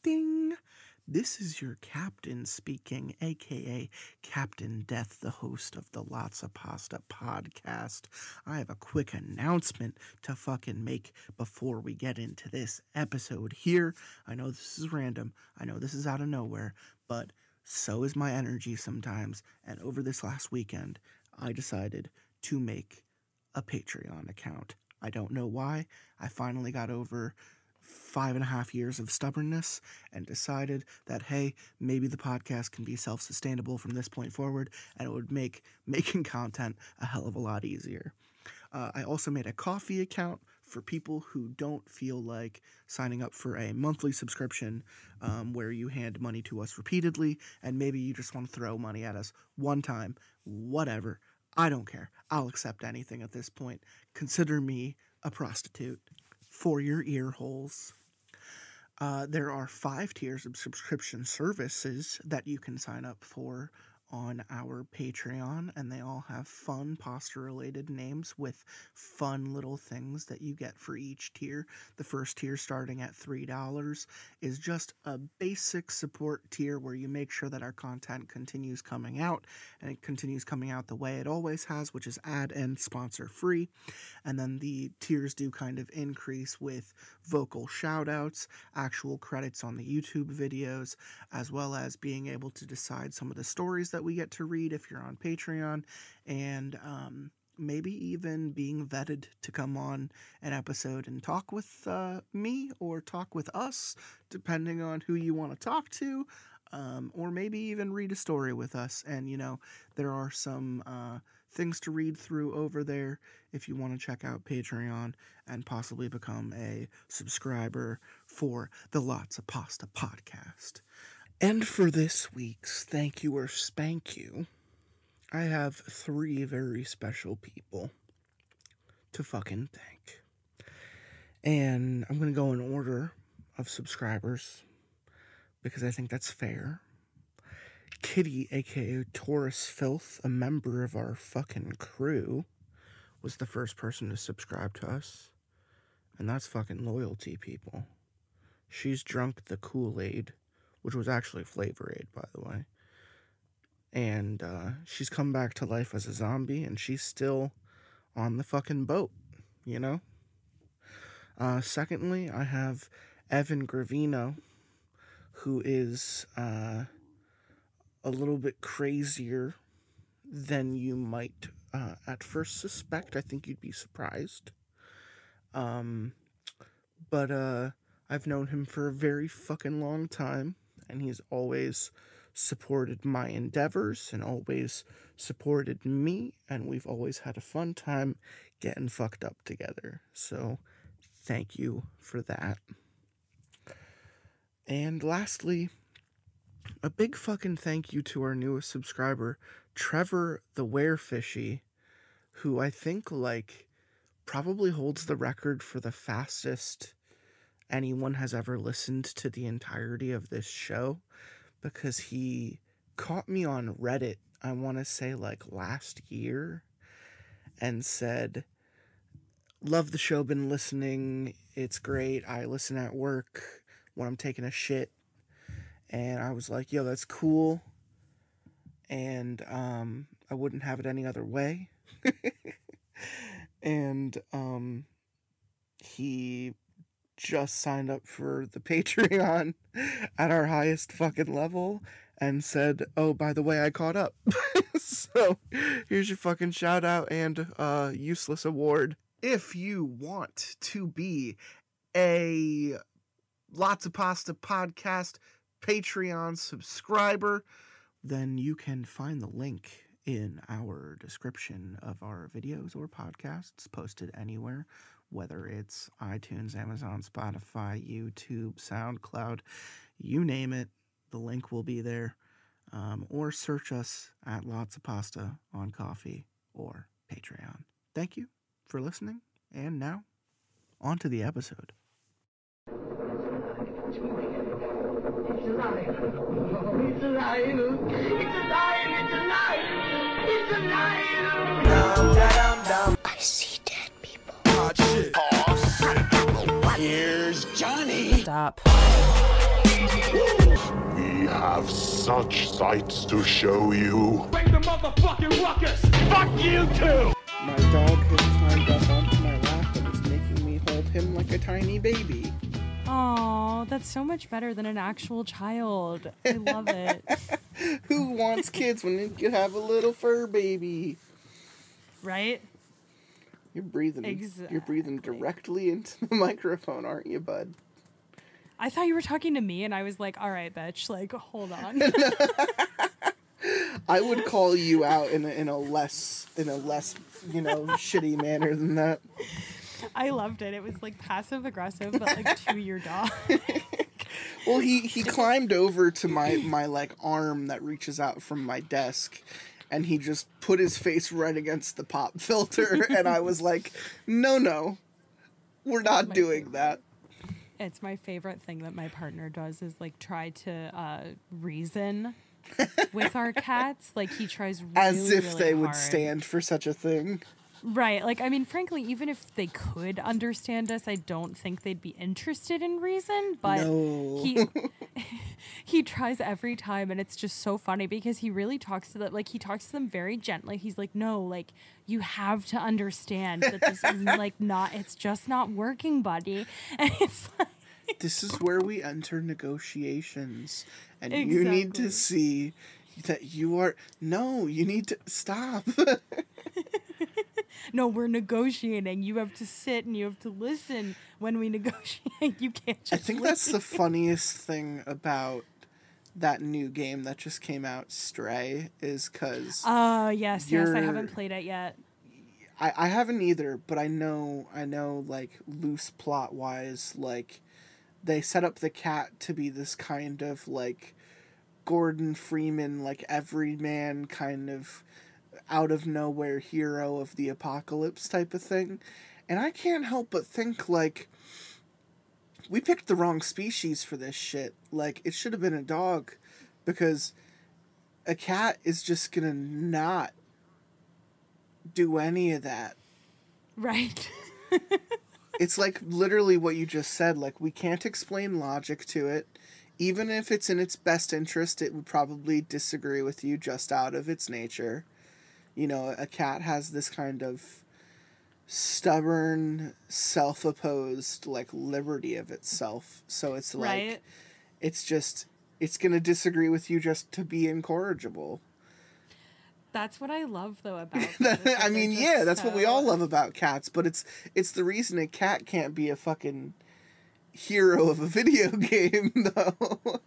Ding! This is your captain speaking, aka Captain Death, the host of the Lotsa podcast. I have a quick announcement to fucking make before we get into this episode here. I know this is random, I know this is out of nowhere, but so is my energy sometimes, and over this last weekend, I decided to make a Patreon account. I don't know why. I finally got over 5.5 years of stubbornness and decided that, hey, maybe the podcast can be self-sustainable from this point forward, and it would make making content a hell of a lot easier. I also made a coffee account for people who don't feel like signing up for a monthly subscription where you hand money to us repeatedly, and maybe you just want to throw money at us one time, whatever. I don't care. I'll accept anything at this point. Consider me a prostitute for your ear holes. There are 5 tiers of subscription services that you can sign up for on our Patreon, and they all have fun pasta-related names with fun little things that you get for each tier. The first tier, starting at $3, is just a basic support tier where you make sure that our content continues coming out, and it continues coming out the way it always has, which is ad and sponsor free. And then the tiers do kind of increase with vocal shout-outs, actual credits on the YouTube videos, as well as being able to decide some of the stories that we get to read if you're on Patreon, and maybe even being vetted to come on an episode and talk with me or talk with us, depending on who you want to talk to, or maybe even read a story with us. And, you know, there are some things to read through over there if you want to check out Patreon and possibly become a subscriber for the Lotsa podcast. And for this week's Thank You or Spank You, I have 3 very special people to fucking thank. And I'm going to go in order of subscribers because I think that's fair. Kitty, aka Taurus Filth, a member of our fucking crew, was the first person to subscribe to us. And that's fucking loyalty, people. She's drunk the Kool-Aid, which was actually Flavor Aid, by the way. And she's come back to life as a zombie, and she's still on the fucking boat, you know? Secondly, I have Evan Gravino, who is a little bit crazier than you might at first suspect. I think you'd be surprised. But I've known him for a very fucking long time, and he's always supported my endeavors and always supported me, and we've always had a fun time getting fucked up together. So thank you for that. And lastly, a big fucking thank you to our newest subscriber, Trevor the Werefishy, who I think, like, probably holds the record for the fastest anyone has ever listened to the entirety of this show, because he caught me on Reddit, I want to say like last year, and said, love the show, been listening, it's great, I listen at work when I'm taking a shit. And I was like, yo, that's cool, and I wouldn't have it any other way. And he just signed up for the Patreon at our highest fucking level and said, oh, by the way, I caught up. So here's your fucking shout out and useless award. If you want to be a Lots of Pasta podcast Patreon subscriber, then you can find the link in our description of our videos or podcasts posted anywhere, whether it's iTunes, Amazon, Spotify, YouTube, SoundCloud, you name it, the link will be there. Or search us at Lots of Pasta on Coffee or Patreon. Thank you for listening, and now, on to the episode. It's alive. It's alive. It's alive. It's alive. It's alive. I see dead people. Oh, shit. Oh, shit. Here's Johnny. Stop. We have such sights to show you. Bring the motherfucking ruckus! Fuck you too! My dog has climbed up onto my lap and is making me hold him like a tiny baby. Aw, that's so much better than an actual child. I love it. Who wants kids when you could have a little fur baby? Right? You're breathing. You're breathing Exactly. directly into the microphone, aren't you, bud? I thought you were talking to me, and I was like, all right, bitch, like, hold on. I would call you out in a less shitty manner than that. I loved it. It was, like, passive-aggressive, but, like, to your dog. Well, he climbed over to my like arm that reaches out from my desk, and he just put his face right against the pop filter, and I was like, no, we're not doing that. It's my favorite thing that my partner does is, like, try to reason with our cats. Like, he tries really, As if really they hard. would stand for such a thing. Right. Like, I mean, frankly, even if they could understand us, I don't think they'd be interested in reason. But No. he tries every time, and it's just so funny because he really talks to them. Like, he talks to them very gently. He's like, no, like, you have to understand that this is, like, not, it's just not working, buddy. And it's like... This is where we enter negotiations. And you need to see that you are... No, you need to... Stop. No, we're negotiating. You have to sit and you have to listen when we negotiate. You can't just I think that's the funniest thing about that new game that just came out, Stray, is because... yes, I haven't played it yet. I haven't either, but I know, like, loose plot-wise, like, they set up the cat to be this kind of, like, Gordon Freeman, like, everyman kind of out-of-nowhere hero of the apocalypse type of thing. And I can't help but think, like, we picked the wrong species for this shit. Like, it should have been a dog, because a cat is just gonna not do any of that. Right. It's like literally what you just said. Like, we can't explain logic to it. Even if it's in its best interest, it would probably disagree with you just out of its nature. You know, a cat has this kind of stubborn, self-opposed, like, liberty of itself. So it's like, Right. it's gonna disagree with you just to be incorrigible. That's what I love, though, about them. I mean, yeah, that's what we all love about cats, but it's the reason a cat can't be a fucking hero of a video game, though.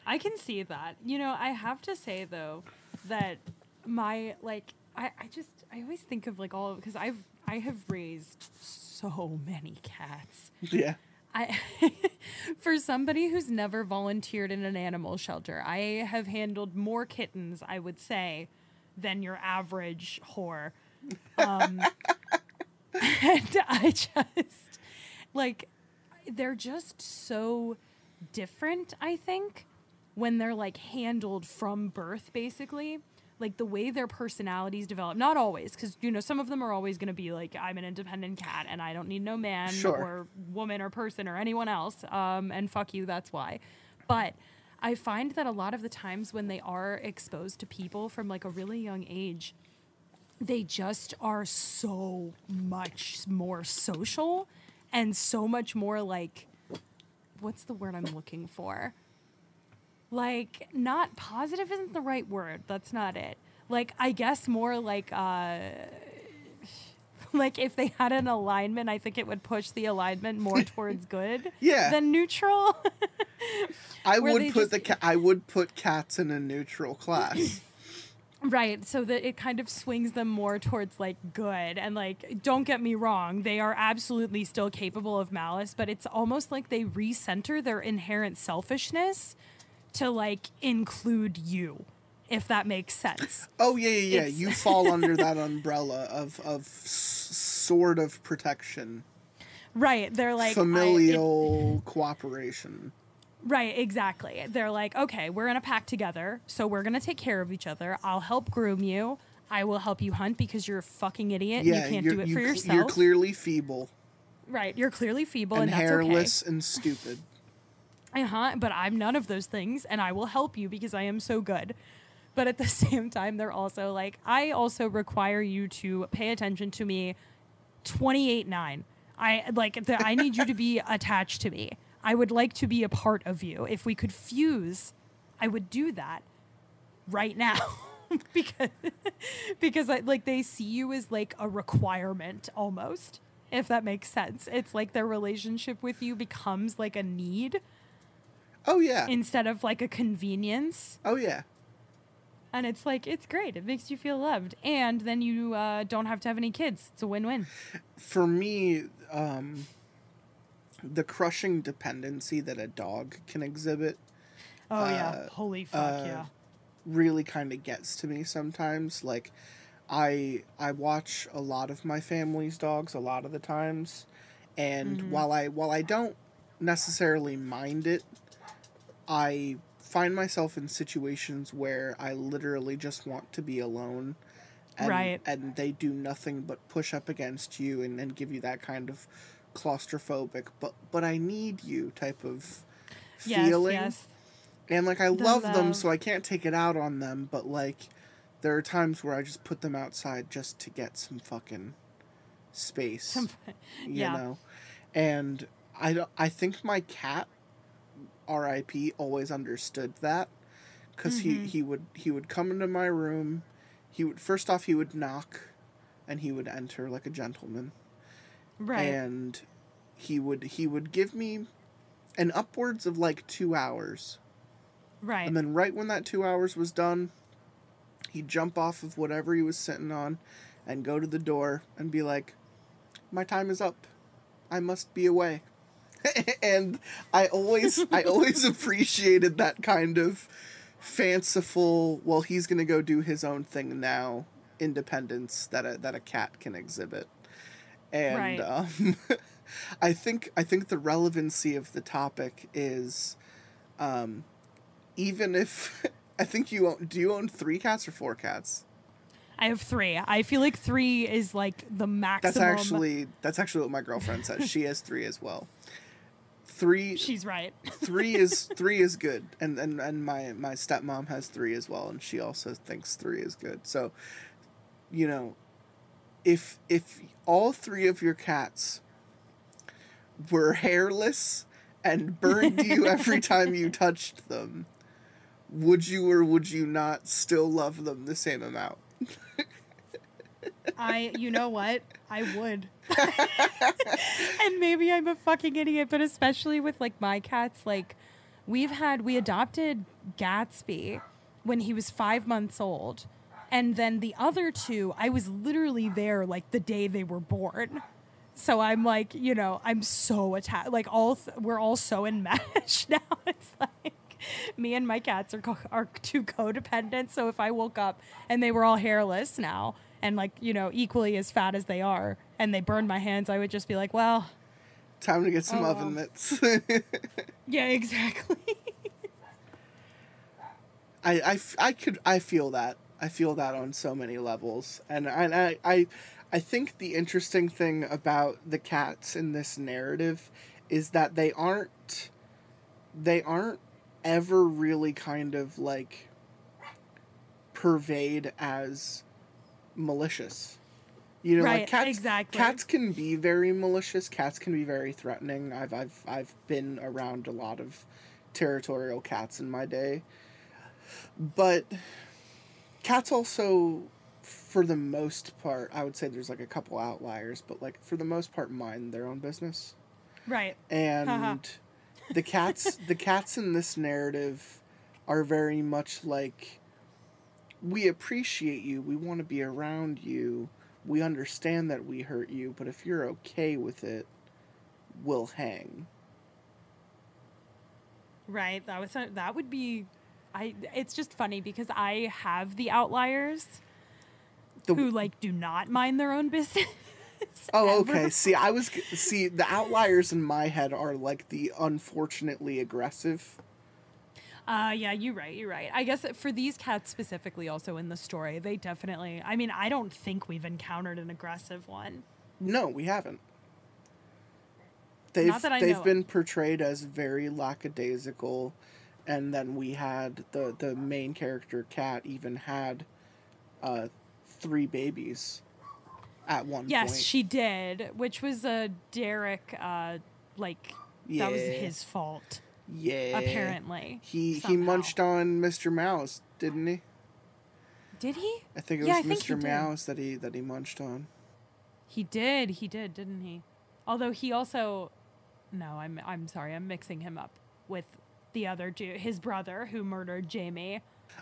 I can see that. You know, I have to say, though, that my, like, I always think of, like, all, because I have raised so many cats. Yeah. For somebody who's never volunteered in an animal shelter, I have handled more kittens, I would say, than your average whore. And I just, like, they're just so different, I think, when they're, like, handled from birth, basically. Like, the way their personalities develop. Not always, because, you know, some of them are always going to be like, I'm an independent cat and I don't need no man or woman or person or anyone else. And fuck you, that's why. But I find that a lot of the times when they are exposed to people from, like, a really young age, they just are so much more social and so much more, like, what's the word I'm looking for? Like, not positive isn't the right word. That's not it. Like, I guess more like, like, if they had an alignment, I think it would push the alignment more towards good than neutral. I would put cats in a neutral class. Right, so that it kind of swings them more towards, like, good. And, like, don't get me wrong, they are absolutely still capable of malice, but it's almost like they recenter their inherent selfishness to, like, include you, if that makes sense. Oh, yeah. You fall under that umbrella of sort of protection. Right, they're like... familial cooperation. Right, exactly. They're like, okay, we're in a pack together, so we're going to take care of each other. I'll help groom you. I will help you hunt because you're a fucking idiot. Yeah, and you can't do it for yourself. You're clearly feeble. Right, you're clearly feeble, and that's hairless okay. and stupid. But I'm none of those things, and I will help you because I am so good. But at the same time, they're also like, I also require you to pay attention to me 28/9. I need you to be attached to me. I would like to be a part of you. If we could fuse, I would do that right now. because they see you as like a requirement almost, if that makes sense. It's like their relationship with you becomes like a need. Oh yeah. Instead of like a convenience. Oh yeah. And it's like, it's great. It makes you feel loved. And then you don't have to have any kids. It's a win-win. For me, the crushing dependency that a dog can exhibit. Oh yeah. Holy fuck, yeah. Really kind of gets to me sometimes. Like, I watch a lot of my family's dogs a lot of the times, and while I don't necessarily mind it, I find myself in situations where I literally just want to be alone, and they do nothing but push up against you and give you that kind of claustrophobic but I need you type of feeling. Yes. And, like, I love them, so I can't take it out on them, but, like, there are times where I just put them outside just to get some fucking space, you know? And I think my cat, R.I.P., always understood that, because he would come into my room, he would knock, and he would enter like a gentleman. Right. And he would give me an upwards of, like, 2 hours. Right. And then right when that 2 hours was done, he'd jump off of whatever he was sitting on and go to the door and be like, my time is up. I must be away. And I always appreciated that kind of fanciful, well, he's going to go do his own thing now, independence that a cat can exhibit. And I think the relevancy of the topic is even if I think do you own 3 cats or 4 cats? I have 3. I feel like 3 is like the maximum. That's actually what my girlfriend says. She has 3 as well. 3. She's right. 3 is good, and my stepmom has 3 as well, and she also thinks 3 is good. So, you know, if all 3 of your cats were hairless and burned you every time you touched them, would you or would you not still love them the same amount? You know what? I would. And maybe I'm a fucking idiot, but especially with, like, my cats, like, we adopted Gatsby when he was 5 months old. And then the other 2, I was literally there, like, the day they were born. So I'm like, you know, I'm so attached. Like, we're all so enmeshed now. It's like, me and my cats are too codependent. So if I woke up and they were all hairless now and, like, you know, equally as fat as they are, and they burned my hands, I would just be like, well, time to get some oven mitts. Yeah, exactly. I feel that. I feel that on so many levels. And I think the interesting thing about the cats in this narrative is that they aren't ever really kind of, like, purveyed as malicious. You know, right, like cats, exactly. Cats can be very malicious. Cats can be very threatening. I've been around a lot of territorial cats in my day. But cats also, for the most part, I would say there's, like, a couple outliers, but, like, for the most part, mind their own business. Right. And the cats in this narrative are very much like, we appreciate you, we want to be around you, we understand that we hurt you, but if you're okay with it, we'll hang. Right. That would be... it's just funny because I have the outliers who, like, do not mind their own business. Oh, okay. See, the outliers in my head are, like, the unfortunately aggressive. Yeah, you're right. I guess for these cats specifically also in the story, they definitely... I mean, I don't think we've encountered an aggressive one. No, we haven't. Not that I know they've of. been portrayed as very lackadaisical, and then we had the main character Cat even had 3 babies at one point. Yes, she did, which was Derek. Like that was Yeah. his fault. Yeah. Apparently, He somehow. munched on Mr. Mouse, didn't he? Did he? I think it Yeah, was I think he Mr. did. Mouse that he munched on. He did, didn't he? Although he also, no, I'm sorry, I'm mixing him up with the other dude, his brother who murdered Jamie.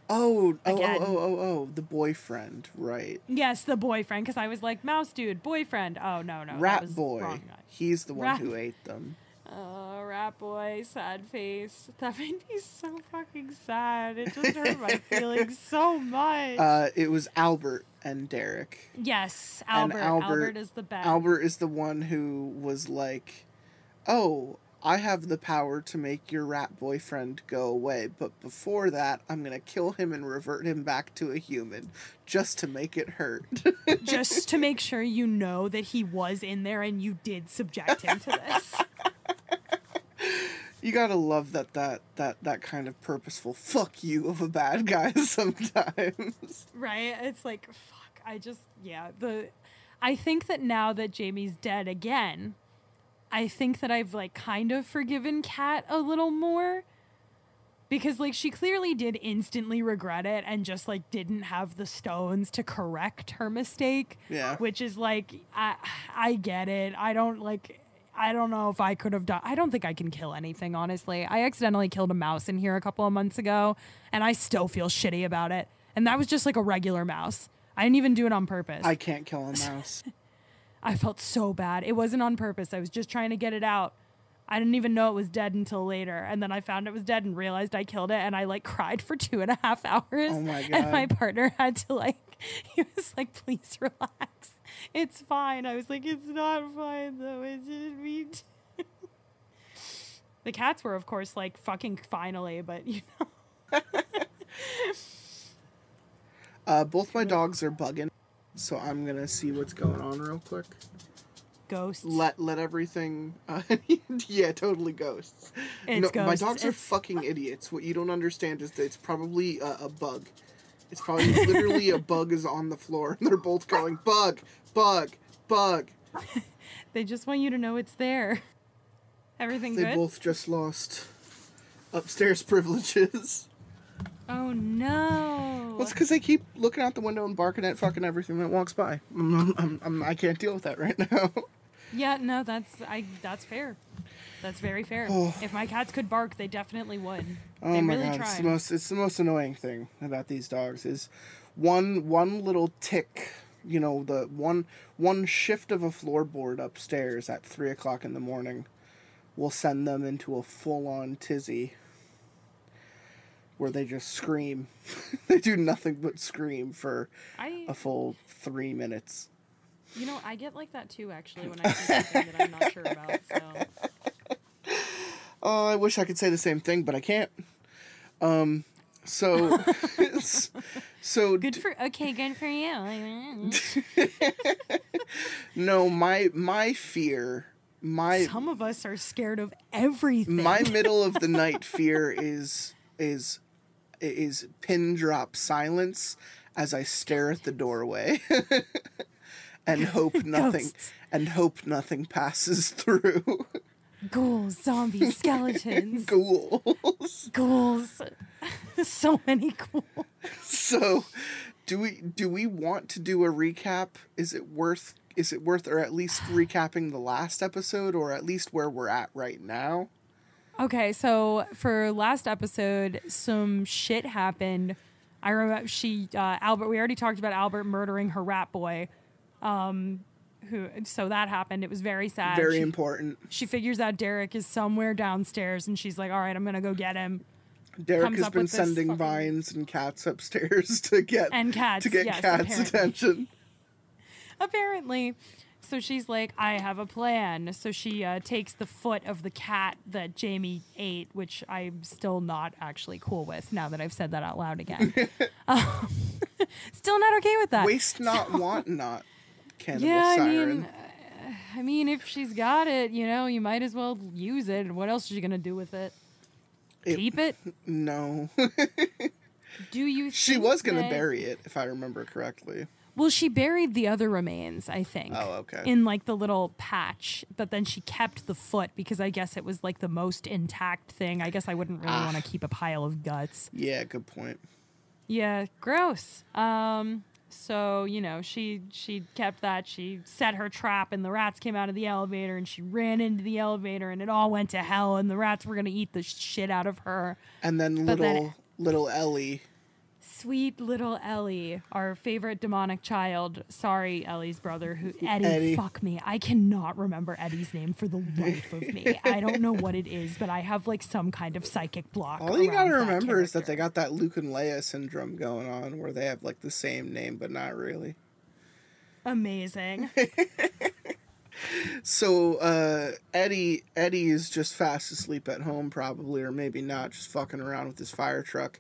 Again. The boyfriend, right? Yes, the boyfriend, because I was like, mouse dude, boyfriend. Oh no, that Rat was boy. wrong guy. He's the one Rat- who ate them. Oh, rat boy, sad face. That made me so fucking sad. It just hurt my feelings so much. It was Albert and Derek. Yes, And Albert. Albert- Albert is the best. Albert is the one who was like, "Oh, I have the power to make your rat boyfriend go away, but before that, I'm gonna kill him and revert him back to a human, just to make it hurt." Just to make sure you know that he was in there and you did subject him to this. You gotta love that kind of purposeful fuck you of a bad guy sometimes. Right? It's like, fuck, I think that now that Jamie's dead again, I think that I've like kind of forgiven Kat a little more. Because like she clearly did instantly regret it and just like didn't have the stones to correct her mistake. Yeah. Which is like, I get it. I don't know if I could have done. I don't think I can kill anything, honestly. I accidentally killed a mouse in here a couple of months ago, and I still feel shitty about it. And that was just like a regular mouse. I didn't even do it on purpose. I can't kill a mouse. I felt so bad. It wasn't on purpose. I was just trying to get it out. I didn't even know it was dead until later. And then I found it was dead and realized I killed it. And I like cried for 2.5 hours. Oh my And God. my partner had to like, he was like, please relax. It's fine. I was like, it's not fine though. It didn't mean to. The cats were, of course, like fucking finally, but you know. Both my dogs are bugging, so I'm gonna see what's going on real quick. Ghosts. Let everything. Yeah, totally ghosts. It's My ghosts. dogs are It's- fucking idiots. What you don't understand is that it's probably a bug. It's probably literally a bug is on the floor, and they're both going bug, bug, bug. They just want you to know it's there. Everything They good? both just lost upstairs privileges. Oh no. Well, it's because they keep looking out the window and barking at fucking everything that walks by. I can't deal with that right now. Yeah, no, that's fair. That's very fair. Oh. If my cats could bark, they definitely would. Oh they my really god, try. it's the most annoying thing about these dogs is one little tick, you know, the one shift of a floorboard upstairs at 3:00 in the morning will send them into a full-on tizzy where they just scream. They do nothing but scream for a full 3 minutes. You know, I get like that too, actually, when I see something that I'm not sure about. Oh, I wish I could say the same thing, but I can't. So Good for you. No, my fear, Some of us are scared of everything. my middle of the night fear is pin drop silence as I stare at the doorway and hope nothing passes through. Ghouls, zombies, skeletons, Ghouls. ghouls. So many ghouls. So, do we want to do a recap? Is it worth or at least recapping the last episode, or at least where we're at right now? Okay, so for last episode, some shit happened. I remember Albert. We already talked about Albert murdering her rat boy. So that happened. It was very sad. Very important. She figures out Derek is somewhere downstairs, and she's like, "All right, I'm gonna go get him." Derek Comes has up been with this sending fucking- vines and cats upstairs to get Yes, Cat's apparently. attention. Apparently. So she's like, I have a plan. So she takes the foot of the cat that Jamie ate, which I'm still not actually cool with now that I've said that out loud again. Still not okay with that. Waste not, want not. Cannibal Yeah, Siren. I mean, I mean, if she's got it, you might as well use it. What else is she gonna do with it? Keep it? No. Do you? She was gonna bury it, if I remember correctly. Well, she buried the other remains, I think. Oh, okay. In like the little patch, but then she kept the foot because I guess it was like the most intact thing. I guess I wouldn't really want to keep a pile of guts. Yeah, good point. Yeah, gross. So, she kept that. She set her trap and the rats came out of the elevator and she ran into the elevator and it all went to hell and the rats were going to eat the shit out of her. And then little Ellie. Sweet little Ellie, our favorite demonic child. Sorry, Ellie's brother, Eddie. Fuck me. I cannot remember Eddie's name for the life of me. I don't know what it is, but I have like some kind of psychic block. All you gotta remember is that they got that Luke and Leia syndrome going on where they have like the same name, but not really. Amazing. So Eddie is just fast asleep at home probably, or maybe not, just fucking around with his fire truck.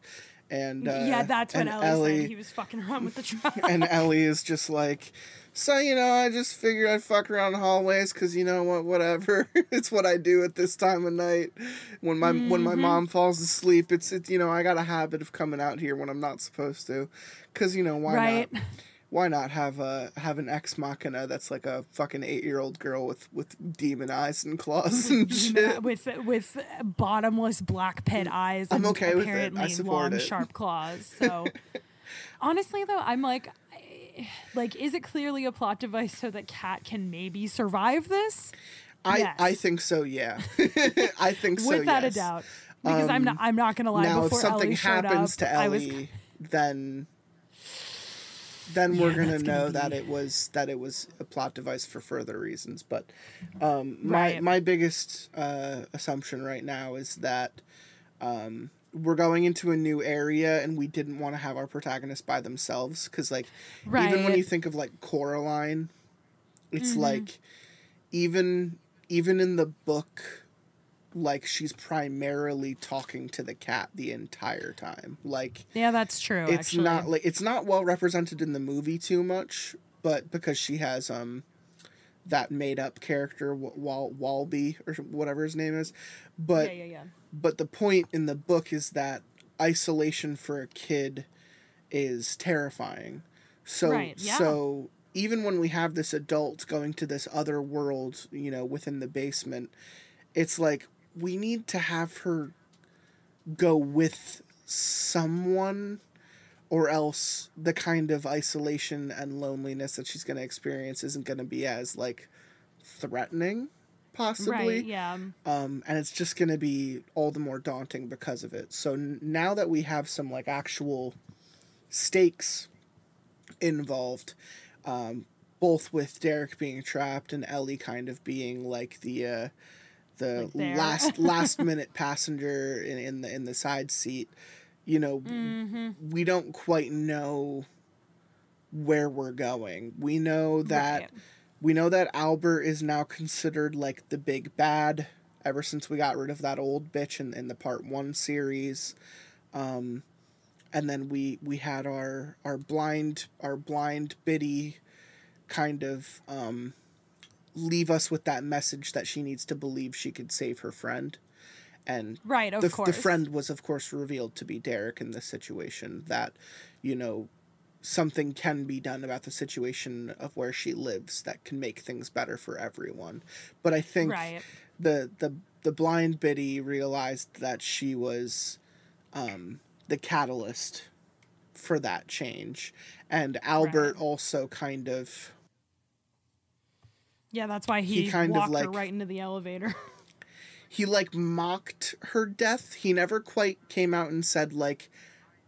And yeah, that's when Ellie said he was fucking around with the truck. And Ellie is just like, so, I just figured I'd fuck around the hallways because, whatever. It's what I do at this time of night. When my mom falls asleep, it's I got a habit of coming out here when I'm not supposed to. Because, why not? Why not have an ex machina that's like a fucking 8-year-old girl with demon eyes and claws and shit? With bottomless black pit eyes and I'm okay with it. apparently I support long, it. Sharp claws. So, honestly, though, I'm like, is it clearly a plot device so that Kat can maybe survive this? Yes. I think so, yeah. I think so, without yes. a doubt. Because I'm not gonna lie. Now, before if something Ellie happens showed up, to Ellie, then we're gonna know that it was a plot device for further reasons. But my biggest assumption right now is that we're going into a new area and we didn't want to have our protagonists by themselves because even when you think of like Coraline, it's like even in the book, like she's primarily talking to the cat the entire time. Like, yeah, that's true. It's actually it's not well represented in the movie too much, but because she has that made up character Walby or whatever his name is, but but the point in the book is that isolation for a kid is terrifying. So so even when we have this adult going to this other world, within the basement, it's like we need to have her go with someone, or else the kind of isolation and loneliness that she's going to experience isn't going to be as threatening, possibly. Right, yeah. And it's just going to be all the more daunting because of it. So now that we have some actual stakes involved, both with Derek being trapped and Ellie kind of being the last minute passenger in the side seat, we don't quite know where we're going. We know that Albert is now considered the big bad ever since we got rid of that old bitch in the part 1 series. And then we had our blind Biddy kind of leave us with that message that she needs to believe she could save her friend. And of course. The friend was, of course, revealed to be Derek in this situation, that, something can be done about the situation of where she lives that can make things better for everyone. But I think the blind Biddy realized that she was the catalyst for that change. And Albert also kind of... Yeah, that's why he kind walked her right into the elevator. He mocked her death. He never quite came out and said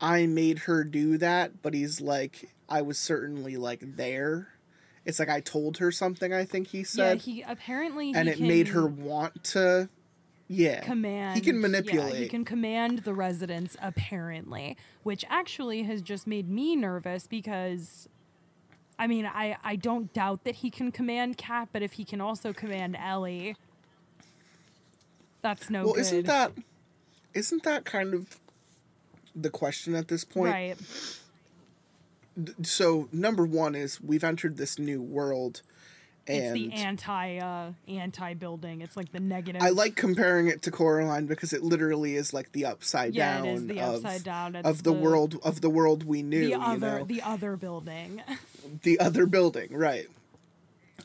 I made her do that, but he's I was certainly there. It's I told her something, I think he said. Yeah, he apparently it made her want to command. He can manipulate. Yeah, he can command the residents apparently, which actually has just made me nervous because I mean, I don't doubt that he can command Kat, but if he can also command Ellie, that's no good. Isn't that kind of the question at this point? Right. So, number one is we've entered this new world, It's the And anti building. It's like the negative. I like comparing it to Coraline because it literally is like the upside down. Yeah, it is the upside down. It's of the world we knew. The other building. The other building, right?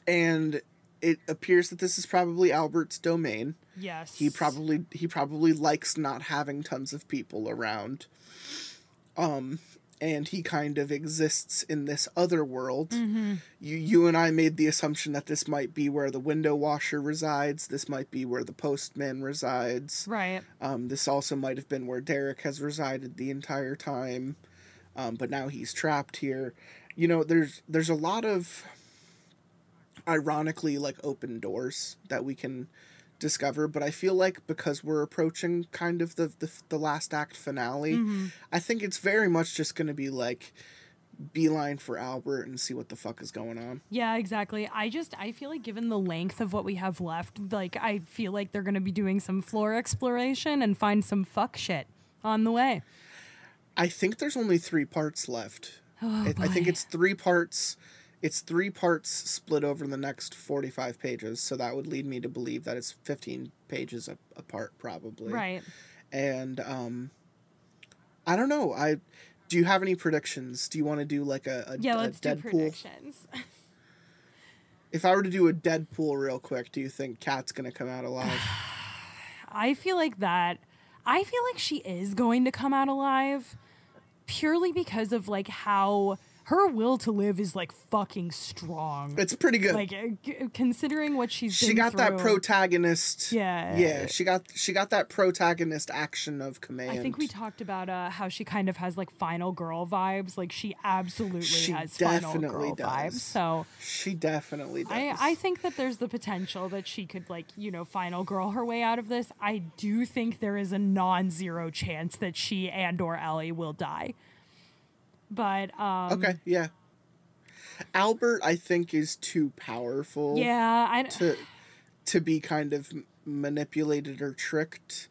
And it appears that this is probably Albert's domain. Yes. He probably likes not having tons of people around. And he kind of exists in this other world. Mm-hmm. You and I made the assumption that this might be where the window washer resides. This might be where the postman resides. Right. This also might have been where Derek has resided the entire time. But now he's trapped here. You know, there's a lot of, ironically, like, open doors that we can discover, but I feel like because we're approaching kind of the last act finale, I think it's very much just going to be like beeline for Albert and see what the fuck is going on. Yeah, exactly. I feel like given the length of what we have left, like I feel like they're going to be doing some floor exploration and find some fuck shit on the way. I think there's only 3 parts left. Oh, I think it's 3 parts. It's 3 parts split over the next 45 pages, so that would lead me to believe that it's 15 pages apart, probably. Right. And I don't know. Do you have any predictions? Do you want to do like a let's do Deadpool? predictions. If I were to do a Deadpool real quick, do you think Kat's gonna come out alive? I feel like she is going to come out alive purely because of like how her will to live is like fucking strong. It's pretty good. Like considering what she got through. that protagonist. Yeah. She got that protagonist action of command. I think we talked about how she kind of has like final girl vibes. Like she absolutely has final girl vibes. So she definitely does. I think that there's the potential that she could like, you know, final girl her way out of this. I do think there is a non-zero chance that she and or Ellie will die. But okay, yeah. Albert, I think, is too powerful. Yeah, to be kind of manipulated or tricked.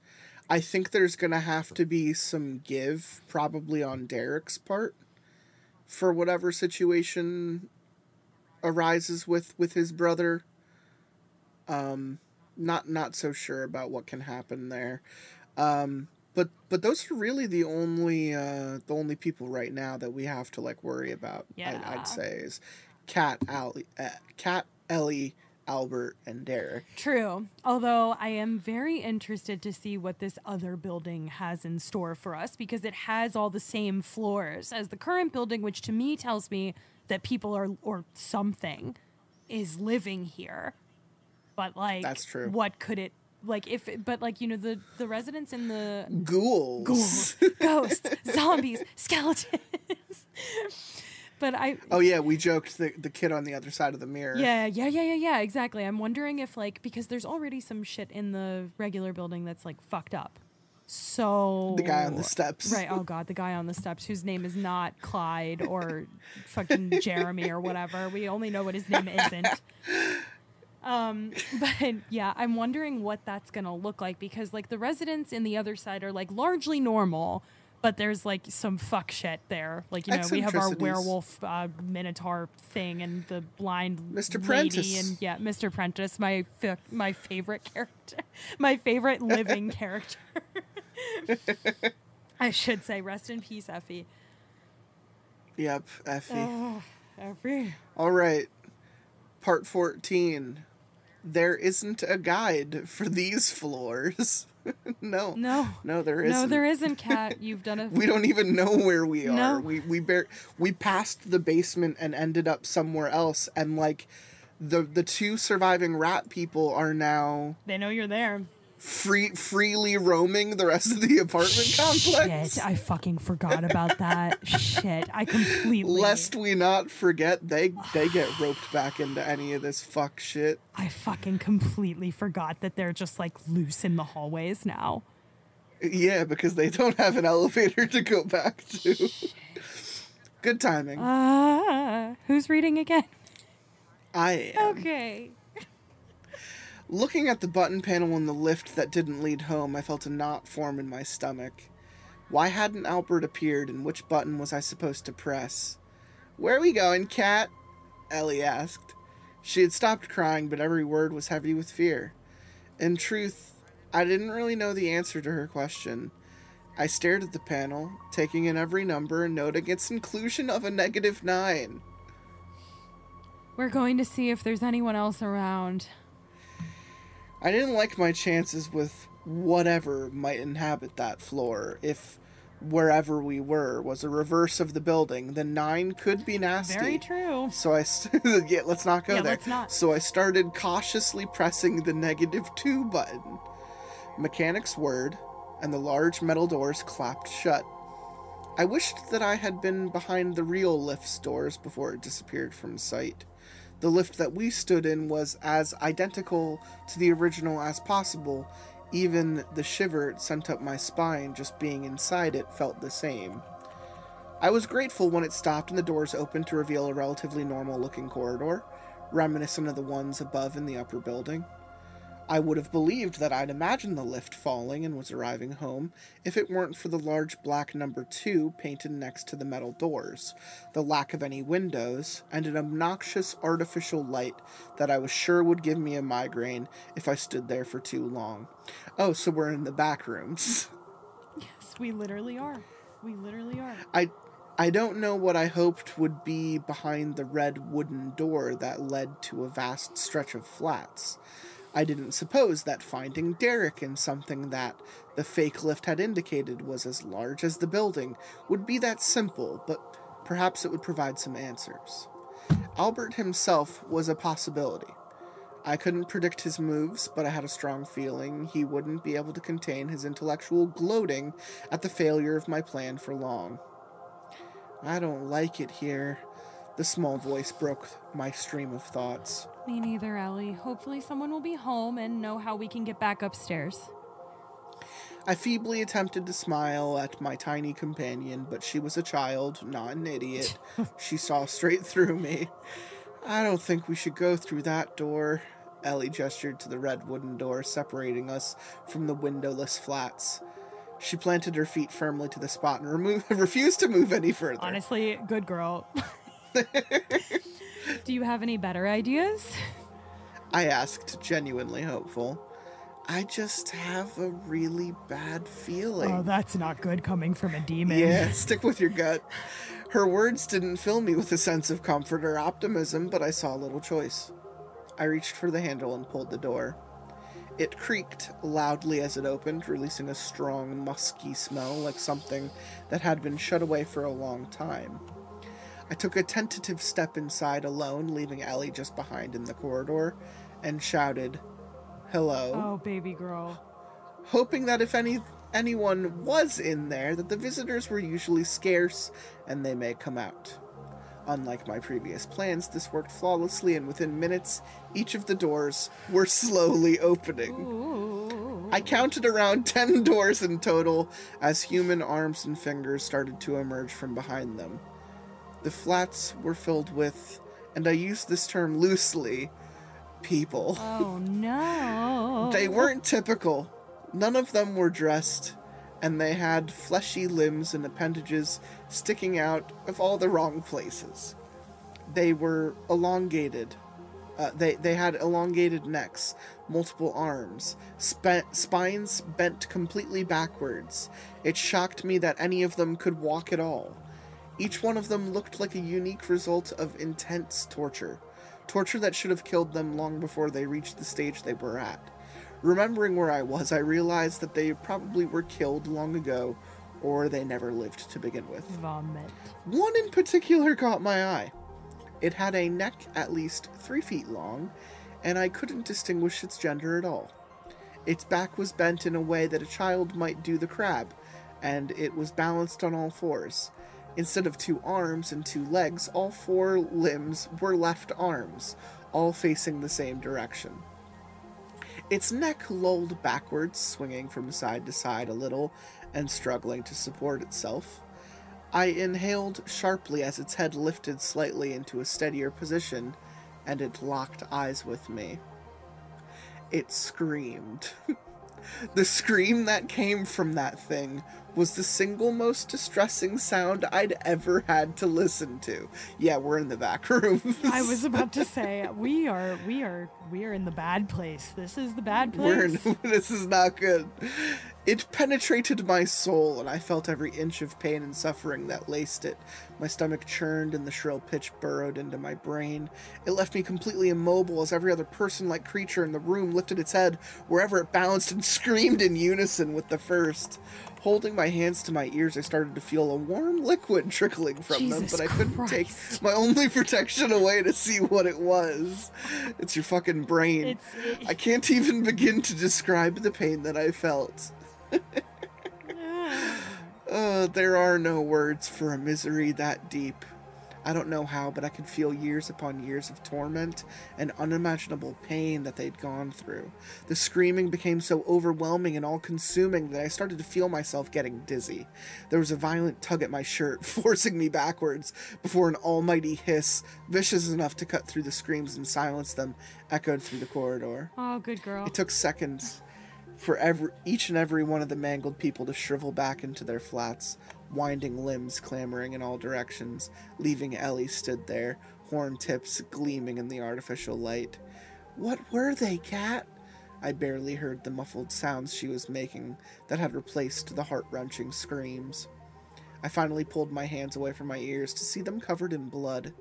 I think there's gonna have to be some give, probably on Derek's part, for whatever situation arises with his brother. Not so sure about what can happen there. But those are really the only people right now that we have to like worry about. Yeah. I'd say is Kat, Ellie, Albert, and Derek. True. Although I am very interested to see what this other building has in store for us because it has all the same floors as the current building, which to me tells me that people are or something is living here. But like, that's true. What could it? Like but like, you know, the residents in the ghouls, ghosts, zombies, skeletons. But oh yeah, we joked the kid on the other side of the mirror. Yeah, exactly. I'm wondering if like, because there's already some shit in the regular building that's like fucked up. So the guy on the steps, right? Oh god, the guy on the steps whose name is not Clyde or fucking Jeremy or whatever. We only know what his name isn't. But yeah, I'm wondering what that's gonna look like because like the residents in the other side are like largely normal, but there's like some fuck shit there. Like, you know, we have our werewolf minotaur thing and the blind Mr. lady Prentice. and yeah, Mr. Prentice, my favorite character, my favorite living character. I should say, rest in peace, Effie. Yep, Effie. Oh, Effie. All right, part 14. There isn't a guide for these floors. No, there isn't. No, there isn't, Kat. You've done it. We don't even know where we are. No. We passed the basement and ended up somewhere else, and like the 2 surviving rat people are now They know you're there. freely roaming the rest of the apartment complex. Shit, I fucking forgot about that. Shit, I completely. Lest we not forget, they get roped back into any of this fuck shit. I fucking completely forgot that they're just like loose in the hallways now. Yeah, because they don't have an elevator to go back to. Good timing. Who's reading again? I am. Okay. Looking at the button panel in the lift that didn't lead home, I felt a knot form in my stomach. Why hadn't Albert appeared, and which button was I supposed to press? Where are we going, Kat? Ellie asked. She had stopped crying, but every word was heavy with fear. In truth, I didn't really know the answer to her question. I stared at the panel, taking in every number and noting its inclusion of a -9. We're going to see if there's anyone else around. I didn't like my chances with whatever might inhabit that floor. If wherever we were was a reverse of the building, then 9 could be nasty. Very true. So yeah, let's not go there. Let's not. So I started cautiously pressing the -2 button. Mechanic's word, and the large metal doors clapped shut. I wished that I had been behind the real lift's doors before it disappeared from sight. The lift that we stood in was as identical to the original as possible. Even the shiver it sent up my spine just being inside it felt the same. I was grateful when it stopped and the doors opened to reveal a relatively normal-looking corridor, reminiscent of the ones above in the upper building. I would have believed that I'd imagined the lift falling and was arriving home if it weren't for the large black number 2 painted next to the metal doors, the lack of any windows, and an obnoxious artificial light that I was sure would give me a migraine if I stood there for too long. Oh, so we're in the back rooms. Yes, we literally are. We literally are. I don't know what I hoped would be behind the red wooden door that led to a vast stretch of flats. I didn't suppose that finding Derek in something that the fake lift had indicated was as large as the building would be that simple, but perhaps it would provide some answers. Albert himself was a possibility. I couldn't predict his moves, but I had a strong feeling he wouldn't be able to contain his intellectual gloating at the failure of my plan for long. I don't like it here. The small voice broke my stream of thoughts. Me neither, Ellie. Hopefully someone will be home and know how we can get back upstairs. I feebly attempted to smile at my tiny companion, but she was a child, not an idiot. She saw straight through me. I don't think we should go through that door. Ellie gestured to the red wooden door separating us from the windowless flats. She planted her feet firmly to the spot and refused to move any further. Honestly, good girl. Do you have any better ideas? I asked, genuinely hopeful. I just have a really bad feeling. Oh, that's not good coming from a demon. Yeah, stick with your gut. Her words didn't fill me with a sense of comfort or optimism, but I saw little choice. I reached for the handle and pulled the door. It creaked loudly as it opened, releasing a strong, musky smell like something that had been shut away for a long time. I took a tentative step inside alone, leaving Ellie just behind in the corridor, and shouted, "Hello." Oh, baby girl. Hoping that if anyone was in there, that the visitors were usually scarce and they may come out. Unlike my previous plans, this worked flawlessly, and within minutes, each of the doors were slowly opening. Ooh. I counted around 10 doors in total as human arms and fingers started to emerge from behind them. The flats were filled with, and I use this term loosely, people. Oh, no. They weren't typical. None of them were dressed, and they had fleshy limbs and appendages sticking out of all the wrong places. They were elongated. They had elongated necks, multiple arms, spines bent completely backwards. It shocked me that any of them could walk at all. Each one of them looked like a unique result of intense torture. Torture that should have killed them long before they reached the stage they were at. Remembering where I was, I realized that they probably were killed long ago, or they never lived to begin with. Vomit. One in particular caught my eye. It had a neck at least 3 feet long, and I couldn't distinguish its gender at all. Its back was bent in a way that a child might do the crab, and it was balanced on all fours. Instead of 2 arms and 2 legs, all 4 limbs were left arms, all facing the same direction. Its neck lolled backwards, swinging from side to side a little, and struggling to support itself. I inhaled sharply as its head lifted slightly into a steadier position, and it locked eyes with me. It screamed. The scream that came from that thing was the single most distressing sound I'd ever had to listen to. Yeah, we're in the back room. I was about to say we are in the bad place. This is the bad place. This is not good. It penetrated my soul, and I felt every inch of pain and suffering that laced it. My stomach churned, and the shrill pitch burrowed into my brain. It left me completely immobile as every other person-like creature in the room lifted its head wherever it bounced and screamed in unison with the first. Holding my hands to my ears, I started to feel a warm liquid trickling from them, but I couldn't take my only protection away to see what it was. It's your fucking brain. I can't even begin to describe the pain that I felt. There are no words for a misery that deep. I don't know how, but I could feel years upon years of torment and unimaginable pain that they'd gone through. The screaming became so overwhelming and all-consuming that I started to feel myself getting dizzy. There was a violent tug at my shirt, forcing me backwards, before an almighty hiss, vicious enough to cut through the screams and silence them, echoed through the corridor. Oh, good girl. It took seconds for each and every one of the mangled people to shrivel back into their flats, winding limbs clamoring in all directions, leaving Ellie stood there, horn tips gleaming in the artificial light. What were they, Cat? I barely heard the muffled sounds she was making that had replaced the heart-wrenching screams. I finally pulled my hands away from my ears to see them covered in blood.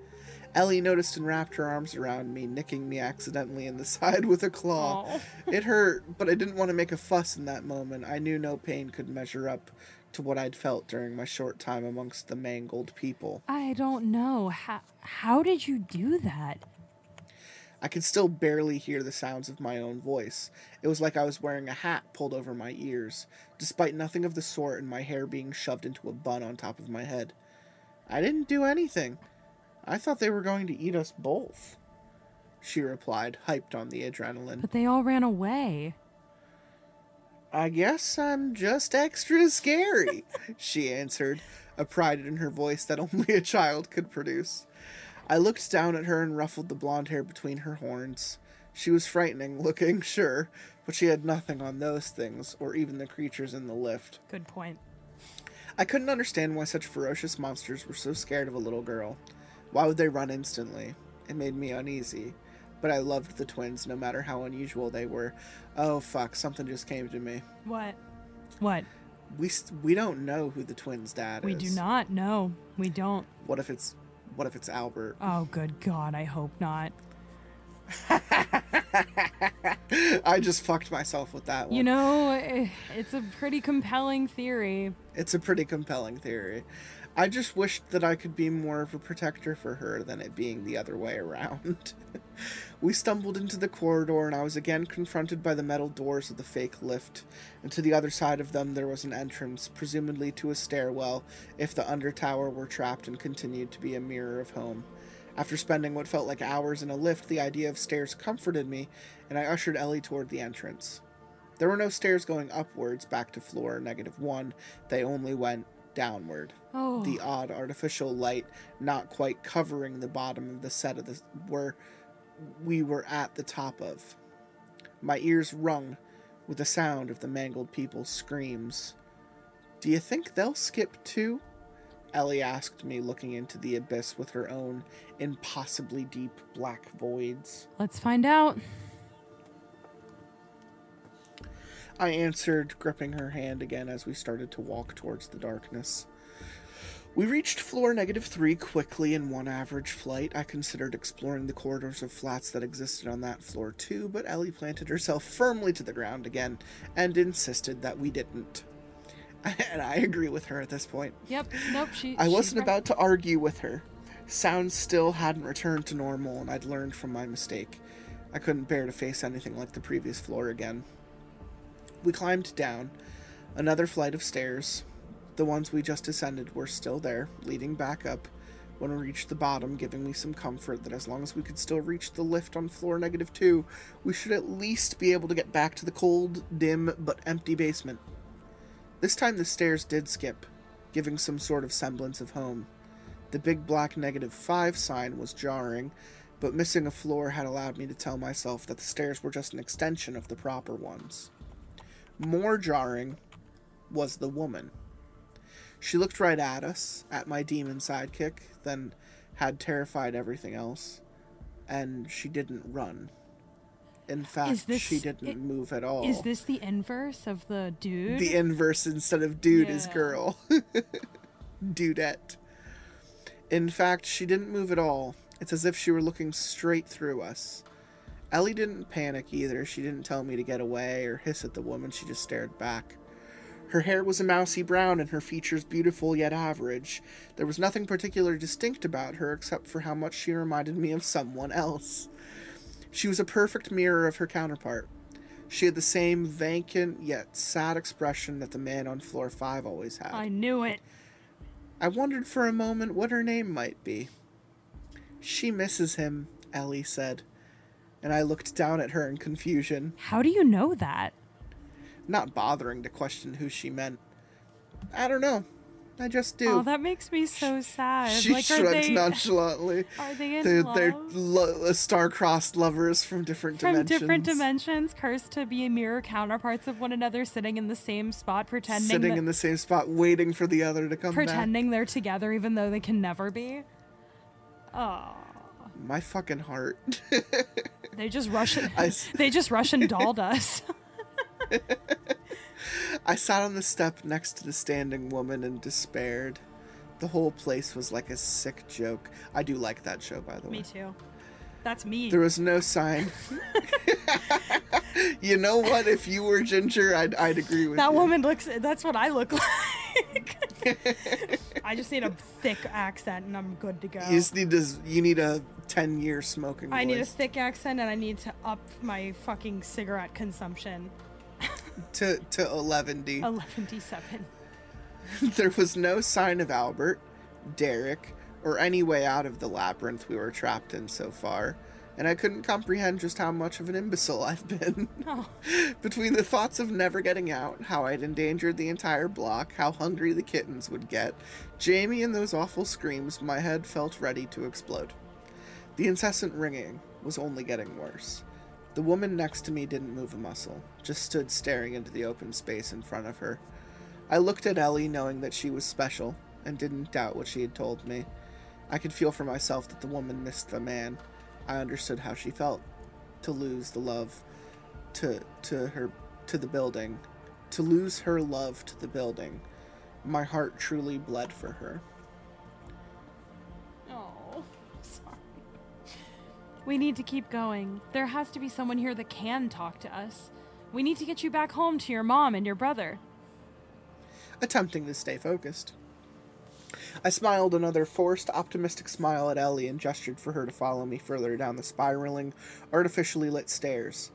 Ellie noticed and wrapped her arms around me, nicking me accidentally in the side with a claw. Oh. It hurt, but I didn't want to make a fuss in that moment. I knew no pain could measure up to what I'd felt during my short time amongst the mangled people. I don't know. How did you do that? I could still barely hear the sounds of my own voice. It was like I was wearing a hat pulled over my ears, despite nothing of the sort and my hair being shoved into a bun on top of my head. I didn't do anything. I thought they were going to eat us both, she replied, hyped on the adrenaline. But they all ran away. I guess I'm just extra scary, she answered, a pride in her voice that only a child could produce. I looked down at her and ruffled the blonde hair between her horns. She was frightening looking, sure, but she had nothing on those things, or even the creatures in the lift. Good point. I couldn't understand why such ferocious monsters were so scared of a little girl. Why would they run instantly? It made me uneasy. But I loved the twins, no matter how unusual they were. Oh, fuck, something just came to me. What? What? We don't know who the twins' dad is. We do not know. We don't. What if it's Albert? Oh, good God, I hope not. I just fucked myself with that one. You know, it's a pretty compelling theory. It's a pretty compelling theory. I just wished that I could be more of a protector for her than it being the other way around. We stumbled into the corridor, and I was again confronted by the metal doors of the fake lift, and to the other side of them there was an entrance, presumably to a stairwell, if the undertower were trapped and continued to be a mirror of home. After spending what felt like hours in a lift, the idea of stairs comforted me, and I ushered Ellie toward the entrance. There were no stairs going upwards back to floor -1, they only went downward. Oh. The odd artificial light not quite covering the bottom of the set of where we were at the top of. My ears rung with the sound of the mangled people's screams. Do you think they'll skip too? Ellie asked me, looking into the abyss with her own impossibly deep black voids. Let's find out. I answered, gripping her hand again as we started to walk towards the darkness. We reached floor -3 quickly in one average flight. I considered exploring the corridors of flats that existed on that floor too, but Ellie planted herself firmly to the ground again and insisted that we didn't. And I agree with her at this point. Yep, nope, I wasn't about to argue with her. Sounds still hadn't returned to normal, and I'd learned from my mistake. I couldn't bear to face anything like the previous floor again. We climbed down another flight of stairs. The ones we just ascended were still there, leading back up, when we reached the bottom, giving me some comfort that as long as we could still reach the lift on floor -2, we should at least be able to get back to the cold, dim, but empty basement. This time the stairs did skip, giving some sort of semblance of home. The big black -5 sign was jarring, but missing a floor had allowed me to tell myself that the stairs were just an extension of the proper ones. More jarring was the woman. She looked right at us, at my demon sidekick, then had terrified everything else, and she didn't run. In fact, she didn't move at all. Is this the inverse of the dude? The inverse instead of dude is girl. Dudette. In fact, she didn't move at all. It's as if she were looking straight through us. Ellie didn't panic either. She didn't tell me to get away or hiss at the woman. She just stared back. Her hair was a mousy brown and her features beautiful yet average. There was nothing particularly distinct about her except for how much she reminded me of someone else. She was a perfect mirror of her counterpart. She had the same vacant yet sad expression that the man on floor 5 always had. I knew it. I wondered for a moment what her name might be. She misses him, Ellie said, and I looked down at her in confusion. How do you know that? Not bothering to question who she meant. I don't know. I just do. Oh, that makes me so sad. She shrugged nonchalantly. Are they in love? They're star-crossed lovers from different dimensions. From different dimensions, cursed to be mirror counterparts of one another, sitting in the same spot, Sitting in the same spot, waiting for the other to come back. Pretending they're together, even though they can never be. Oh. My fucking heart. They just Russian dolled us. I sat on the step next to the standing woman and despaired. The whole place was like a sick joke. I do like that show, by the way. Me too. That's me. There was no sign. You know what? If you were Ginger, I'd agree with you. That woman looks... That's what I look like. I just need a thick accent and I'm good to go. You need a 10-year smoking voice. I need a thick accent and I need to up my fucking cigarette consumption. to 11D. 11D7. There was no sign of Albert, Derek, or any way out of the labyrinth we were trapped in so far, and I couldn't comprehend just how much of an imbecile I've been. Oh. Between the thoughts of never getting out, how I'd endangered the entire block, how hungry the kittens would get, Jamie and those awful screams, my head felt ready to explode. The incessant ringing was only getting worse. The woman next to me didn't move a muscle, just stood staring into the open space in front of her. I looked at Ellie knowing that she was special, and didn't doubt what she had told me. I could feel for myself that the woman missed the man. I understood how she felt. To lose the love to the building. To lose her love to the building. My heart truly bled for her. Oh, sorry. We need to keep going. There has to be someone here that can talk to us. We need to get you back home to your mom and your brother. Attempting to stay focused. I smiled another forced, optimistic smile at Ellie and gestured for her to follow me further down the spiraling, artificially lit stairs.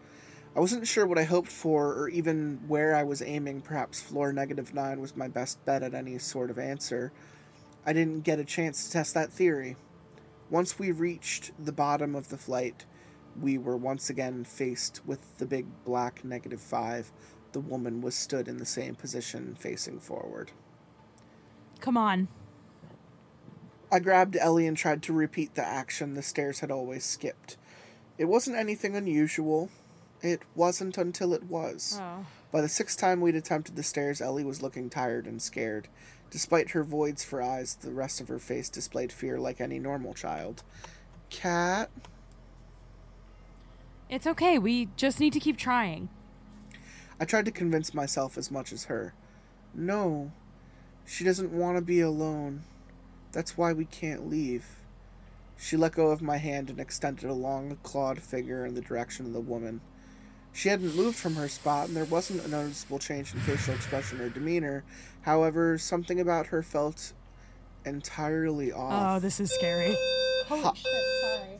I wasn't sure what I hoped for or even where I was aiming. Perhaps floor -9 was my best bet at any sort of answer. I didn't get a chance to test that theory. Once we reached the bottom of the flight, we were once again faced with the big black -5. The woman was stood in the same position, facing forward. Come on. I grabbed Ellie and tried to repeat the action the stairs had always skipped. It wasn't anything unusual. It wasn't until it was. Oh. By the 6th time we'd attempted the stairs, Ellie was looking tired and scared. Despite her voids for eyes, the rest of her face displayed fear like any normal child. Cat? It's okay. We just need to keep trying. I tried to convince myself as much as her. No, she doesn't want to be alone. That's why we can't leave. She let go of my hand and extended a long, clawed finger in the direction of the woman. She hadn't moved from her spot, and there wasn't a noticeable change in facial expression or demeanor. However, something about her felt entirely off. Oh, this is scary. Holy shit, sorry.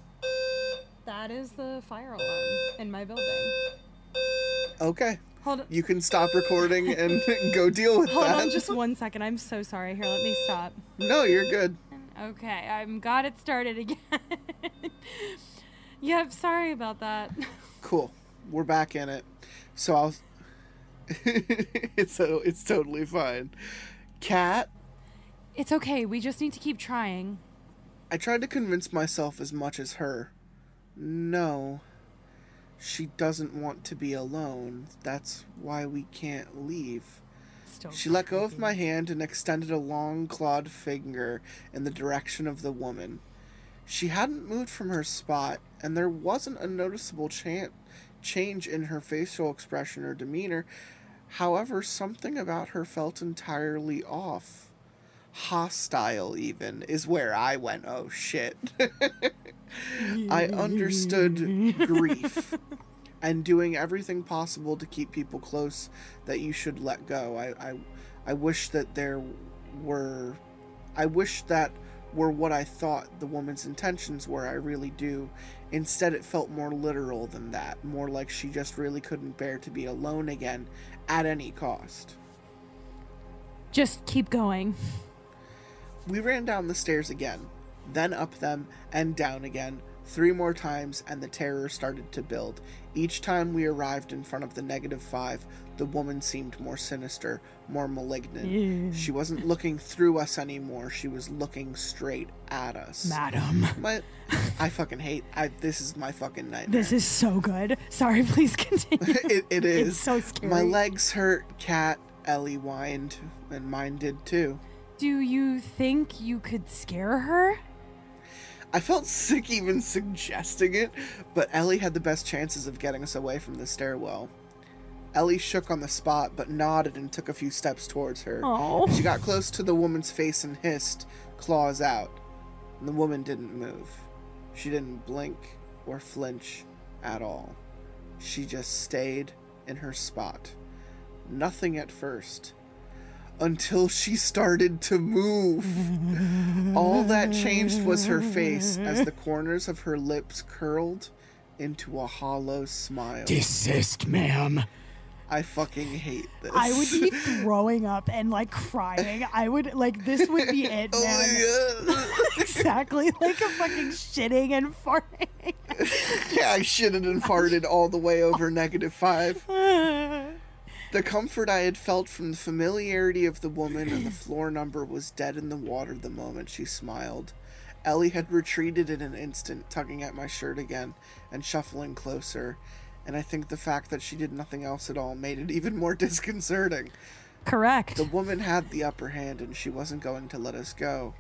That is the fire alarm in my building. Okay. Hold on. You can stop recording and go deal with that. Hold on just one second. I'm so sorry. Here, let me stop. No, you're good. Okay, I'm got it started again. Yep, sorry about that. Cool. We're back in it. So I'll... it's totally fine. Cat? It's okay. We just need to keep trying. I tried to convince myself as much as her. No. She doesn't want to be alone. That's why we can't leave. Still She let go of creepy. my hand and extended a long clawed finger in the direction of the woman. She hadn't moved from her spot, and there wasn't a noticeable change in her facial expression or demeanor. However, something about her felt entirely off. Hostile, even, is where I went, oh shit. I understood grief and doing everything possible to keep people close that you should let go. I wish that I wish that were what I thought the woman's intentions were. I really do. Instead, it felt more literal than that. More like she just really couldn't bear to be alone again at any cost. Just keep going. We ran down the stairs again, then up them and down again, 3 more times, and the terror started to build. Each time we arrived in front of the -5, the woman seemed more sinister, more malignant. Yeah. She wasn't looking through us anymore. She was looking straight at us. Madam. I fucking hate... this is my fucking nightmare. This is so good. Sorry, please continue. It is. It's so scary. My legs hurt, Cat, Ellie whined, and mine did too. Do you think you could scare her? I felt sick even suggesting it, but Ellie had the best chances of getting us away from the stairwell. Ellie shook on the spot, but nodded and took a few steps towards her. Oh. She got close to the woman's face and hissed, claws out. The woman didn't move. She didn't blink or flinch at all. She just stayed in her spot. Nothing at first. Until she started to move. All that changed was her face as the corners of her lips curled into a hollow smile. Desist, ma'am. I fucking hate this. I would be throwing up and like crying. I would like this would be it, Oh man. my God. Exactly, like a fucking shitting and farting. Yeah, I shitted and farted all the way over -5. The comfort I had felt from the familiarity of the woman and the floor number was dead in the water the moment she smiled. Ellie had retreated in an instant, tugging at my shirt again and shuffling closer, and I think the fact that she did nothing else at all made it even more disconcerting. Correct. The woman had the upper hand and she wasn't going to let us go.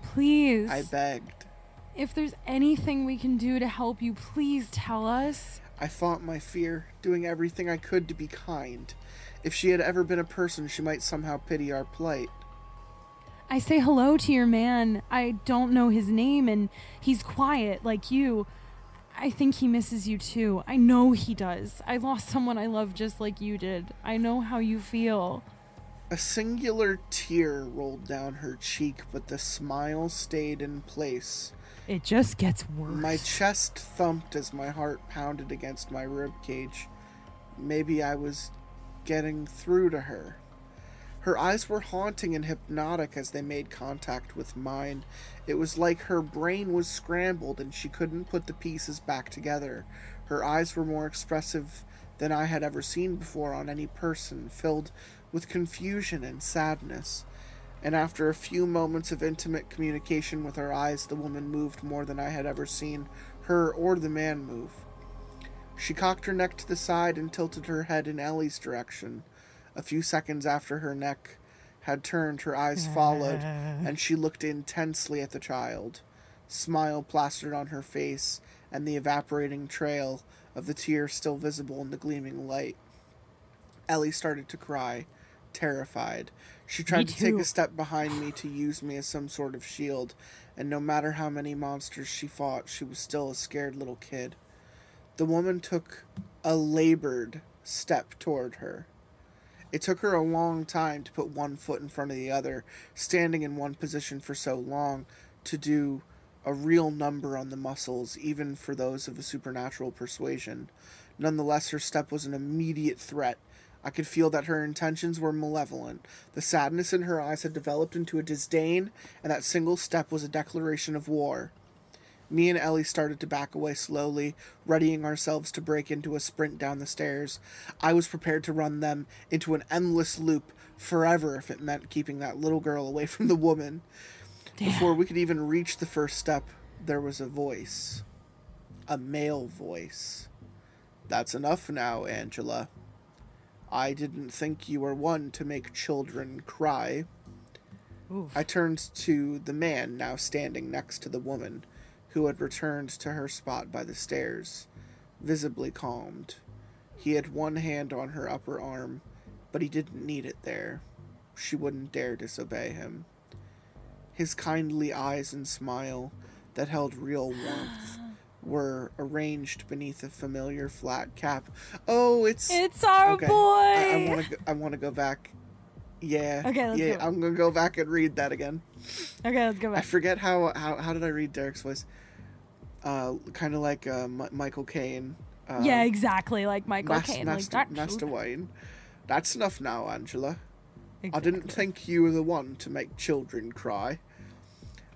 Please. I begged. If there's anything we can do to help you, please tell us. I fought my fear, doing everything I could to be kind. If she had ever been a person, she might somehow pity our plight. I say hello to your man. I don't know his name, and he's quiet like you. I think he misses you too. I know he does. I lost someone I love just like you did. I know how you feel. A singular tear rolled down her cheek, but the smile stayed in place. It just gets worse. My chest thumped as my heart pounded against my ribcage. Maybe I was getting through to her. Her eyes were haunting and hypnotic as they made contact with mine. It was like her brain was scrambled and she couldn't put the pieces back together. Her eyes were more expressive than I had ever seen before on any person, filled with confusion and sadness. And after a few moments of intimate communication with her eyes, the woman moved more than I had ever seen her or the man move. She cocked her neck to the side and tilted her head in Ellie's direction. A few seconds after her neck had turned, her eyes followed, and she looked intensely at the child. Smile plastered on her face, and the evaporating trail of the tear still visible in the gleaming light. Ellie started to cry, terrified. She tried to take a step behind me to use me as some sort of shield, and no matter how many monsters she fought, she was still a scared little kid. The woman took a labored step toward her. It took her a long time to put one foot in front of the other, standing in one position for so long, to do a real number on the muscles, even for those of a supernatural persuasion. Nonetheless, her step was an immediate threat. I could feel that her intentions were malevolent. The sadness in her eyes had developed into a disdain, and that single step was a declaration of war. Me and Ellie started to back away slowly, readying ourselves to break into a sprint down the stairs. I was prepared to run them into an endless loop forever if it meant keeping that little girl away from the woman. Damn. Before we could even reach the first step, there was a voice. A male voice. That's enough now, Angela. I didn't think you were one to make children cry. Oof. I turned to the man now standing next to the woman, who had returned to her spot by the stairs, visibly calmed. He had one hand on her upper arm, but he didn't need it there. She wouldn't dare disobey him. His kindly eyes and smile that held real warmth were arranged beneath a familiar flat cap. Oh, it's our okay. boy. I want to go back. Yeah. Okay, let's go. I'm gonna go back and read that again. Okay, let's go back. I forget how did I read Derek's voice? Kind of like Michael Caine. Yeah, exactly, like Michael Caine. Master Wayne. That's enough now, Angela. Exactly. I didn't think you were the one to make children cry.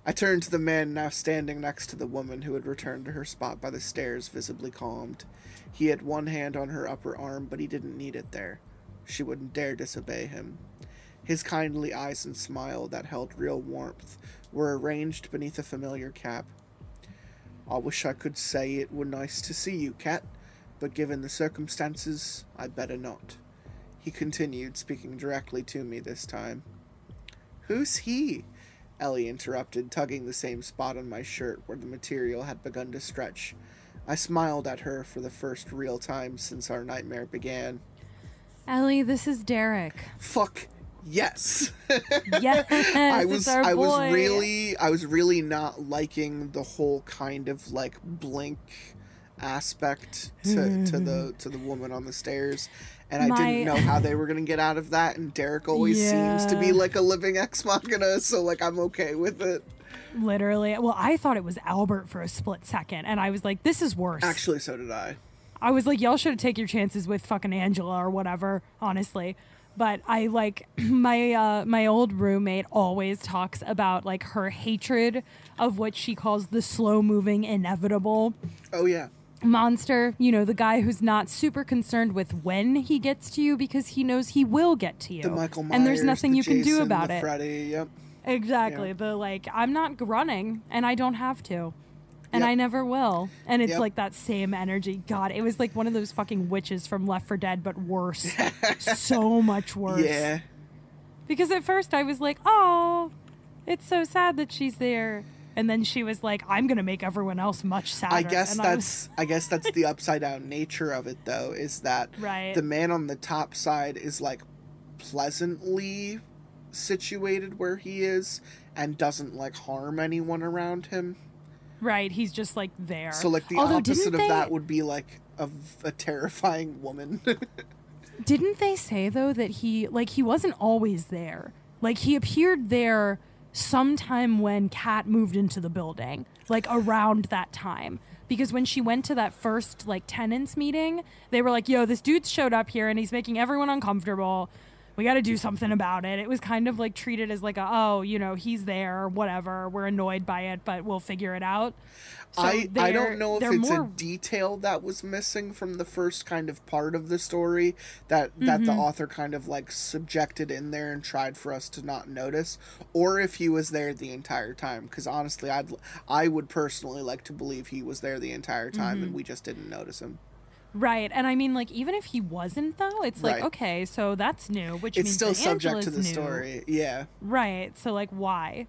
I turned to the man now standing next to the woman who had returned to her spot by the stairs, visibly calmed. He had one hand on her upper arm, but he didn't need it there. She wouldn't dare disobey him. His kindly eyes and smile that held real warmth were arranged beneath a familiar cap. I wish I could say it were nice to see you, Cat, but given the circumstances, I'd better not. He continued, speaking directly to me this time. Who's he? Ellie interrupted, tugging the same spot on my shirt where the material had begun to stretch. I smiled at her for the first real time since our nightmare began. Ellie, this is Derek. Fuck yes. Yes, I it's our boy. I was really not liking the whole kind of like blink aspect to the woman on the stairs. And I didn't know how they were going to get out of that. And Derek always seems to be like a living ex machina. So, like, I'm okay with it. Literally. Well, I thought it was Albert for a split second. And I was like, this is worse. Actually, so did I. I was like, y'all should have taken your chances with fucking Angela or whatever, honestly. But I like my old roommate always talks about like her hatred of what she calls the slow moving inevitable. Oh, yeah. Monster, you know, the guy who's not super concerned with when he gets to you because he knows he will get to you. The Michael Myers, and there's nothing you can do Jason, about the it. Freddy, yep. Exactly. Yep. The like, I'm not running and I don't have to. And I never will. And it's like that same energy. God, it was like one of those fucking witches from Left 4 Dead, but worse. So much worse. Yeah. Because at first I was like, oh, it's so sad that she's there. And then she was like, I'm going to make everyone else much sadder. I guess that's the upside down nature of it, though, is that the man on the top side is like pleasantly situated where he is and doesn't like harm anyone around him. Right, he's just like there. So like the opposite of that would be like a terrifying woman. Didn't they say though that he wasn't always there? Like he appeared there sometime when Kat moved into the building, like around that time. Because when she went to that first like tenants meeting, they were like, yo, this dude's showed up here and he's making everyone uncomfortable. We got to do something about it. It was kind of like treated as like, he's there, whatever. We're annoyed by it, but we'll figure it out. So I don't know if it's a detail that was missing from the first kind of part of the story that the author kind of like subjected in there and tried for us to not notice, or if he was there the entire time. Because honestly, I would personally like to believe he was there the entire time and we just didn't notice him. Right, and I mean, like, even if he wasn't, though, it's like, okay, so that's new, which means still that subject Angela's to the new. story, yeah. Right, so, like, why?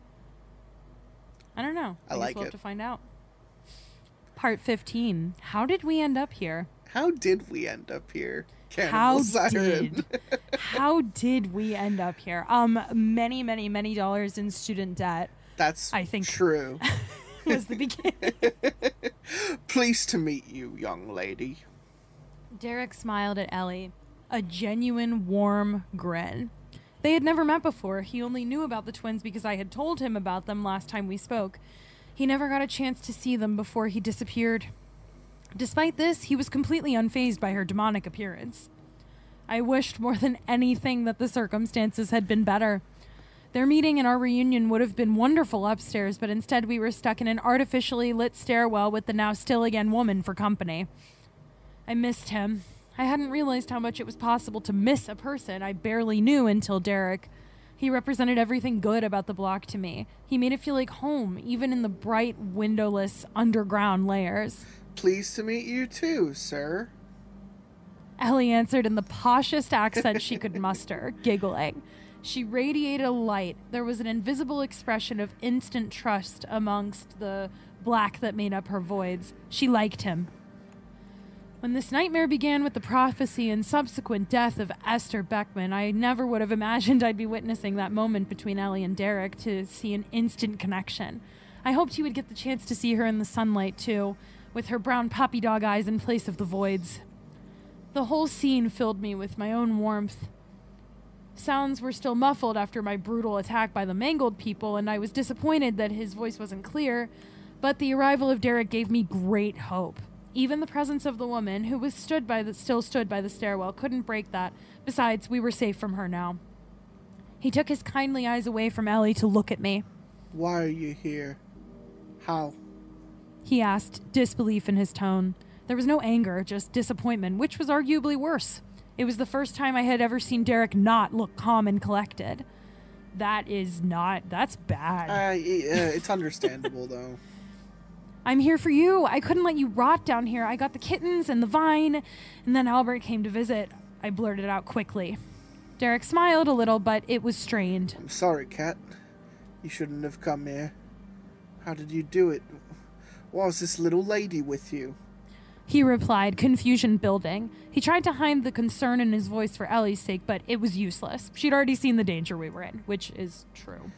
I don't know. I like we'll it. have to find out. Part 15. How did we end up here? How did we end up here? Cannibal Siren. How did we end up here? Many, many, many dollars in student debt. That's, I think, true. Was the beginning. Pleased to meet you, young lady. Derek smiled at Ellie, a genuine warm grin. They had never met before. He only knew about the twins because I had told him about them last time we spoke. He never got a chance to see them before he disappeared. Despite this, he was completely unfazed by her demonic appearance. I wished more than anything that the circumstances had been better. Their meeting and our reunion would have been wonderful upstairs, but instead we were stuck in an artificially lit stairwell with the now still again woman for company. I missed him. I hadn't realized how much it was possible to miss a person I barely knew until Derek. He represented everything good about the block to me. He made it feel like home, even in the bright, windowless, underground layers. Pleased to meet you too, sir. Ellie answered in the poshest accent she could muster, giggling. She radiated a light. There was an invisible expression of instant trust amongst the black that made up her voids. She liked him. When this nightmare began with the prophecy and subsequent death of Esther Beckman, I never would have imagined I'd be witnessing that moment between Ellie and Derek to see an instant connection. I hoped he would get the chance to see her in the sunlight, too, with her brown puppy dog eyes in place of the voids. The whole scene filled me with my own warmth. Sounds were still muffled after my brutal attack by the mangled people, and I was disappointed that his voice wasn't clear, but the arrival of Derek gave me great hope. Even the presence of the woman, who was still stood by the stairwell, couldn't break that. Besides, we were safe from her now. He took his kindly eyes away from Ellie to look at me. Why are you here? How? He asked, disbelief in his tone. There was no anger, just disappointment, which was arguably worse. It was the first time I had ever seen Derek not look calm and collected. That's bad. It's understandable, though. I'm here for you. I couldn't let you rot down here. I got the kittens and the vine, and then Albert came to visit. I blurted out quickly. Derek smiled a little, but it was strained. I'm sorry, Kat. You shouldn't have come here. How did you do it? Why was this little lady with you? He replied, confusion building. He tried to hide the concern in his voice for Ellie's sake, but it was useless. She'd already seen the danger we were in, which is true.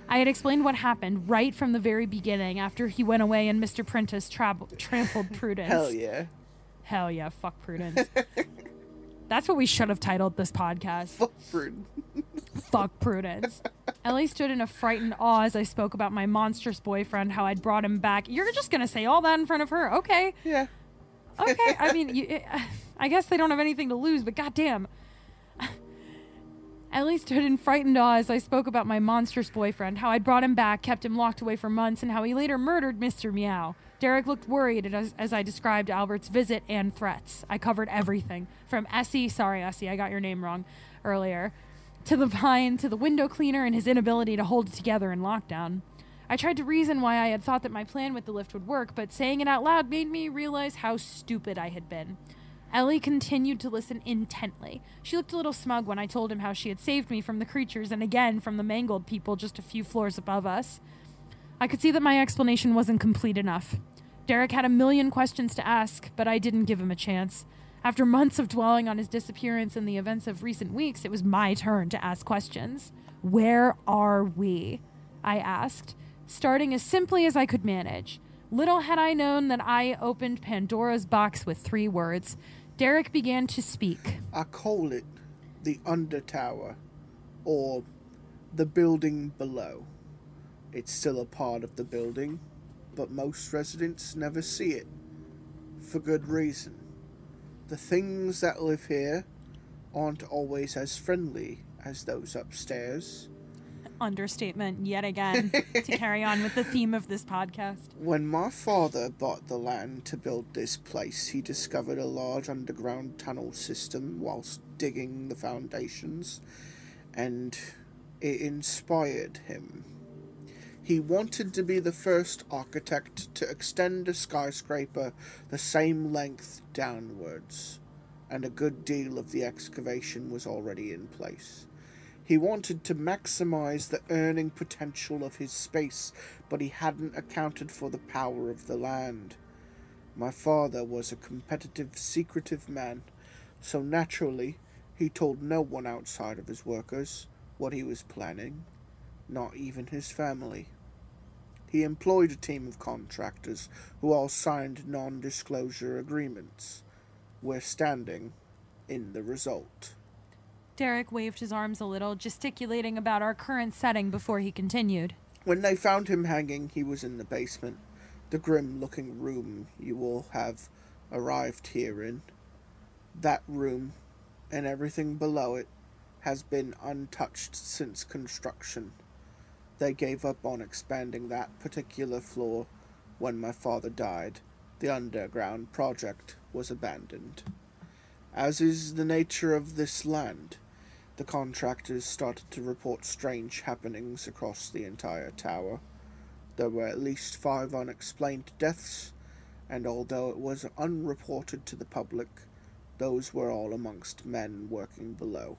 I had explained what happened right from the very beginning after he went away and Mr. Prentice trampled Prudence. Hell yeah. Hell yeah, fuck Prudence. That's what we should have titled this podcast. Fuck Prudence. Fuck Prudence. Ellie stood in a frightened awe as I spoke about my monstrous boyfriend, how I'd brought him back. You're just going to say all that in front of her? Okay. Yeah. Okay, I mean, I guess they don't have anything to lose, but goddamn. Ellie stood in frightened awe as I spoke about my monstrous boyfriend, how I'd brought him back, kept him locked away for months, and how he later murdered Mr. Meow. Derek looked worried as I described Albert's visit and threats. I covered everything, from Essie, sorry Essie, I got your name wrong earlier, to the vine, to the window cleaner and his inability to hold it together in lockdown. I tried to reason why I had thought that my plan with the lift would work, but saying it out loud made me realize how stupid I had been. Ellie continued to listen intently. She looked a little smug when I told him how she had saved me from the creatures and again from the mangled people just a few floors above us. I could see that my explanation wasn't complete enough. Derek had a million questions to ask, but I didn't give him a chance. After months of dwelling on his disappearance and the events of recent weeks, it was my turn to ask questions. Where are we? I asked, starting as simply as I could manage. Little had I known that I opened Pandora's box with 3 words. Derek began to speak. I call it the Undertower, or the building below. It's still a part of the building, but most residents never see it, for good reason. The things that live here aren't always as friendly as those upstairs. Understatement yet again to carry on with the theme of this podcast. When my father bought the land to build this place, he discovered a large underground tunnel system whilst digging the foundations, and it inspired him. He wanted to be the first architect to extend a skyscraper the same length downwards, and a good deal of the excavation was already in place. He wanted to maximize the earning potential of his space, but he hadn't accounted for the power of the land. My father was a competitive, secretive man, so naturally he told no one outside of his workers what he was planning, not even his family. He employed a team of contractors who all signed non-disclosure agreements. We're standing in the result. Derek waved his arms a little, gesticulating about our current setting before he continued. When they found him hanging, he was in the basement, the grim-looking room you all have arrived here in. That room, and everything below it, has been untouched since construction. They gave up on expanding that particular floor when my father died. The underground project was abandoned. As is the nature of this land, the contractors started to report strange happenings across the entire tower. There were at least 5 unexplained deaths, and although it was unreported to the public, Those were all amongst men working below.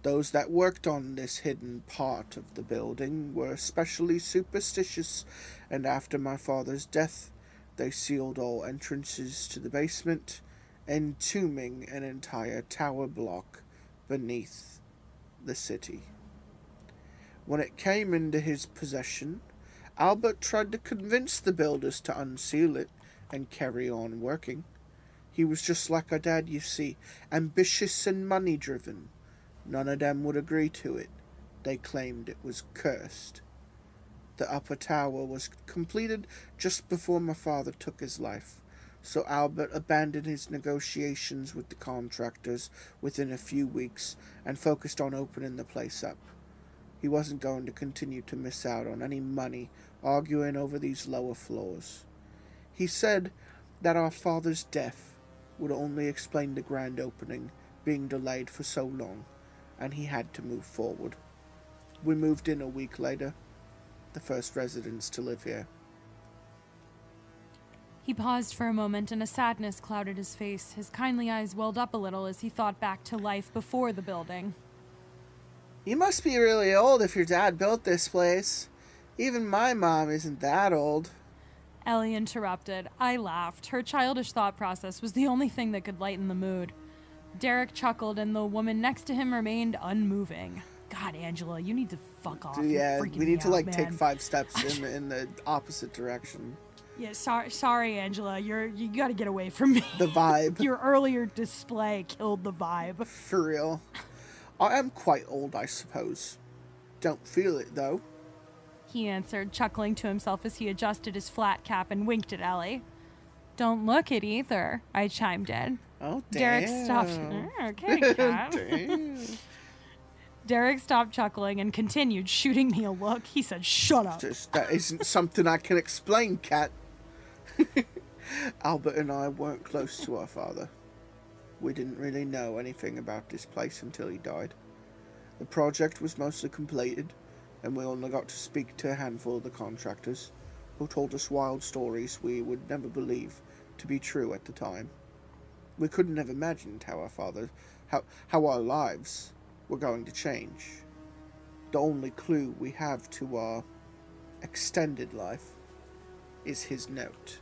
Those that worked on this hidden part of the building were especially superstitious, and after my father's death, they sealed all entrances to the basement, entombing an entire tower block beneath the city. When it came into his possession, Albert tried to convince the builders to unseal it and carry on working. He was just like our dad, you see, ambitious and money-driven. None of them would agree to it. They claimed it was cursed. The upper tower was completed just before my father took his life, so Albert abandoned his negotiations with the contractors within a few weeks and focused on opening the place up. He wasn't going to continue to miss out on any money arguing over these lower floors. He said that our father's death would only explain the grand opening being delayed for so long, and he had to move forward. We moved in a week later, the first residents to live here. He paused for a moment, and a sadness clouded his face. His kindly eyes welled up a little as he thought back to life before the building. You must be really old if your dad built this place. Even my mom isn't that old. Ellie interrupted. I laughed. Her childish thought process was the only thing that could lighten the mood. Derek chuckled, and the woman next to him remained unmoving. God, Angela, you need to fuck off. Yeah, we need to out, take man. 5 steps in the opposite direction. Yeah, sorry, Angela. You gotta get away from me. The vibe. Your earlier display killed the vibe. For real. I am quite old, I suppose. Don't feel it, though. He answered, chuckling to himself as he adjusted his flat cap and winked at Ellie. Don't look it either, I chimed in. Oh, damn. Derek stopped. Okay, cat. Damn. Derek stopped chuckling and continued shooting me a look. He said, shut up. That isn't something I can explain, Cat. Albert and I weren't close to our father. We didn't really know anything about this place until he died. The project was mostly completed, and we only got to speak to a handful of the contractors, who told us wild stories we would never believe to be true at the time. We couldn't have imagined how our lives were going to change. The only clue we have to our extended life is his note.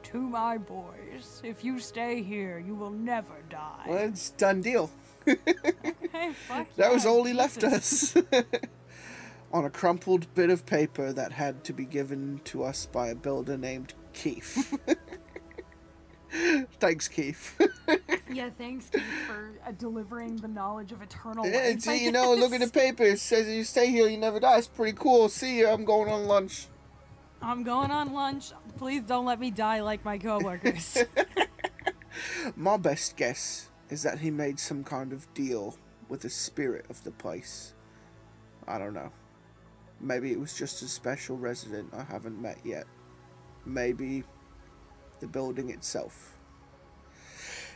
To my boys, if you stay here, you will never die. Well, it's done deal. Hey, fuck That yeah, was all he left Jesus. us. On a crumpled bit of paper that had to be given to us by a builder named Keith. Thanks, Keith. Yeah, thanks, Keith, for delivering the knowledge of eternal Yeah, life. see, look at the paper. It says you stay here, you never die. It's pretty cool. See ya. I'm going on lunch. I'm going on lunch. Please don't let me die like my coworkers. My best guess is that he made some kind of deal with the spirit of the place. I don't know. Maybe it was just a special resident I haven't met yet. Maybe the building itself.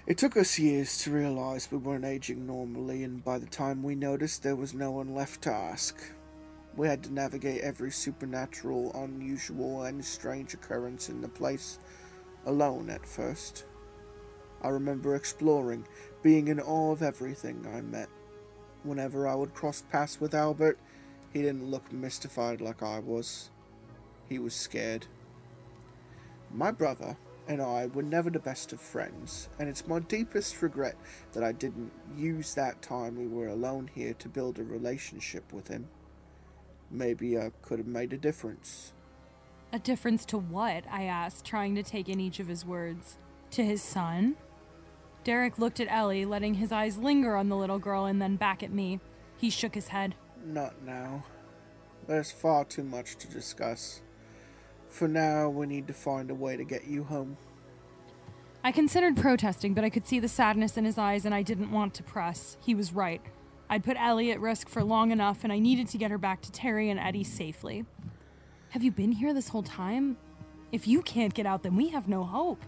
It took us years to realize we weren't aging normally, and by the time we noticed, there was no one left to ask. We had to navigate every supernatural, unusual, and strange occurrence in the place alone at first. I remember exploring, being in awe of everything I met. Whenever I would cross paths with Albert, he didn't look mystified like I was. He was scared. My brother and I were never the best of friends, and it's my deepest regret that I didn't use that time we were alone here to build a relationship with him. Maybe I could have made a difference. A difference to what? I asked, trying to take in each of his words. To his son? Derek looked at Ellie, letting his eyes linger on the little girl and then back at me. He shook his head. Not now. There's far too much to discuss. For now, we need to find a way to get you home. I considered protesting, but I could see the sadness in his eyes and I didn't want to press. He was right. I'd put Ellie at risk for long enough, and I needed to get her back to Terry and Eddie safely. Have you been here this whole time? If you can't get out, then we have no hope.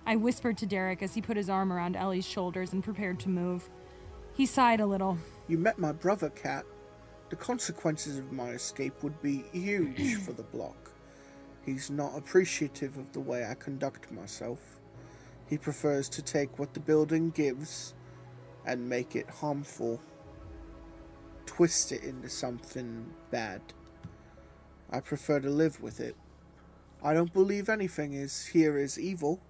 I whispered to Derek as he put his arm around Ellie's shoulders and prepared to move. He sighed a little. You met my brother, Kat. The consequences of my escape would be huge for the block. He's not appreciative of the way I conduct myself. He prefers to take what the building gives and make it harmful. Twist it into something bad. I prefer to live with it. I don't believe anything here is evil,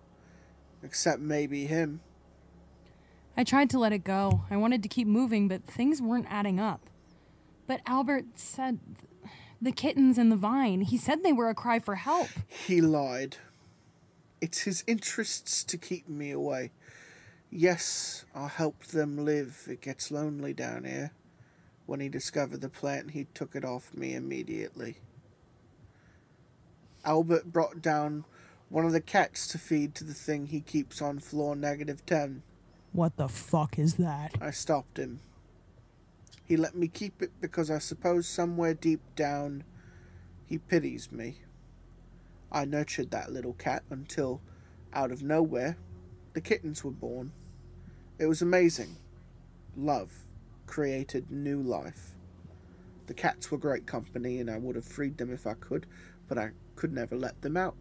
except maybe him. I tried to let it go. I wanted to keep moving, but things weren't adding up. But Albert said the kittens and the vine. He said they were a cry for help. He lied. It's his interests to keep me away. Yes, I'll help them live. It gets lonely down here. When he discovered the plant, he took it off me immediately. Albert brought down one of the cats to feed to the thing he keeps on floor -10. What the fuck is that? I stopped him. He let me keep it because I suppose somewhere deep down he pities me. I nurtured that little cat until, out of nowhere, the kittens were born. It was amazing. Love created new life. The cats were great company and I would have freed them if I could, but I could never let them out.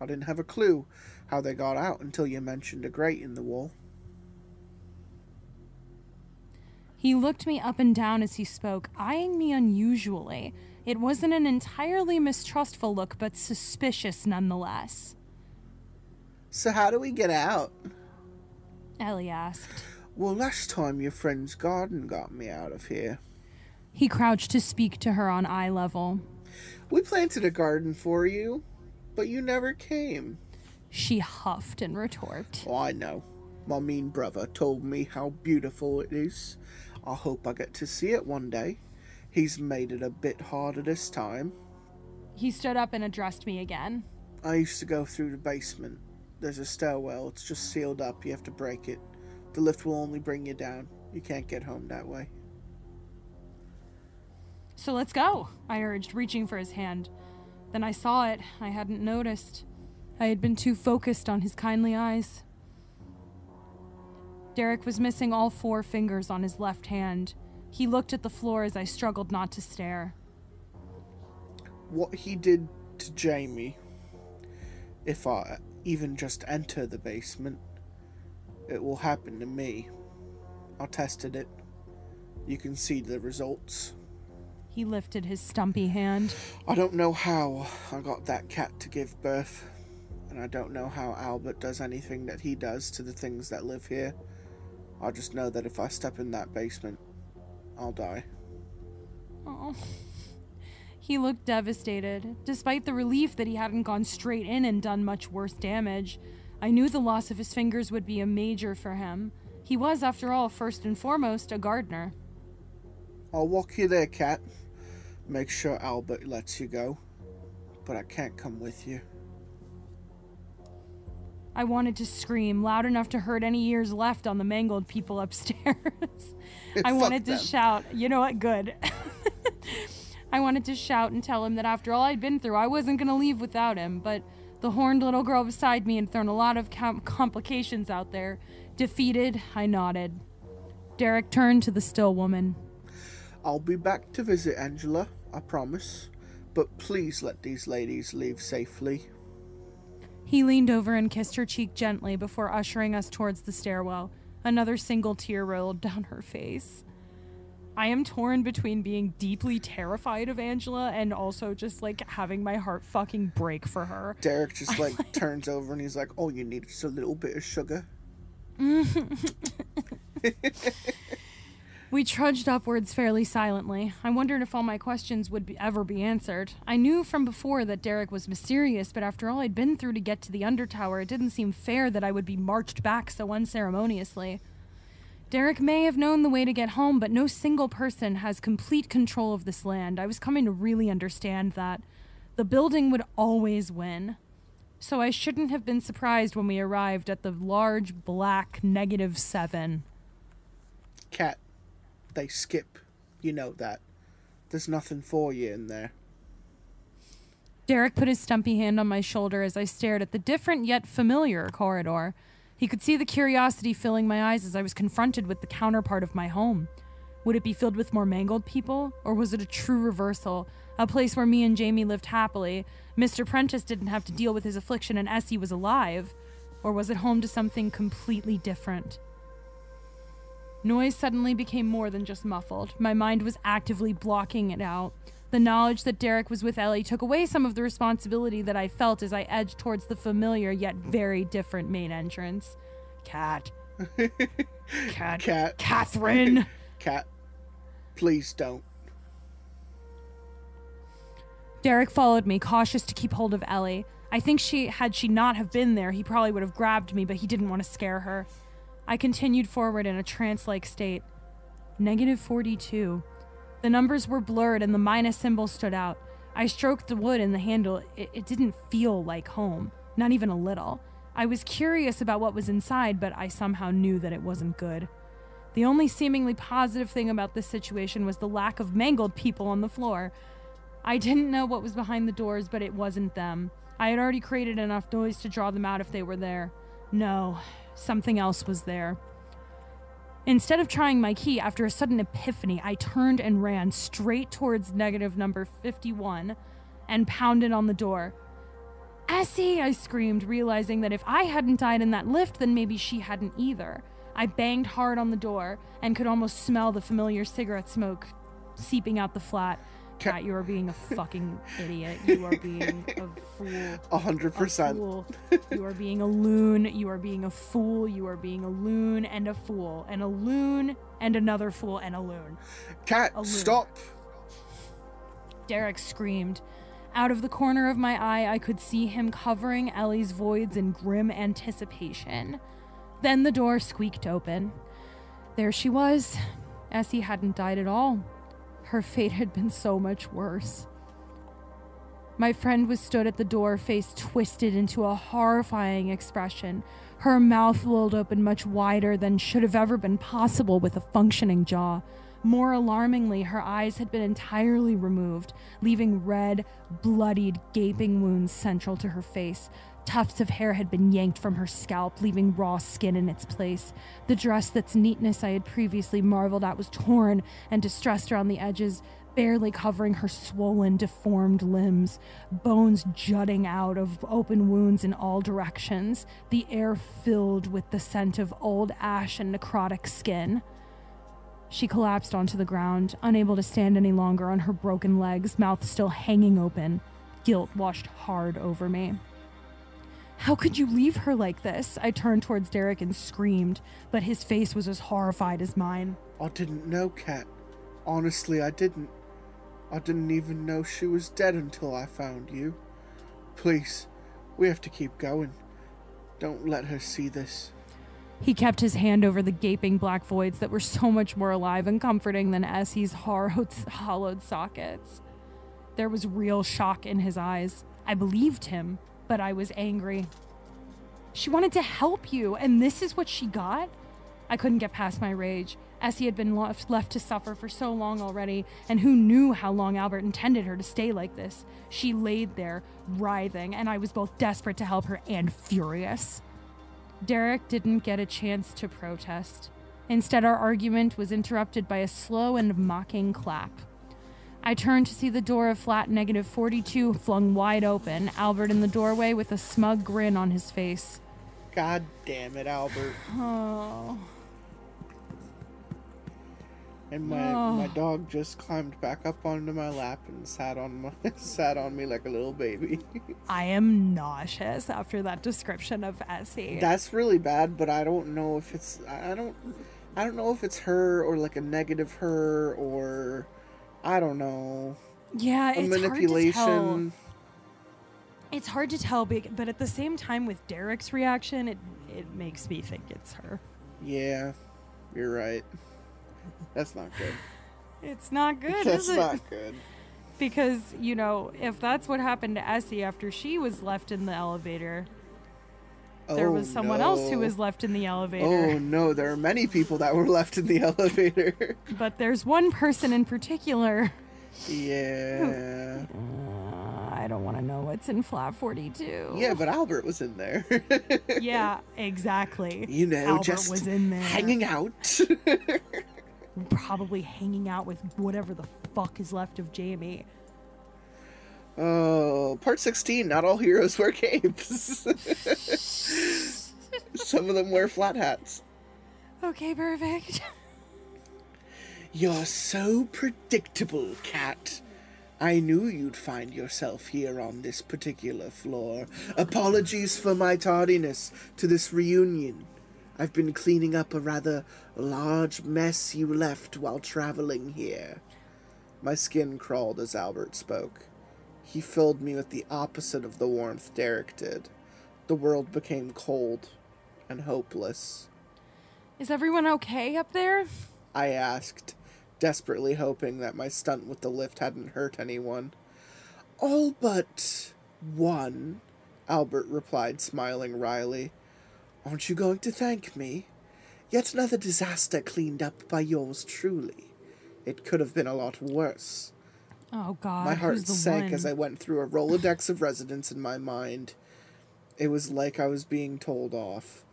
I didn't have a clue how they got out until you mentioned a grate in the wall. He looked me up and down as he spoke, eyeing me unusually. It wasn't an entirely mistrustful look, but suspicious nonetheless. So how do we get out? Ellie asked. Well, last time your friend's garden got me out of here. He crouched to speak to her on eye level. We planted a garden for you, but you never came. She huffed in retort. Oh, I know. My mean brother told me how beautiful it is. I hope I get to see it one day. He's made it a bit harder this time. He stood up and addressed me again. I used to go through the basement. There's a stairwell. It's just sealed up. You have to break it. The lift will only bring you down. You can't get home that way. So let's go, I urged, reaching for his hand. Then I saw it. I hadn't noticed. I had been too focused on his kindly eyes. Derek was missing all 4 fingers on his left hand. He looked at the floor as I struggled not to stare. What he did to Jamie, if I even just enter the basement, it will happen to me. I tested it. You can see the results. He lifted his stumpy hand. I don't know how I got that cat to give birth, and I don't know how Albert does anything that he does to the things that live here. I just know that if I step in that basement, I'll die. Oh. He looked devastated. Despite the relief that he hadn't gone straight in and done much worse damage, I knew the loss of his fingers would be a major for him. He was, after all, first and foremost, a gardener. I'll walk you there, cat. Make sure Albert lets you go. But I can't come with you. I wanted to scream, loud enough to hurt any ears left on the mangled people upstairs. I wanted to shout, you know what, good. I wanted to shout and tell him that after all I'd been through, I wasn't going to leave without him, but the horned little girl beside me had thrown a lot of complications out there. Defeated, I nodded. Derek turned to the still woman. I'll be back to visit Angela, I promise. But please let these ladies leave safely. He leaned over and kissed her cheek gently before ushering us towards the stairwell. Another single tear rolled down her face. I am torn between being deeply terrified of Angela and also just like having my heart fucking break for her. Derek just like turns over and he's like, all you need is a little bit of sugar. We trudged upwards fairly silently. I wondered if all my questions would ever be answered. I knew from before that Derek was mysterious, but after all I'd been through to get to the Undertower, it didn't seem fair that I would be marched back so unceremoniously. Derek may have known the way to get home, but no single person has complete control of this land. I was coming to really understand that. The building would always win. So I shouldn't have been surprised when we arrived at the large, black -7. Cat, they skip. You know that. There's nothing for you in there. Derek put his stumpy hand on my shoulder as I stared at the different yet familiar corridor. He could see the curiosity filling my eyes as I was confronted with the counterpart of my home. Would it be filled with more mangled people? Or was it a true reversal? A place where me and Jamie lived happily. Mr. Prentice didn't have to deal with his affliction and Essie was alive. Or was it home to something completely different? Noise suddenly became more than just muffled. My mind was actively blocking it out. The knowledge that Derek was with Ellie took away some of the responsibility that I felt as I edged towards the familiar yet very different main entrance. Cat. Cat. Catherine. Cat. Please don't. Derek followed me, cautious to keep hold of Ellie. I think had she not have been there, he probably would have grabbed me, but he didn't want to scare her. I continued forward in a trance-like state. -42. The numbers were blurred and the minus symbol stood out. I stroked the wood in the handle. It didn't feel like home, not even a little. I was curious about what was inside, but I somehow knew that it wasn't good. The only seemingly positive thing about this situation was the lack of mangled people on the floor. I didn't know what was behind the doors, but it wasn't them. I had already created enough noise to draw them out if they were there. No, something else was there. Instead of trying my key, after a sudden epiphany, I turned and ran straight towards negative number 51 and pounded on the door. Essie, I screamed, realizing that if I hadn't died in that lift, then maybe she hadn't either. I banged hard on the door and could almost smell the familiar cigarette smoke seeping out the flat. Cat, you are being a fucking idiot. You are being a fool. 100%. A fool. You are being a loon. You are being a fool. You are being a loon and a fool. And a loon and another fool and a loon. Cat, stop. Derek screamed. Out of the corner of my eye, I could see him covering Ellie's voids in grim anticipation. Then the door squeaked open. There she was. Essie hadn't died at all. Her fate had been so much worse. My friend was stood at the door, face twisted into a horrifying expression. Her mouth rolled open much wider than should have ever been possible with a functioning jaw. More alarmingly, her eyes had been entirely removed, leaving red, bloodied, gaping wounds central to her face. Tufts of hair had been yanked from her scalp, leaving raw skin in its place. The dress that's neatness I had previously marveled at was torn and distressed around the edges, barely covering her swollen, deformed limbs, bones jutting out of open wounds in all directions, the air filled with the scent of old ash and necrotic skin. She collapsed onto the ground, unable to stand any longer on her broken legs, mouth still hanging open. Guilt washed hard over me. How could you leave her like this? I turned towards Derek and screamed, but his face was as horrified as mine. I didn't know, Cat. Honestly, I didn't. I didn't even know she was dead until I found you. Please, we have to keep going. Don't let her see this. He kept his hand over the gaping black voids that were so much more alive and comforting than Essie's hollowed sockets. There was real shock in his eyes. I believed him, but I was angry. She wanted to help you, and this is what she got? I couldn't get past my rage. Essie had been left to suffer for so long already, and who knew how long Albert intended her to stay like this? She laid there, writhing, and I was both desperate to help her and furious. Derek didn't get a chance to protest. Instead, our argument was interrupted by a slow and mocking clap. I turned to see the door of flat -42 flung wide open, Albert in the doorway with a smug grin on his face. God damn it, Albert. Oh. And my dog just climbed back up onto my lap and sat on me like a little baby. I am nauseous after that description of Essie. That's really bad, but I don't know if it's I don't know if it's her or like a negative her or I don't know. Yeah, a it's manipulation. hard to tell. It's hard to tell, but at the same time with Derek's reaction, it makes me think it's her. Yeah, you're right. That's not good. It's not good, That's is it? not good. Because, you know, if that's what happened to Essie after she was left in the elevator, there was someone else who was left in the elevator. Oh no, there are many people that were left in the elevator. But there's one person in particular. Yeah. I don't want to know what's in flat 42. Yeah, but Albert was in there. Yeah, exactly. You know, Albert just was in there. hanging out. probably hanging out with whatever the fuck is left of Jamie. Oh, part 16, not all heroes wear capes. Some of them wear flat hats. Okay, perfect. You're so predictable, Cat. I knew you'd find yourself here on this particular floor. Apologies for my tardiness to this reunion. I've been cleaning up a rather large mess you left while traveling here. My skin crawled as Albert spoke. He filled me with the opposite of the warmth Derek did. The world became cold and hopeless. Is everyone okay up there? I asked, desperately hoping that my stunt with the lift hadn't hurt anyone. All but one, Albert replied, smiling wryly. Aren't you going to thank me? Yet another disaster cleaned up by yours truly. It could have been a lot worse. Oh, God. My heart who's the sank one? as I went through a Rolodex of residents in my mind. It was like I was being told off.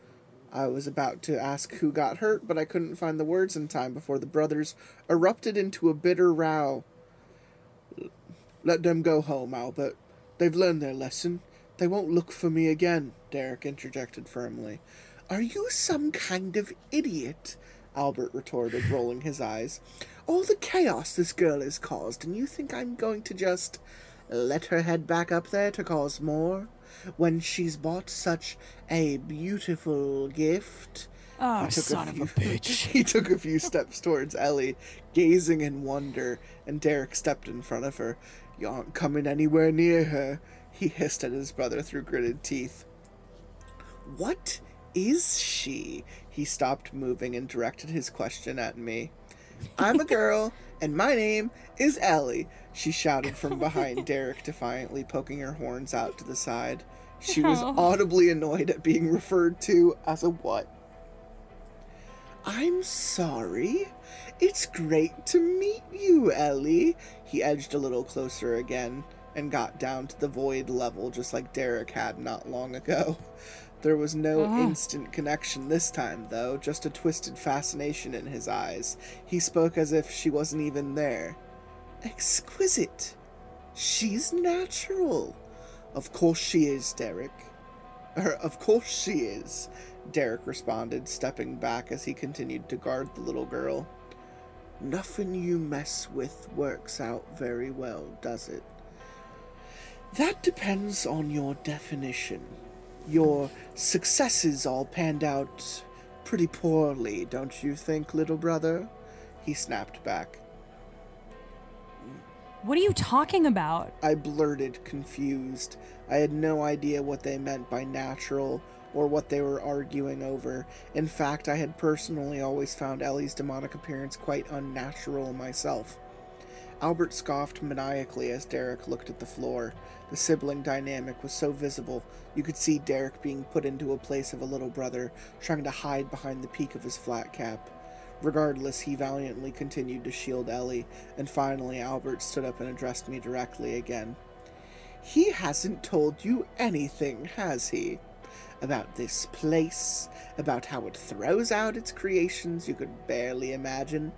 I was about to ask who got hurt, but I couldn't find the words in time before the brothers erupted into a bitter row. Let them go home, Albert. They've learned their lesson. They won't look for me again, Derek interjected firmly. Are you some kind of idiot? Albert retorted, rolling his eyes. All the chaos this girl has caused, and you think I'm going to just let her head back up there to cause more? When she's bought such a beautiful gift? Oh, son of a bitch. He took a few steps towards Ellie, gazing in wonder, and Derek stepped in front of her. You aren't coming anywhere near her, he hissed at his brother through gritted teeth. What is she? He stopped moving and directed his question at me. I'm a girl, and my name is Ellie, she shouted from behind Derek defiantly, poking her horns out to the side. She was audibly annoyed at being referred to as a what? I'm sorry. It's great to meet you, Ellie. He edged a little closer again and got down to the void level just like Derek had not long ago. There was no instant connection this time, though, just a twisted fascination in his eyes. He spoke as if she wasn't even there. Exquisite. She's natural. Of course she is, Derek. Of course she is, Derek responded, stepping back as he continued to guard the little girl. Nothing you mess with works out very well, does it? That depends on your definition. Your successes all panned out pretty poorly, don't you think, little brother? He snapped back. What are you talking about? I blurted, confused. I had no idea what they meant by natural or what they were arguing over. In fact, I had personally always found Ellie's demonic appearance quite unnatural myself. Albert scoffed maniacally as Derek looked at the floor. The sibling dynamic was so visible, you could see Derek being put into a place of a little brother, trying to hide behind the peak of his flat cap. Regardless, he valiantly continued to shield Ellie, and finally Albert stood up and addressed me directly again. He hasn't told you anything, has he? About this place? About how it throws out its creations you could barely imagine?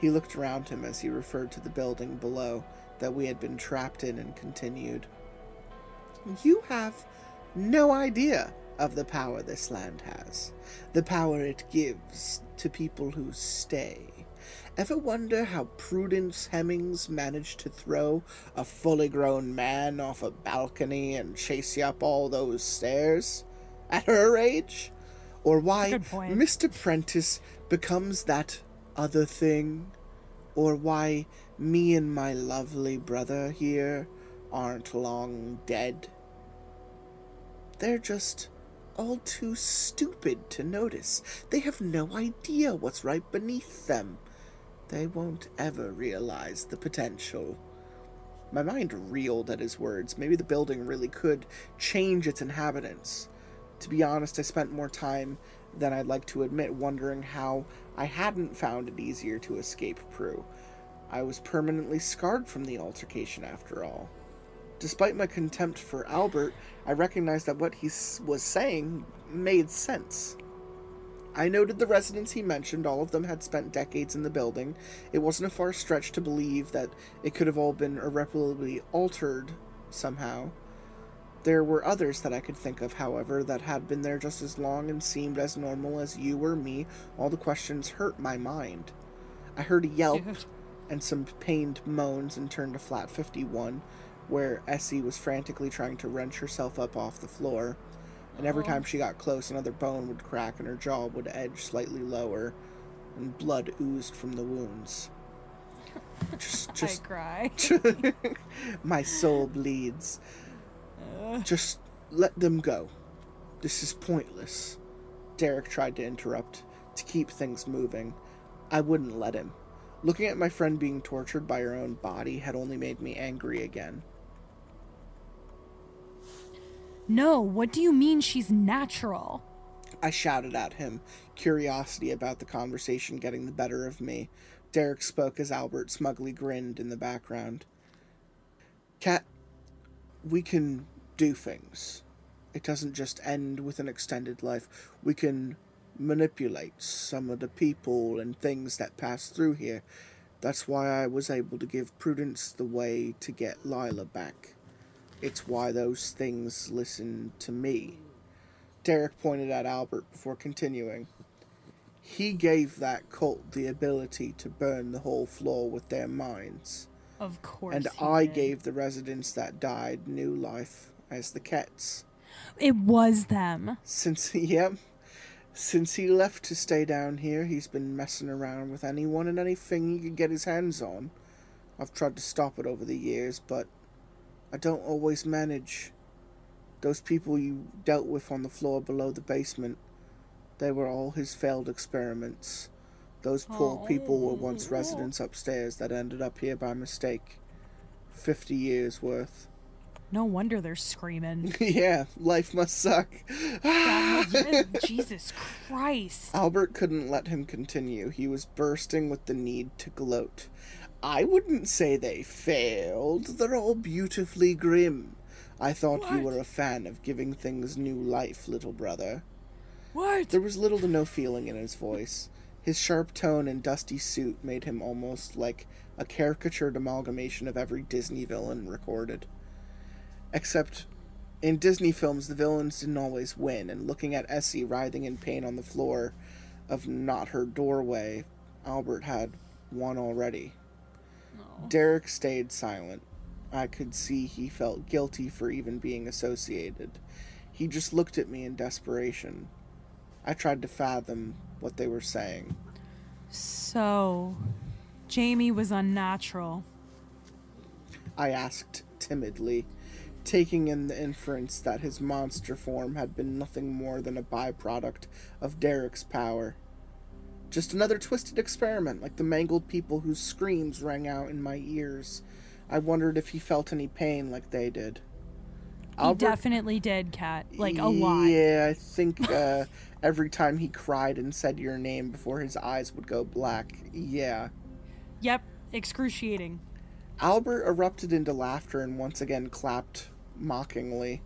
He looked around him as he referred to the building below that we had been trapped in and continued. You have no idea of the power this land has. The power it gives to people who stay. Ever wonder how Prudence Hemmings managed to throw a fully grown man off a balcony and chase you up all those stairs? At her age? Or why Mr. Prentice becomes that other thing? Or why me and my lovely brother here aren't long dead? They're just all too stupid to notice. They have no idea what's right beneath them. They won't ever realize the potential. My mind reeled at his words. Maybe the building really could change its inhabitants. To be honest, I spent more time than I'd like to admit wondering how I hadn't found it easier to escape Prue. I was permanently scarred from the altercation after all. Despite my contempt for Albert, I recognized that what he was saying made sense. I noted the residents he mentioned. All of them had spent decades in the building. It wasn't a far stretch to believe that it could have all been irreparably altered somehow. There were others that I could think of, however, that had been there just as long and seemed as normal as you or me. All the questions hurt my mind. I heard a yelp and some pained moans and turned to flat 51, where Essie was frantically trying to wrench herself up off the floor. And every time she got close, another bone would crack and her jaw would edge slightly lower, and blood oozed from the wounds. Just I cry. My soul bleeds. Just let them go. This is pointless. Derek tried to interrupt, to keep things moving. I wouldn't let him. Looking at my friend being tortured by her own body had only made me angry again. No, what do you mean she's natural? I shouted at him, curiosity about the conversation getting the better of me. Derek spoke as Albert smugly grinned in the background. Cat, we can do things. It doesn't just end with an extended life. We can manipulate some of the people and things that pass through here. That's why I was able to give Prudence the way to get Lila back. It's why those things listen to me. Derek pointed at Albert before continuing. He gave that cult the ability to burn the whole floor with their minds. Of course. And I gave the residents that died new life as the Kets. It was them. Since he left to stay down here, he's been messing around with anyone and anything he could get his hands on. I've tried to stop it over the years, but I don't always manage. Those people you dealt with on the floor below the basement, they were all his failed experiments. Those poor people were once residents upstairs that ended up here by mistake. 50 years worth. No wonder they're screaming. Yeah, life must suck. Jesus Christ. Albert couldn't let him continue. He was bursting with the need to gloat. I wouldn't say they failed. They're all beautifully grim. I thought you were a fan of giving things new life, little brother. What? There was little to no feeling in his voice. His sharp tone and dusty suit made him almost like a caricatured amalgamation of every Disney villain recorded. Except, in Disney films, the villains didn't always win, and looking at Essie writhing in pain on the floor of not her doorway, Albert had won already. Oh. Derek stayed silent. I could see he felt guilty for even being associated. He just looked at me in desperation. I tried to fathom what they were saying. So, Jamie was unnatural. I asked timidly, taking in the inference that his monster form had been nothing more than a byproduct of Derek's power. Just another twisted experiment, like the mangled people whose screams rang out in my ears. I wondered if he felt any pain like they did. He definitely did, Kat. Like, a lot. Yeah, I think every time he cried and said your name before his eyes would go black. Yeah. Yep, excruciating. Albert erupted into laughter and once again clapped mockingly.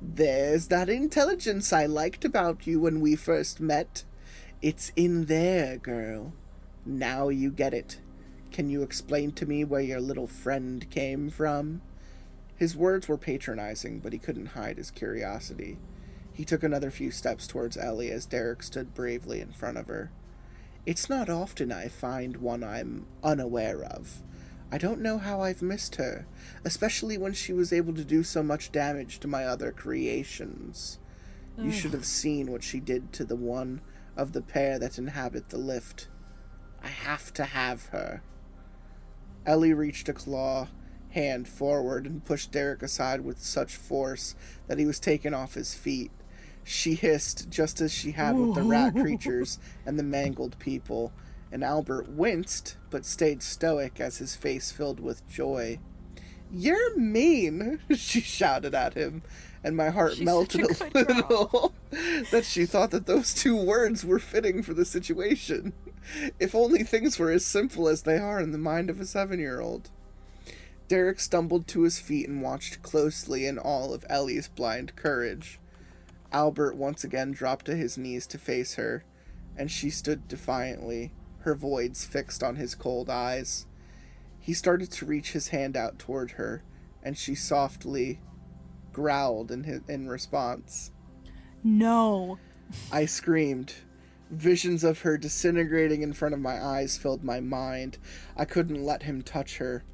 There's that intelligence I liked about you when we first met. It's in there, girl. Now you get it. Can you explain to me where your little friend came from? His words were patronizing, but he couldn't hide his curiosity. He took another few steps towards Ellie as Derek stood bravely in front of her. It's not often I find one I'm unaware of. I don't know how I've missed her, especially when she was able to do so much damage to my other creations. You should have seen what she did to the one of the pair that inhabit the lift. I have to have her. Ellie reached a claw hand forward and pushed Derek aside with such force that he was taken off his feet. She hissed, just as she had with the rat creatures and the mangled people, and Albert winced, but stayed stoic as his face filled with joy. You're mean, she shouted at him, and my heart melted a little that she thought that those two words were fitting for the situation. If only things were as simple as they are in the mind of a 7-year-old. Derek stumbled to his feet and watched closely in awe of Ellie's blind courage. Albert once again dropped to his knees to face her, and she stood defiantly, her voids fixed on his cold eyes. He started to reach his hand out toward her, and she softly growled in response. No. I screamed. Visions of her disintegrating in front of my eyes filled my mind. I couldn't let him touch her.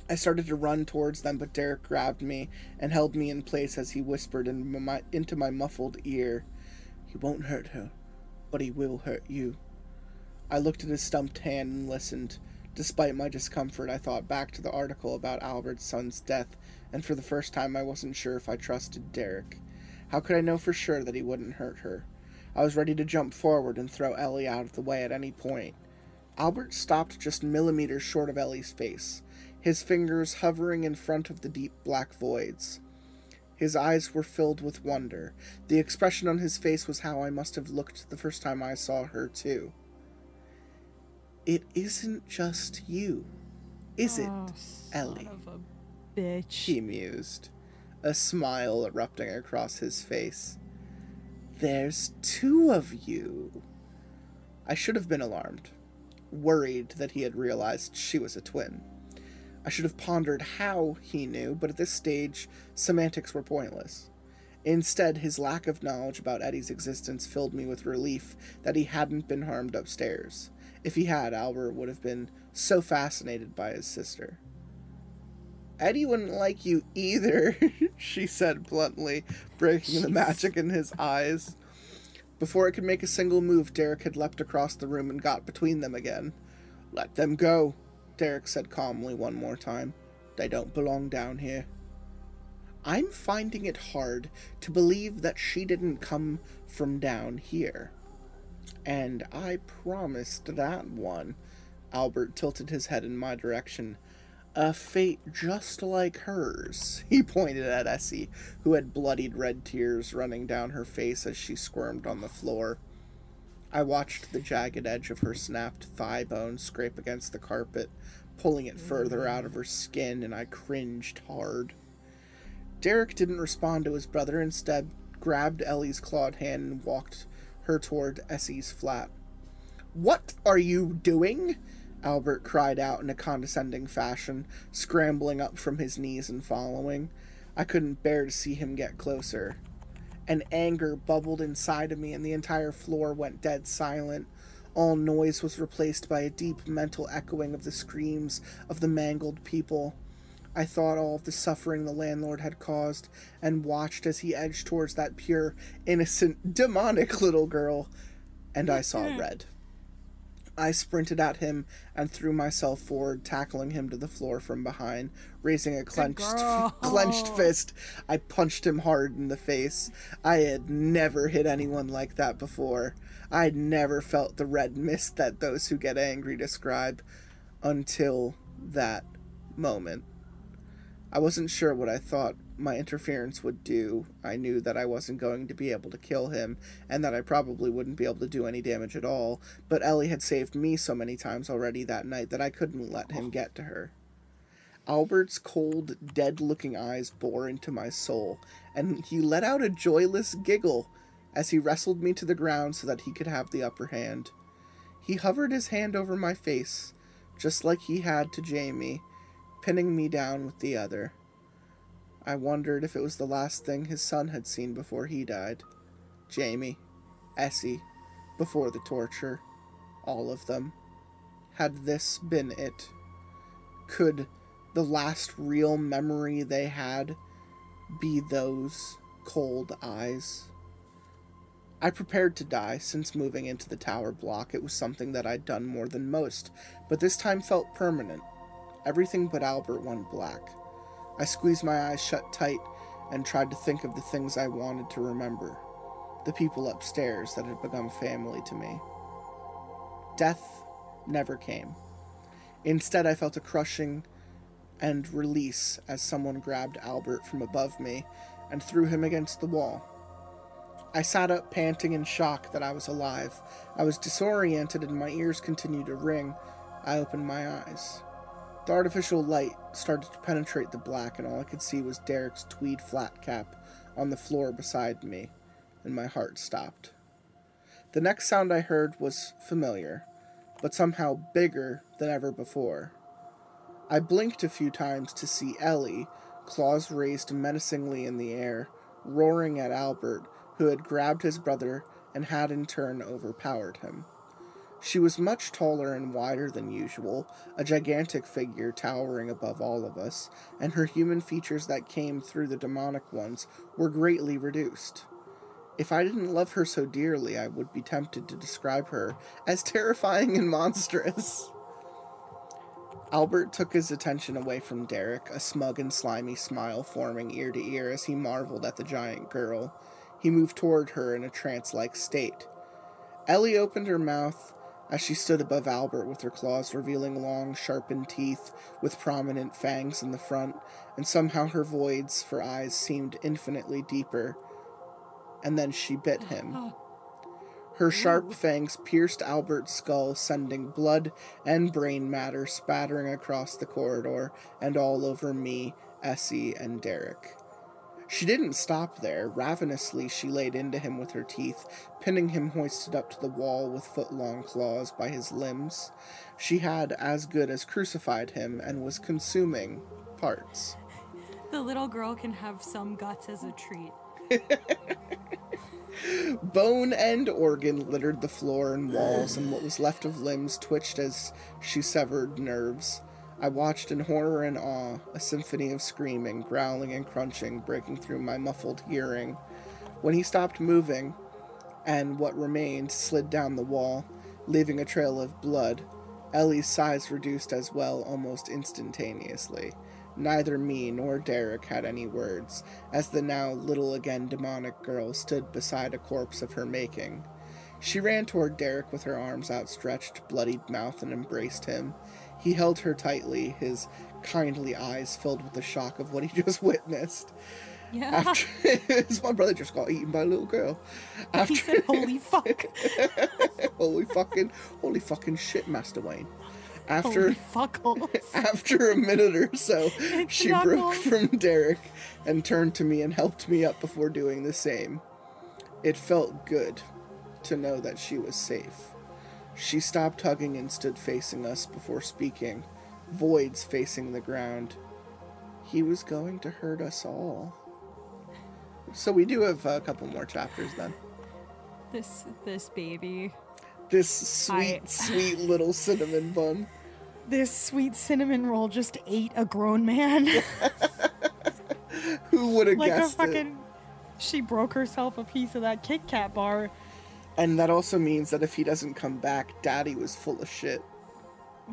I started to run towards them, but Derek grabbed me and held me in place as he whispered into my muffled ear. He won't hurt her, but he will hurt you. I looked at his stumped hand and listened. Despite my discomfort, I thought back to the article about Albert's son's death, and for the first time I wasn't sure if I trusted Derek. How could I know for sure that he wouldn't hurt her? I was ready to jump forward and throw Ellie out of the way at any point. Albert stopped just millimeters short of Ellie's face, his fingers hovering in front of the deep black voids. His eyes were filled with wonder. The expression on his face was how I must have looked the first time I saw her, too. It isn't just you, is it, Ellie? Son of a bitch. He mused, a smile erupting across his face. There's two of you. I should have been alarmed, worried that he had realized she was a twin. I should have pondered how he knew, but at this stage, semantics were pointless. Instead, his lack of knowledge about Eddie's existence filled me with relief that he hadn't been harmed upstairs. If he had, Albert would have been so fascinated by his sister. Eddie wouldn't like you either, she said bluntly, breaking the magic in his eyes. Before I could make a single move, Derek had leapt across the room and got between them again. Let them go, Derek said calmly one more time. They don't belong down here. I'm finding it hard to believe that she didn't come from down here. And I promised that one. Albert tilted his head in my direction. A fate just like hers. He pointed at Essie, who had bloodied red tears running down her face as she squirmed on the floor. I watched the jagged edge of her snapped thigh bone scrape against the carpet, pulling it further out of her skin, and I cringed hard. Derek didn't respond to his brother, instead grabbed Ellie's clawed hand and walked her toward Essie's flat. What are you doing? Albert cried out in a condescending fashion, scrambling up from his knees and following. I couldn't bear to see him get closer. An anger bubbled inside of me, and the entire floor went dead silent. All noise was replaced by a deep mental echoing of the screams of the mangled people. I thought all of the suffering the landlord had caused, and watched as he edged towards that pure, innocent, demonic little girl, and I saw red. I sprinted at him and threw myself forward, tackling him to the floor from behind. Raising a clenched fist, I punched him hard in the face. I had never hit anyone like that before. I'd never felt the red mist that those who get angry describe, until that moment. I wasn't sure what I thought my interference would do. I knew that I wasn't going to be able to kill him, and that I probably wouldn't be able to do any damage at all, but Ellie had saved me so many times already that night that I couldn't let him get to her. Albert's cold, dead-looking eyes bore into my soul, and he let out a joyless giggle as he wrestled me to the ground so that he could have the upper hand. He hovered his hand over my face, just like he had to Jamie, pinning me down with the other. I wondered if it was the last thing his son had seen before he died. Jamie, Essie, before the torture, all of them. Had this been it? Could the last real memory they had be those cold eyes? I prepared to die, since moving into the tower block it was something that I'd done more than most, but this time felt permanent. Everything but Albert went black. I squeezed my eyes shut tight and tried to think of the things I wanted to remember. The people upstairs that had become family to me. Death never came. Instead, I felt a crushing and release as someone grabbed Albert from above me and threw him against the wall. I sat up, panting in shock that I was alive. I was disoriented and my ears continued to ring. I opened my eyes. The artificial light started to penetrate the black, and all I could see was Derek's tweed flat cap on the floor beside me, and my heart stopped. The next sound I heard was familiar, but somehow bigger than ever before. I blinked a few times to see Ellie, claws raised menacingly in the air, roaring at Albert, who had grabbed his brother and had in turn overpowered him. She was much taller and wider than usual, a gigantic figure towering above all of us, and her human features that came through the demonic ones were greatly reduced. If I didn't love her so dearly, I would be tempted to describe her as terrifying and monstrous. Albert took his attention away from Derek, a smug and slimy smile forming ear to ear as he marveled at the giant girl. He moved toward her in a trance-like state. Ellie opened her mouth as she stood above Albert with her claws revealing long, sharpened teeth with prominent fangs in the front, and somehow her voids for eyes seemed infinitely deeper. And then she bit him. Her sharp fangs pierced Albert's skull, sending blood and brain matter spattering across the corridor and all over me, Essie, and Derek. She didn't stop there. Ravenously, she laid into him with her teeth, pinning him hoisted up to the wall with foot-long claws by his limbs. She had as good as crucified him and was consuming parts. The little girl can have some guts as a treat. Bone and organ littered the floor and walls, and what was left of limbs twitched as she severed nerves. I watched in horror and awe, a symphony of screaming, growling, and crunching breaking through my muffled hearing. When he stopped moving, and what remained slid down the wall, leaving a trail of blood, Ellie's size reduced as well almost instantaneously. Neither me nor Derek had any words, as the now little again demonic girl stood beside a corpse of her making. She ran toward Derek with her arms outstretched, bloodied mouth, and embraced him. He held her tightly, his kindly eyes filled with the shock of what he just witnessed. Yeah. My brother just got eaten by a little girl. He said, holy fuck. holy fucking shit, Master Wayne. Holy fuckles. After a minute or so, she broke knuckles. from Derek and turned to me and helped me up before doing the same. It felt good to know that she was safe. She stopped hugging and stood facing us before speaking, voids facing the ground. He was going to hurt us all. So we do have a couple more chapters then. This baby. This sweet little cinnamon bun. This sweet cinnamon roll just ate a grown man. Who would have like guessed a fucking... She broke herself a piece of that Kit Kat bar. And that also means that if he doesn't come back, Daddy was full of shit.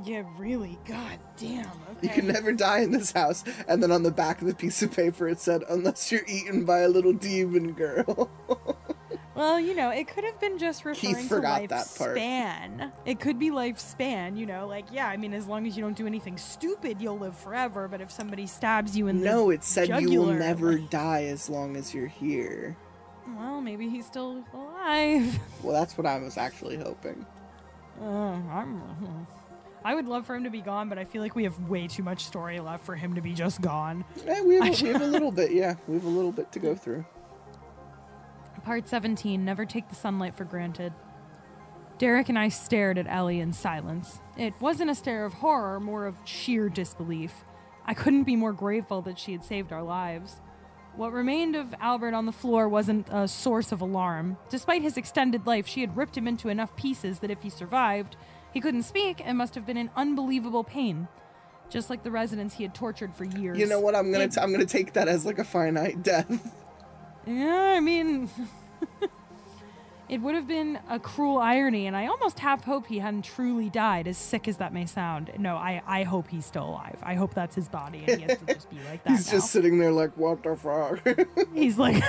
Yeah, really. God damn. Okay. You can never die in this house. And then on the back of the piece of paper it said, unless you're eaten by a little demon girl. Well, you know, it could have been just referring Keith to forgot that part. lifespan. It could be lifespan, you know, like, yeah, I mean, as long as you don't do anything stupid, you'll live forever, but if somebody stabs you in the No, it said jugular, you will never die as long as you're here. Well, maybe he's still alive. Well, that's what I was actually hoping. I would love for him to be gone, but I feel like we have way too much story left for him to be just gone. Yeah, we have a little bit, yeah. We have a little bit to go through. Part 17, Never Take the Sunlight for Granted. Derek and I stared at Ellie in silence. It wasn't a stare of horror, more of sheer disbelief. I couldn't be more grateful that she had saved our lives. What remained of Albert on the floor wasn't a source of alarm. Despite his extended life, she had ripped him into enough pieces that if he survived, he couldn't speak and must have been in unbelievable pain. Just like the residents he had tortured for years. You know what? I'm gonna take that as like a finite death. Yeah, I mean, it would have been a cruel irony, and I almost half hope he hadn't truly died, as sick as that may sound. No, I hope he's still alive. I hope that's his body, and he has to just be like that He's now. just sitting there like, what the fuck? He's like,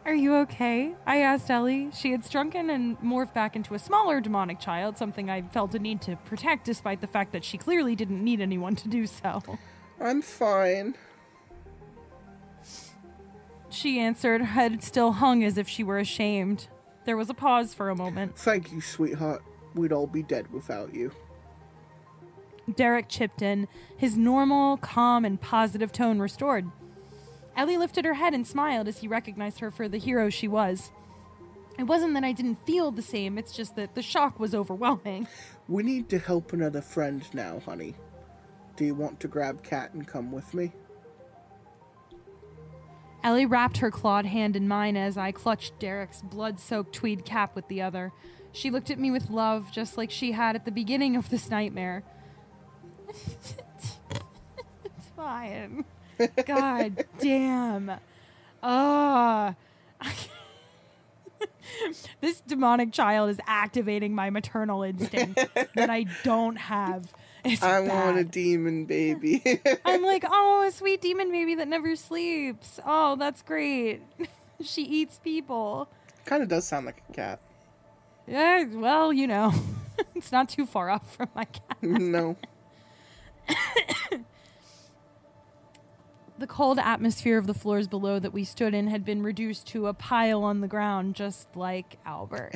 Are you okay? I asked Ellie. She had shrunken and morphed back into a smaller demonic child, something I felt a need to protect despite the fact that she clearly didn't need anyone to do so. I'm fine. She answered, her head still hung as if she were ashamed. There was a pause for a moment. Thank you, sweetheart. We'd all be dead without you. Derek chipped in, his normal, calm, and positive tone restored. Ellie lifted her head and smiled as he recognized her for the hero she was. It wasn't that I didn't feel the same, it's just that the shock was overwhelming. We need to help another friend now, honey. Do you want to grab Kat and come with me? Ellie wrapped her clawed hand in mine as I clutched Derek's blood-soaked tweed cap with the other. She looked at me with love, just like she had at the beginning of this nightmare. It's fine. God damn. This demonic child is activating my maternal instinct that I don't have. I want a demon baby. I'm like, oh, a sweet demon baby that never sleeps. Oh, that's great. She eats people. Kind of does sound like a cat. Yeah, well, you know, it's not too far off from my cat. No. The cold atmosphere of the floors below that we stood in had been reduced to a pile on the ground, just like Albert.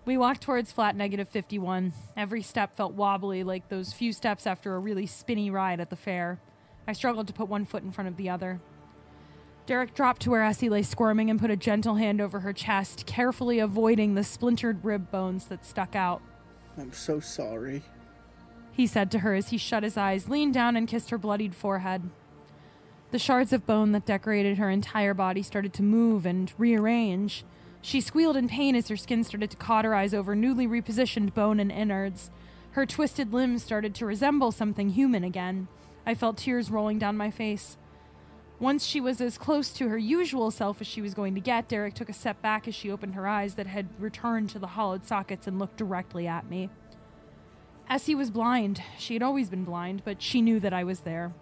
We walked towards flat -51. Every step felt wobbly, like those few steps after a really spinny ride at the fair. I struggled to put one foot in front of the other. Derek dropped to where Essie lay squirming and put a gentle hand over her chest, carefully avoiding the splintered rib bones that stuck out. I'm so sorry, he said to her as he shut his eyes, leaned down, and kissed her bloodied forehead. The shards of bone that decorated her entire body started to move and rearrange. She squealed in pain as her skin started to cauterize over newly repositioned bone and innards. Her twisted limbs started to resemble something human again. I felt tears rolling down my face. Once she was as close to her usual self as she was going to get, Derek took a step back as she opened her eyes that had returned to the hollowed sockets and looked directly at me. Essie was blind. She had always been blind, but she knew that I was there.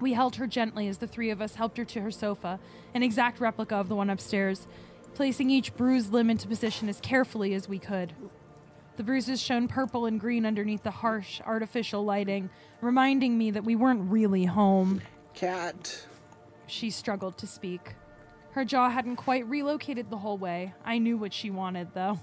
We held her gently as the three of us helped her to her sofa, an exact replica of the one upstairs, placing each bruised limb into position as carefully as we could. The bruises shone purple and green underneath the harsh, artificial lighting, reminding me that we weren't really home. Cat. She struggled to speak. Her jaw hadn't quite relocated the whole way. I knew what she wanted, though.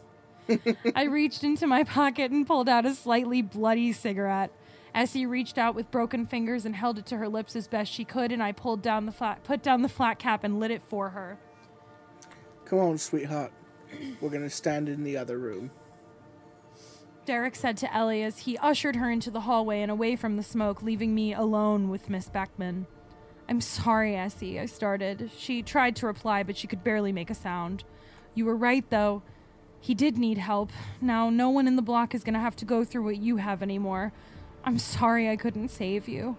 I reached into my pocket and pulled out a slightly bloody cigarette. Essie reached out with broken fingers and held it to her lips as best she could, and I put down the flat cap and lit it for her. Come on, sweetheart. We're gonna stand in the other room. Derek said to Ellie as he ushered her into the hallway and away from the smoke, leaving me alone with Miss Beckman. I'm sorry, Essie, I started. She tried to reply, but she could barely make a sound. You were right, though. He did need help. Now, no one in the block is going to have to go through what you have anymore. I'm sorry I couldn't save you.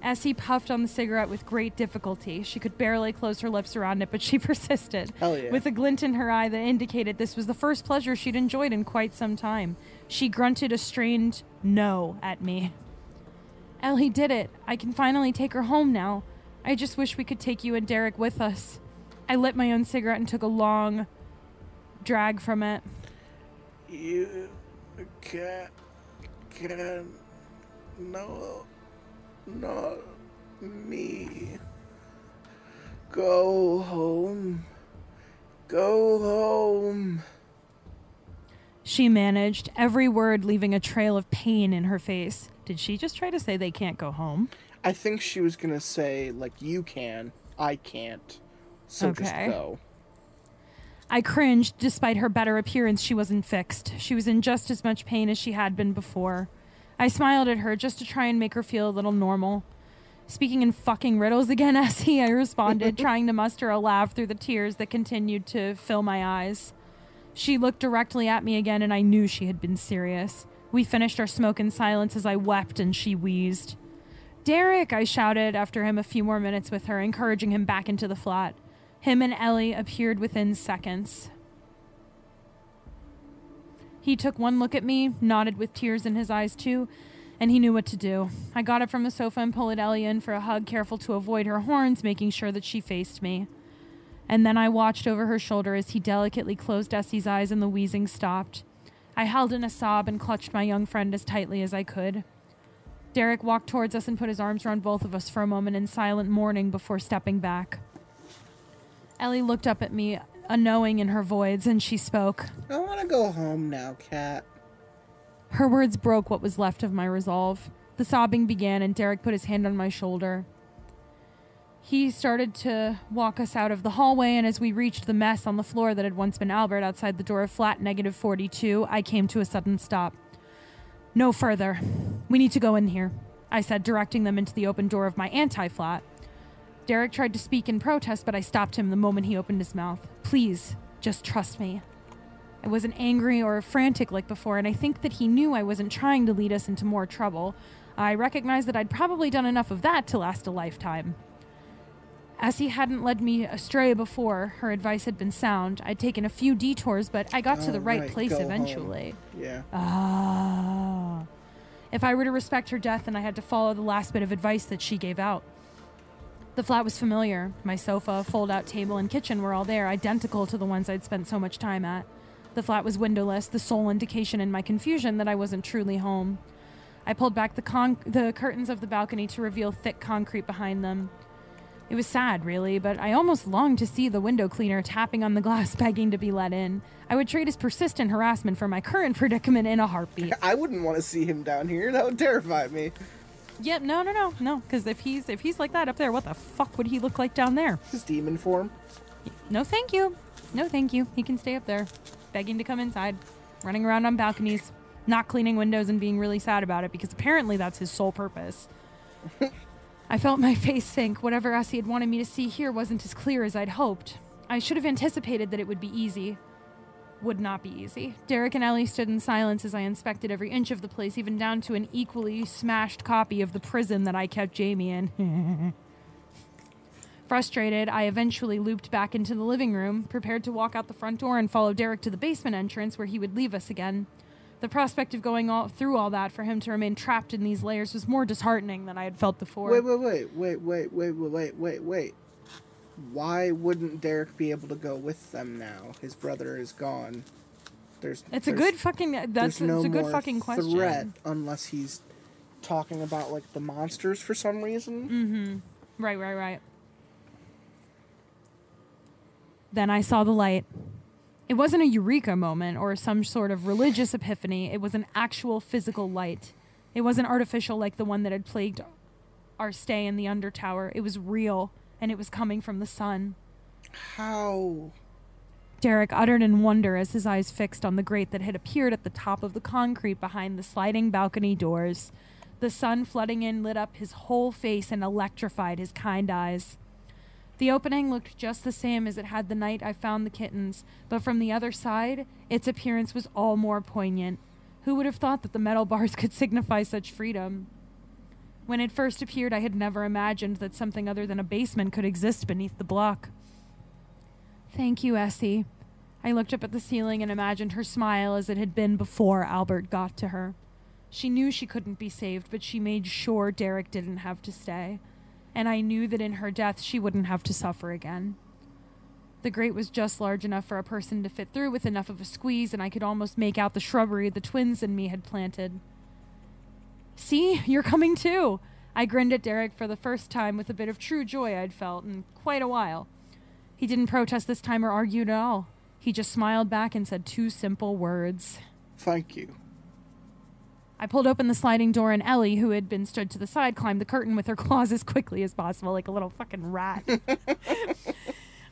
Essie puffed on the cigarette with great difficulty. She could barely close her lips around it, but she persisted. Hell yeah. With a glint in her eye that indicated this was the first pleasure she'd enjoyed in quite some time. She grunted a strained no at me. Ellie did it. I can finally take her home now. I just wish we could take you and Derek with us. I lit my own cigarette and took a long drag from it. You can no, not me. Go home. Go home. She managed, every word leaving a trail of pain in her face. Did she just try to say they can't go home? I think she was gonna say, like, you can, I can't. So okay. Just go. I cringed. Despite her better appearance, she wasn't fixed. She was in just as much pain as she had been before. I smiled at her just to try and make her feel a little normal. Speaking in fucking riddles again, Essie, I responded, trying to muster a laugh through the tears that continued to fill my eyes. She looked directly at me again, and I knew she had been serious. We finished our smoke in silence as I wept and she wheezed. Derek, I shouted after him a few more minutes with her, encouraging him back into the flat. Him and Ellie appeared within seconds. He took one look at me, nodded with tears in his eyes too, and he knew what to do. I got up from the sofa and pulled Ellie in for a hug, careful to avoid her horns, making sure that she faced me. And then I watched over her shoulder as he delicately closed Essie's eyes and the wheezing stopped. I held in a sob and clutched my young friend as tightly as I could. Derek walked towards us and put his arms around both of us for a moment in silent mourning before stepping back. Ellie looked up at me, a knowing in her voids, and she spoke. I want to go home now, Kat. Her words broke what was left of my resolve. The sobbing began, and Derek put his hand on my shoulder. He started to walk us out of the hallway, and as we reached the mess on the floor that had once been Albert outside the door of flat -42, I came to a sudden stop. No further. We need to go in here, I said, directing them into the open door of my anti-flat. Derek tried to speak in protest, but I stopped him the moment he opened his mouth. Please, just trust me. I wasn't angry or frantic like before, and I think that he knew I wasn't trying to lead us into more trouble. I recognized that I'd probably done enough of that to last a lifetime. Essie hadn't led me astray before. Her advice had been sound. I'd taken a few detours, but I got to the right place eventually. Home. Yeah. Ah. If I were to respect her death, then I had to follow the last bit of advice that she gave out. The flat was familiar. My sofa, fold-out table, and kitchen were all there, identical to the ones I'd spent so much time at. The flat was windowless, the sole indication in my confusion that I wasn't truly home. I pulled back the curtains of the balcony to reveal thick concrete behind them. It was sad, really, but I almost longed to see the window cleaner tapping on the glass, begging to be let in. I would trade his persistent harassment for my current predicament in a heartbeat. I wouldn't want to see him down here. That would terrify me. Yeah, no, because if he's like that up there, what the fuck would he look like down there? His demon form? No, thank you. No, thank you. He can stay up there, begging to come inside, running around on balconies, not cleaning windows and being really sad about it, because apparently that's his sole purpose. I felt my face sink. Whatever Essie had wanted me to see here wasn't as clear as I'd hoped. I should have anticipated that it would be easy. Would not be easy. Derek and Ellie stood in silence as I inspected every inch of the place, even down to an equally smashed copy of the prison that I kept Jamie in. Frustrated, I eventually looped back into the living room, prepared to walk out the front door and follow Derek to the basement entrance where he would leave us again. The prospect of going through all that for him to remain trapped in these layers was more disheartening than I had felt before. Wait. Why wouldn't Derek be able to go with them now? His brother is gone. It's a good fucking question. Threat unless he's talking about like the monsters for some reason. Mm-hmm. Right. Then I saw the light. It wasn't a eureka moment or some sort of religious epiphany. It was an actual physical light. It wasn't artificial like the one that had plagued our stay in the Undertower. It was real, and it was coming from the sun. How? Derek uttered in wonder as his eyes fixed on the grate that had appeared at the top of the concrete behind the sliding balcony doors. The sun flooding in lit up his whole face and electrified his kind eyes. The opening looked just the same as it had the night I found the kittens, but from the other side, its appearance was all more poignant. Who would have thought that the metal bars could signify such freedom? When it first appeared, I had never imagined that something other than a basement could exist beneath the block. Thank you, Essie. I looked up at the ceiling and imagined her smile as it had been before Albert got to her. She knew she couldn't be saved, but she made sure Derek didn't have to stay. And I knew that in her death she wouldn't have to suffer again. The grate was just large enough for a person to fit through with enough of a squeeze, and I could almost make out the shrubbery the twins and me had planted. See, you're coming too! I grinned at Derek for the first time with a bit of true joy I'd felt in quite a while. He didn't protest this time or argue at all. He just smiled back and said 2 simple words. Thank you. I pulled open the sliding door, and Ellie, who had been stood to the side, climbed the curtain with her claws as quickly as possible, like a little fucking rat.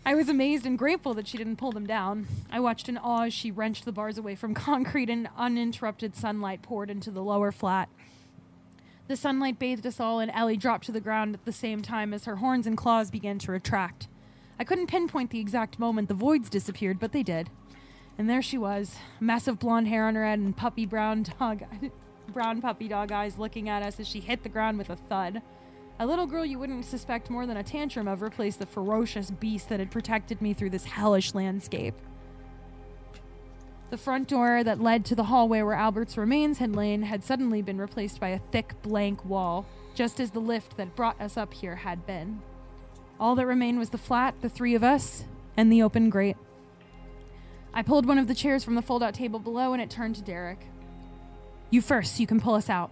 I was amazed and grateful that she didn't pull them down. I watched in awe as she wrenched the bars away from concrete, and uninterrupted sunlight poured into the lower flat. The sunlight bathed us all, and Ellie dropped to the ground at the same time as her horns and claws began to retract. I couldn't pinpoint the exact moment the voids disappeared, but they did. And there she was, massive blonde hair on her head and brown puppy dog eyes looking at us as she hit the ground with a thud. A little girl you wouldn't suspect more than a tantrum of replaced the ferocious beast that had protected me through this hellish landscape. The front door that led to the hallway where Albert's remains had lain had suddenly been replaced by a thick, blank wall, just as the lift that brought us up here had been. All that remained was the flat, the 3 of us, and the open grate. I pulled one of the chairs from the fold-out table below, and it turned to Derek. You first, so you can pull us out.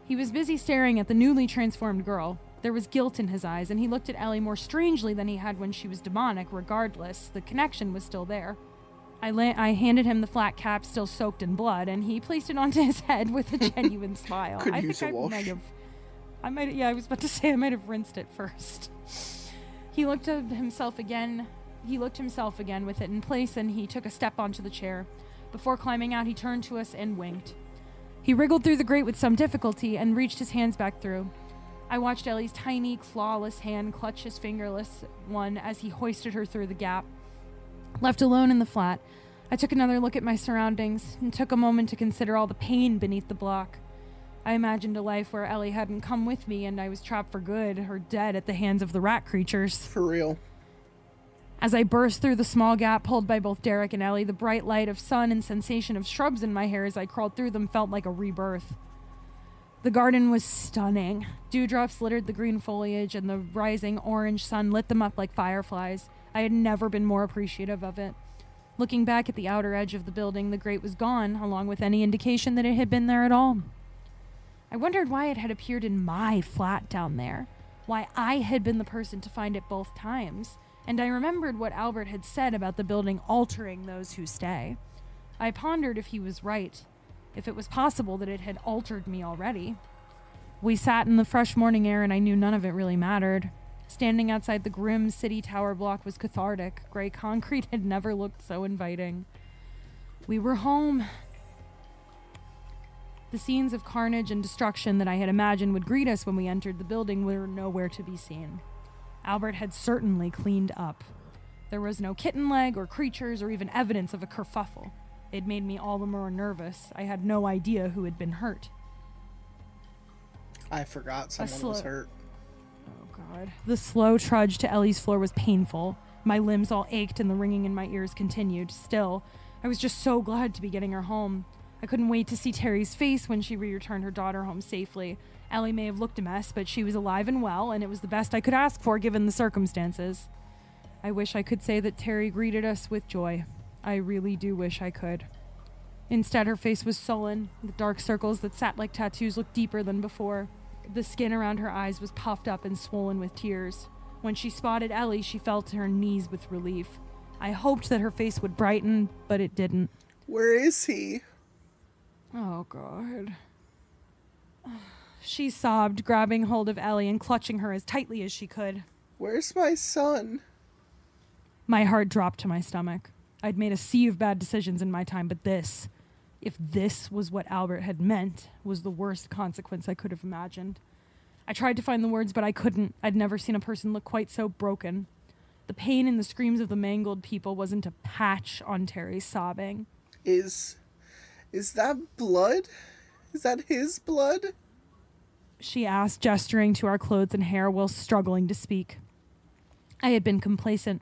He was busy staring at the newly transformed girl. There was guilt in his eyes, and he looked at Ellie more strangely than he had when she was demonic. Regardless, the connection was still there. I handed him the flat cap still soaked in blood, and he placed it onto his head with a genuine smile. Could I use think a wash. I was about to say I might have rinsed it first. He looked himself again with it in place, and he took a step onto the chair. Before climbing out, he turned to us and winked. He wriggled through the grate with some difficulty and reached his hands back through. I watched Ellie's tiny, clawless hand clutch his fingerless one as he hoisted her through the gap. Left alone in the flat, I took another look at my surroundings and took a moment to consider all the pain beneath the block. I imagined a life where Ellie hadn't come with me and I was trapped for good or dead at the hands of the rat creatures. For real. As I burst through the small gap pulled by both Derek and Ellie, the bright light of sun and sensation of shrubs in my hair as I crawled through them felt like a rebirth. The garden was stunning. Dewdrops littered the green foliage, and the rising orange sun lit them up like fireflies. I had never been more appreciative of it. Looking back at the outer edge of the building, the grate was gone, along with any indication that it had been there at all. I wondered why it had appeared in my flat down there, why I had been the person to find it both times, and I remembered what Albert had said about the building altering those who stay. I pondered if he was right, if it was possible that it had altered me already. We sat in the fresh morning air, and I knew none of it really mattered. Standing outside the grim city tower block was cathartic. Gray concrete had never looked so inviting. We were home. The scenes of carnage and destruction that I had imagined would greet us when we entered the building were nowhere to be seen. Albert had certainly cleaned up. There was no kitten leg or creatures or even evidence of a kerfuffle. It made me all the more nervous. I had no idea who had been hurt. I forgot someone was hurt. Oh, God. The slow trudge to Ellie's floor was painful. My limbs all ached and the ringing in my ears continued. Still, I was just so glad to be getting her home. I couldn't wait to see Terry's face when she returned her daughter home safely. Ellie may have looked a mess, but she was alive and well, and it was the best I could ask for given the circumstances. I wish I could say that Terry greeted us with joy. I really do wish I could. Instead, her face was sullen. The dark circles that sat like tattoos looked deeper than before. The skin around her eyes was puffed up and swollen with tears. When she spotted Ellie, she fell to her knees with relief. I hoped that her face would brighten, but it didn't. Where is he? Oh, God. She sobbed, grabbing hold of Ellie and clutching her as tightly as she could. Where's my son? My heart dropped to my stomach. I'd made a sea of bad decisions in my time, but this, if this was what Albert had meant, was the worst consequence I could have imagined. I tried to find the words, but I couldn't. I'd never seen a person look quite so broken. The pain and the screams of the mangled people wasn't a patch on Terry's sobbing. Is that blood? Is that his blood? She asked, gesturing to our clothes and hair while struggling to speak. I had been complacent.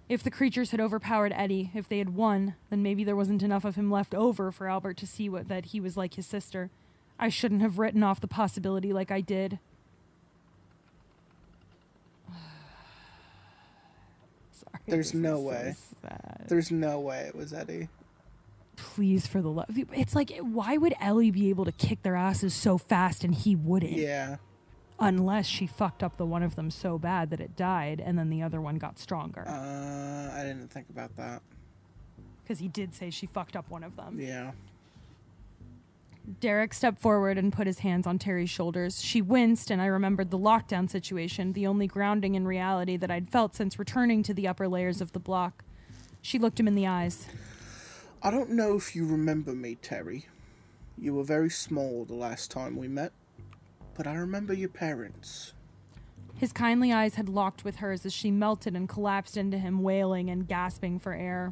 If the creatures had overpowered Eddie, if they had won, then maybe there wasn't enough of him left over for Albert to see that he was like his sister. I shouldn't have written off the possibility like I did. Sorry. There's no way. Sad. There's no way it was Eddie. Please, for the love. It's like, why would Ellie be able to kick their asses so fast and he wouldn't? Yeah. Unless she fucked up the one of them so bad that it died and then the other one got stronger. I didn't think about that. Because he did say she fucked up one of them. Yeah. Derek stepped forward and put his hands on Terry's shoulders. She winced, and I remembered the lockdown situation, the only grounding in reality that I'd felt since returning to the upper layers of the block. She looked him in the eyes. I don't know if you remember me, Terry. You were very small the last time we met, but I remember your parents. His kindly eyes had locked with hers as she melted and collapsed into him, wailing and gasping for air.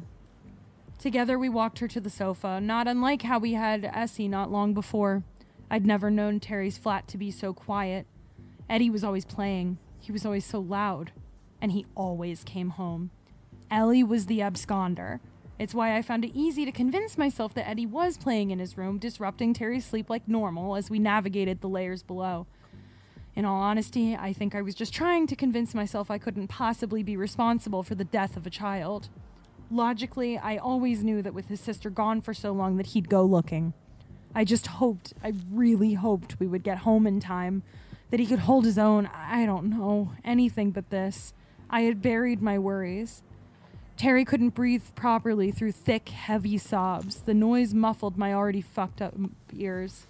Together we walked her to the sofa, not unlike how we had Essie not long before. I'd never known Terry's flat to be so quiet. Eddie was always playing. He was always so loud. And he always came home. Ellie was the absconder. It's why I found it easy to convince myself that Eddie was playing in his room, disrupting Terry's sleep like normal as we navigated the layers below. In all honesty, I think I was just trying to convince myself I couldn't possibly be responsible for the death of a child. Logically, I always knew that with his sister gone for so long that he'd go looking. I really hoped we would get home in time, that he could hold his own. I don't know, anything but this. I had buried my worries. Terry couldn't breathe properly through thick, heavy sobs. The noise muffled my already fucked up ears.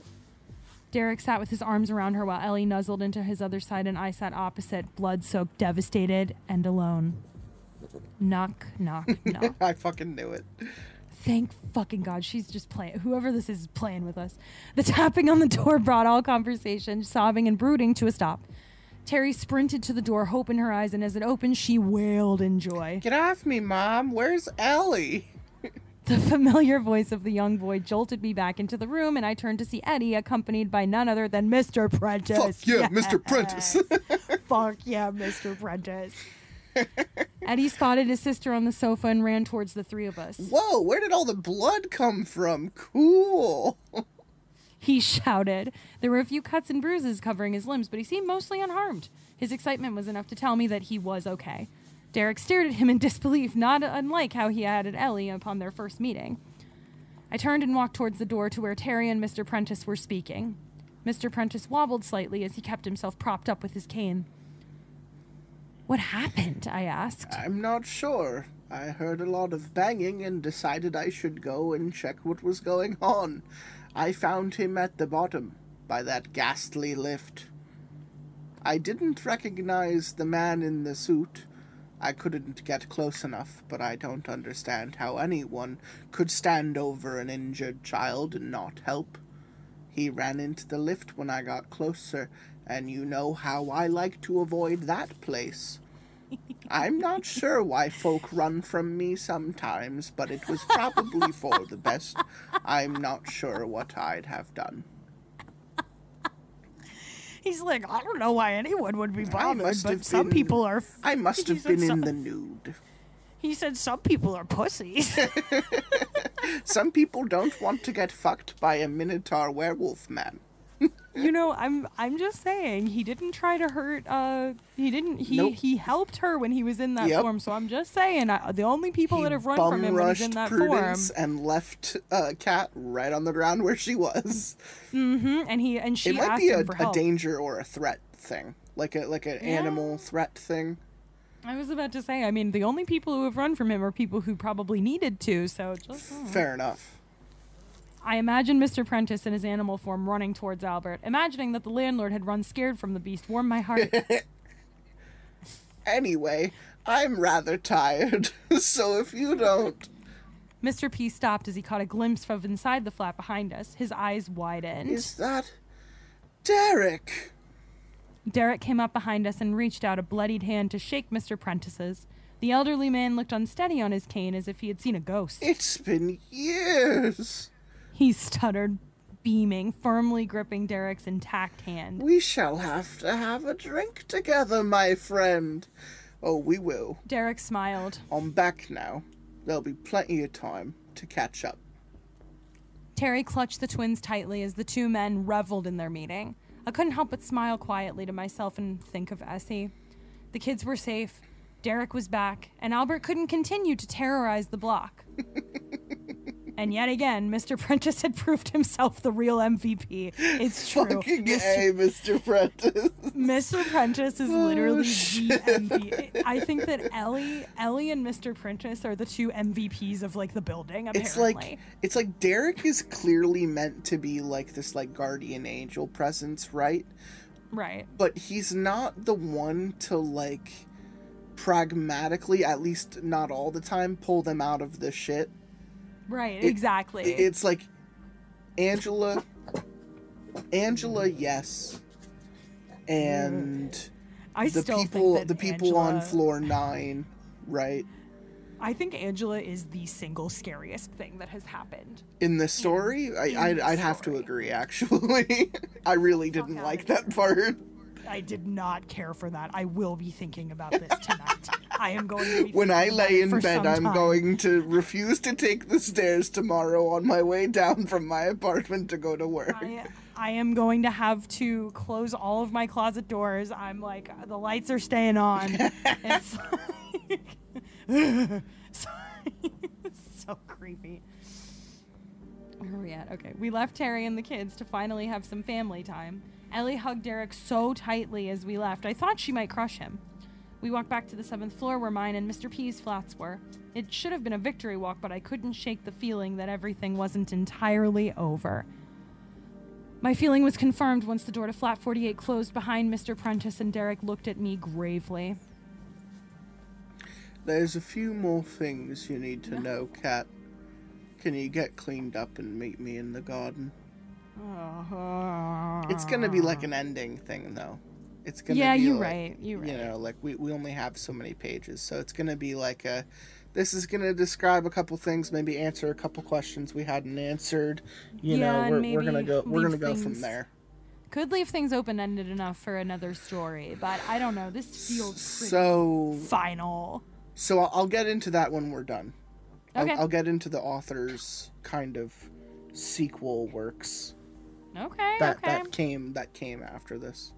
Derek sat with his arms around her while Ellie nuzzled into his other side and I sat opposite, blood-soaked, devastated, and alone. Knock, knock, knock. I fucking knew it. Thank fucking God, she's just playing. Whoever this is playing with us. The tapping on the door brought all conversation, sobbing and brooding to a stop. Terry sprinted to the door, hope in her eyes, and as it opened, she wailed in joy. Get off me, Mom. Where's Ellie? The familiar voice of the young boy jolted me back into the room, and I turned to see Eddie, accompanied by none other than Mr. Prentice. Fuck yeah, Yes. Mr. Prentice. Fuck yeah, Mr. Prentice. Eddie spotted his sister on the sofa and ran towards the three of us. Whoa, where did all the blood come from? Cool. He shouted. There were a few cuts and bruises covering his limbs, but he seemed mostly unharmed. His excitement was enough to tell me that he was okay. Derek stared at him in disbelief, not unlike how he had at Ellie upon their first meeting. I turned and walked towards the door to where Terry and Mr. Prentice were speaking. Mr. Prentice wobbled slightly as he kept himself propped up with his cane. What happened? I asked. I'm not sure. I heard a lot of banging and decided I should go and check what was going on. I found him at the bottom, by that ghastly lift. I didn't recognize the man in the suit. I couldn't get close enough, but I don't understand how anyone could stand over an injured child and not help. He ran into the lift when I got closer, and you know how I like to avoid that place. I'm not sure why folk run from me sometimes, but it was probably for the best. I'm not sure what I'd have done. He's like, I don't know why anyone would be bothered, but some people are... I must have been in the nude. He said some people are pussies. Some people don't want to get fucked by a minotaur werewolf man. You know, I'm just saying, he didn't try to hurt, Nope. he helped her when he was in that form, so I'm just saying, the only people that have run from him when he's in that Prudence form. and left Kat right on the ground where she was. Mm-hmm, and she it might asked be him for a help. danger or a threat thing, like an animal threat thing. I was about to say, I mean, the only people who have run from him are people who probably needed to, so just... Fair enough. I imagined Mr. Prentice in his animal form running towards Albert. Imagining that the landlord had run scared from the beast warmed my heart. Anyway, I'm rather tired, so if you don't... Mr. P stopped as he caught a glimpse of inside the flat behind us. His eyes widened. Is that... Derek? Derek came up behind us and reached out a bloodied hand to shake Mr. Prentice's. The elderly man looked unsteady on his cane as if he had seen a ghost. It's been years. He stuttered, beaming, firmly gripping Derek's intact hand. We shall have to have a drink together, my friend. Oh, we will. Derek smiled. I'm back now. There'll be plenty of time to catch up. Terry clutched the twins tightly as the two men reveled in their meeting. I couldn't help but smile quietly to myself and think of Essie. The kids were safe, Derek was back, and Albert couldn't continue to terrorize the block. And yet again, Mr. Prentice had proved himself the real MVP. It's true. Fucking A, Mr. Prentice. Mr. Prentice is literally the MVP. I think that Ellie and Mr. Prentice are the two MVPs of like the building, apparently. It's like Derek is clearly meant to be like this like guardian angel presence, right? Right. But he's not the one to like pragmatically, at least not all the time, pull them out of the shit. Right, exactly. It's like Angela, yes, and the people on floor 9, right? I think Angela is the single scariest thing that has happened in this story. I'd have to agree. Actually, I really didn't like that part. I did not care for that. I will be thinking about this tonight. I am going to be when I lay in bed, I'm going to refuse to take the stairs tomorrow on my way down from my apartment to go to work. I am going to have to close all of my closet doors. I'm like, the lights are staying on. It's like, so creepy. Where are we at? Okay, we left Terry and the kids to finally have some family time. Ellie hugged Derek so tightly as we left, I thought she might crush him. We walked back to the 7th floor where mine and Mr. P's flats were. It should have been a victory walk, but I couldn't shake the feeling that everything wasn't entirely over. My feeling was confirmed once the door to flat 48 closed behind Mr. Prentice and Derek looked at me gravely. There's a few more things you need to know, Kat. Can you get cleaned up and meet me in the garden? It's gonna be like an ending thing, though. It's gonna be you're like, right. You're right. You know, like we only have so many pages, so it's gonna be like a. This is gonna describe a couple things, maybe answer a couple questions we hadn't answered. You know, we're gonna go from there. Could leave things open-ended enough for another story, but I don't know. This feels pretty final. So I'll get into that when we're done. Okay. I'll get into the author's kind of sequel works. Okay. That came after this.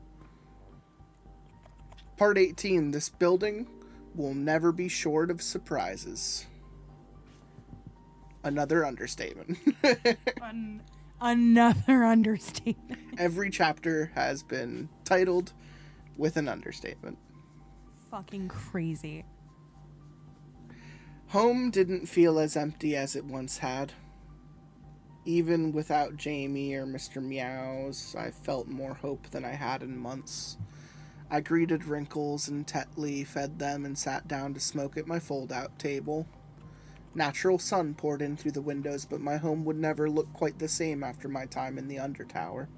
Part 18. This building will never be short of surprises. Another understatement. Another understatement. Every chapter has been titled with an understatement. Fucking crazy. Home didn't feel as empty as it once had. Even without Jamie or Mr. Meows, I felt more hope than I had in months. I greeted Wrinkles and Tetley, fed them, and sat down to smoke at my fold-out table. Natural sun poured in through the windows, but my home would never look quite the same after my time in the Undertower.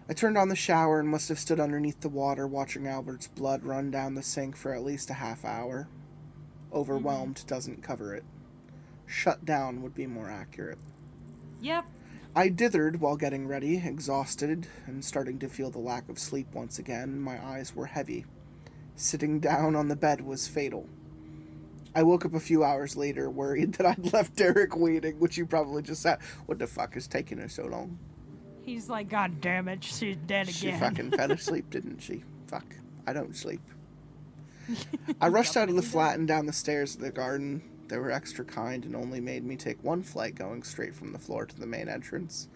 I turned on the shower and must have stood underneath the water watching Albert's blood run down the sink for at least a half hour. Overwhelmed doesn't cover it. Shut down would be more accurate. Yep. I dithered while getting ready, exhausted, and starting to feel the lack of sleep once again. My eyes were heavy. Sitting down on the bed was fatal. I woke up a few hours later, worried that I'd left Derek waiting, which you probably just said. What the fuck is taking her so long? He's like, God damn it, she's dead again. She fucking fell asleep, didn't she? Fuck. I don't sleep. I rushed out of the flat and down the stairs of the garden. They were extra kind and only made me take one flight going straight from the floor to the main entrance.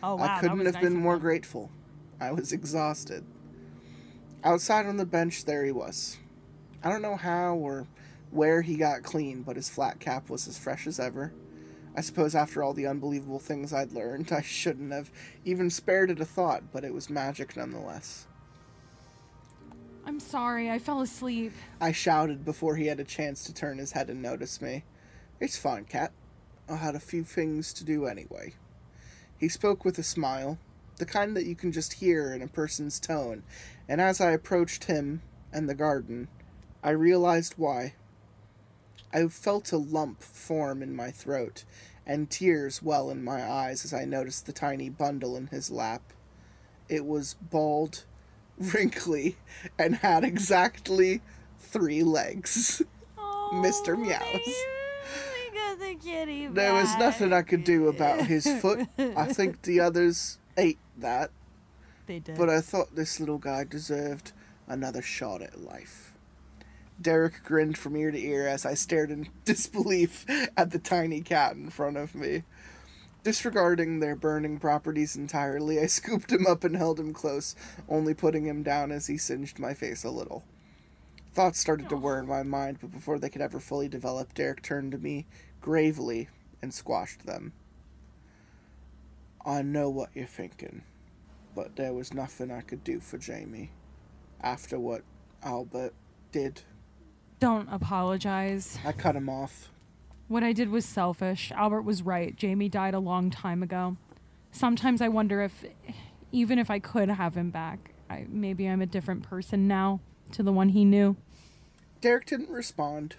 Oh, wow. I couldn't have been more grateful. I was exhausted. Outside on the bench, there he was. I don't know how or where he got clean, but his flat cap was as fresh as ever. I suppose after all the unbelievable things I'd learned, I shouldn't have even spared it a thought, but it was magic nonetheless. I'm sorry, I fell asleep. I shouted before he had a chance to turn his head and notice me. It's fine, Cat. I had a few things to do anyway. He spoke with a smile, the kind that you can just hear in a person's tone, and as I approached him and the garden, I realized why. I felt a lump form in my throat, and tears well in my eyes as I noticed the tiny bundle in his lap. It was bald, wrinkly, and had exactly 3 legs. Oh, Mr. Meows. We got the kitty back. There was nothing I could do about his foot. I think the others ate that. They did. But I thought this little guy deserved another shot at life. Derek grinned from ear to ear as I stared in disbelief at the tiny cat in front of me. Disregarding their burning properties entirely, I scooped him up and held him close, only putting him down as he singed my face a little. Thoughts started to whir in my mind, but before they could ever fully develop, Derek turned to me gravely and squashed them. I know what you're thinking, but there was nothing I could do for Jamie after what Albert did. Don't apologize. I cut him off. What I did was selfish. Albert was right. Jamie died a long time ago. Sometimes I wonder if, even if I could have him back, maybe I'm a different person now to the one he knew. Derek didn't respond.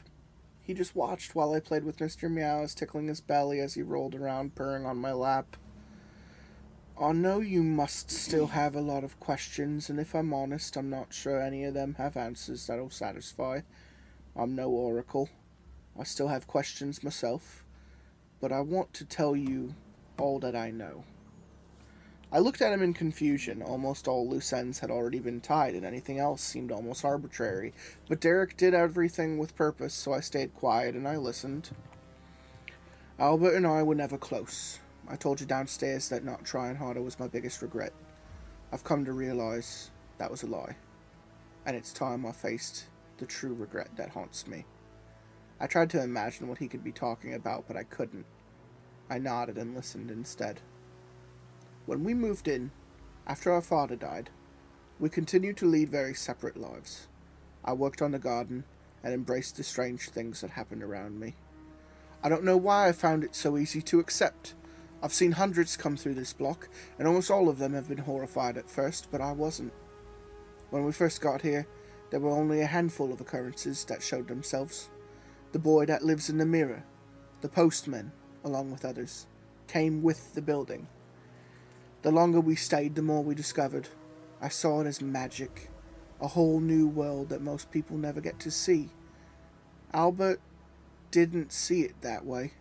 He just watched while I played with Mr. Meows, tickling his belly as he rolled around, purring on my lap. I know you must still have a lot of questions, and if I'm honest, I'm not sure any of them have answers that'll satisfy. I'm no oracle. I still have questions myself, but I want to tell you all that I know. I looked at him in confusion. Almost all loose ends had already been tied, and anything else seemed almost arbitrary. But Derek did everything with purpose, so I stayed quiet and I listened. Albert and I were never close. I told you downstairs that not trying harder was my biggest regret. I've come to realize that was a lie, and it's time I faced the true regret that haunts me. I tried to imagine what he could be talking about, but I couldn't. I nodded and listened instead. When we moved in, after our father died, we continued to lead very separate lives. I worked on the garden and embraced the strange things that happened around me. I don't know why I found it so easy to accept. I've seen hundreds come through this block, and almost all of them have been horrified at first, but I wasn't. When we first got here, there were only a handful of occurrences that showed themselves. The boy that lives in the mirror, the postman, along with others, came with the building. The longer we stayed, the more we discovered. I saw it as magic, a whole new world that most people never get to see. Albert didn't see it that way.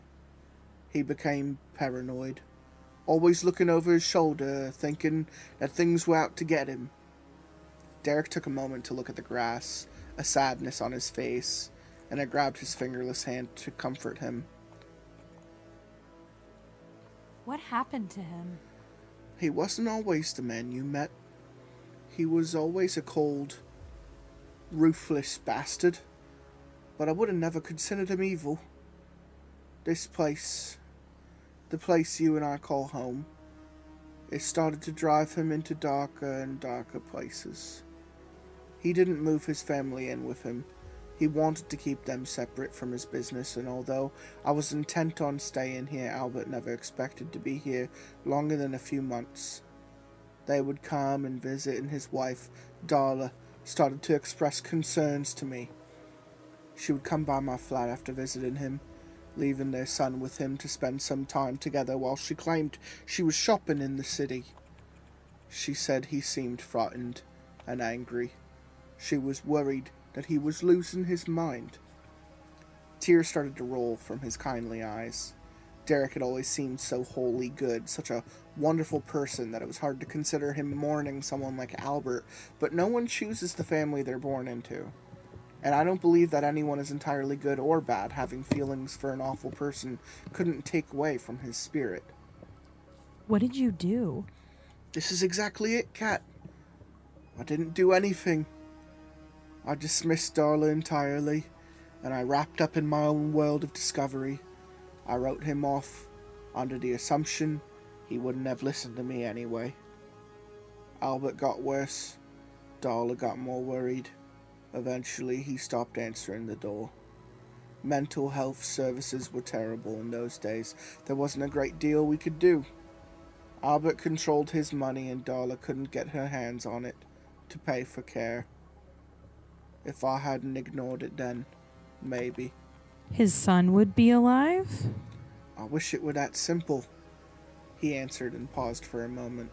He became paranoid, always looking over his shoulder, thinking that things were out to get him. Derek took a moment to look at the grass, a sadness on his face, and I grabbed his fingerless hand to comfort him. What happened to him? He wasn't always the man you met. He was always a cold, ruthless bastard, but I would have never considered him evil. This place, the place you and I call home, it started to drive him into darker and darker places. He didn't move his family in with him. He wanted to keep them separate from his business, and although I was intent on staying here, Albert never expected to be here longer than a few months. They would come and visit, and his wife, Darla, started to express concerns to me. She would come by my flat after visiting him, leaving their son with him to spend some time together while she claimed she was shopping in the city. She said he seemed frightened and angry. She was worried that he was losing his mind. Tears started to roll from his kindly eyes. Derek had always seemed so wholly good, such a wonderful person, that it was hard to consider him mourning someone like Albert, but no one chooses the family they're born into. And I don't believe that anyone is entirely good or bad. Having feelings for an awful person couldn't take away from his spirit. What did you do? This is exactly it, Kat. I didn't do anything. I dismissed Darla entirely, and I wrapped up in my own world of discovery. I wrote him off, under the assumption he wouldn't have listened to me anyway. Albert got worse. Darla got more worried. Eventually, he stopped answering the door. Mental health services were terrible in those days. There wasn't a great deal we could do. Albert controlled his money, and Darla couldn't get her hands on it to pay for care. If I hadn't ignored it then, maybe. His son would be alive? I wish it were that simple, he answered and paused for a moment.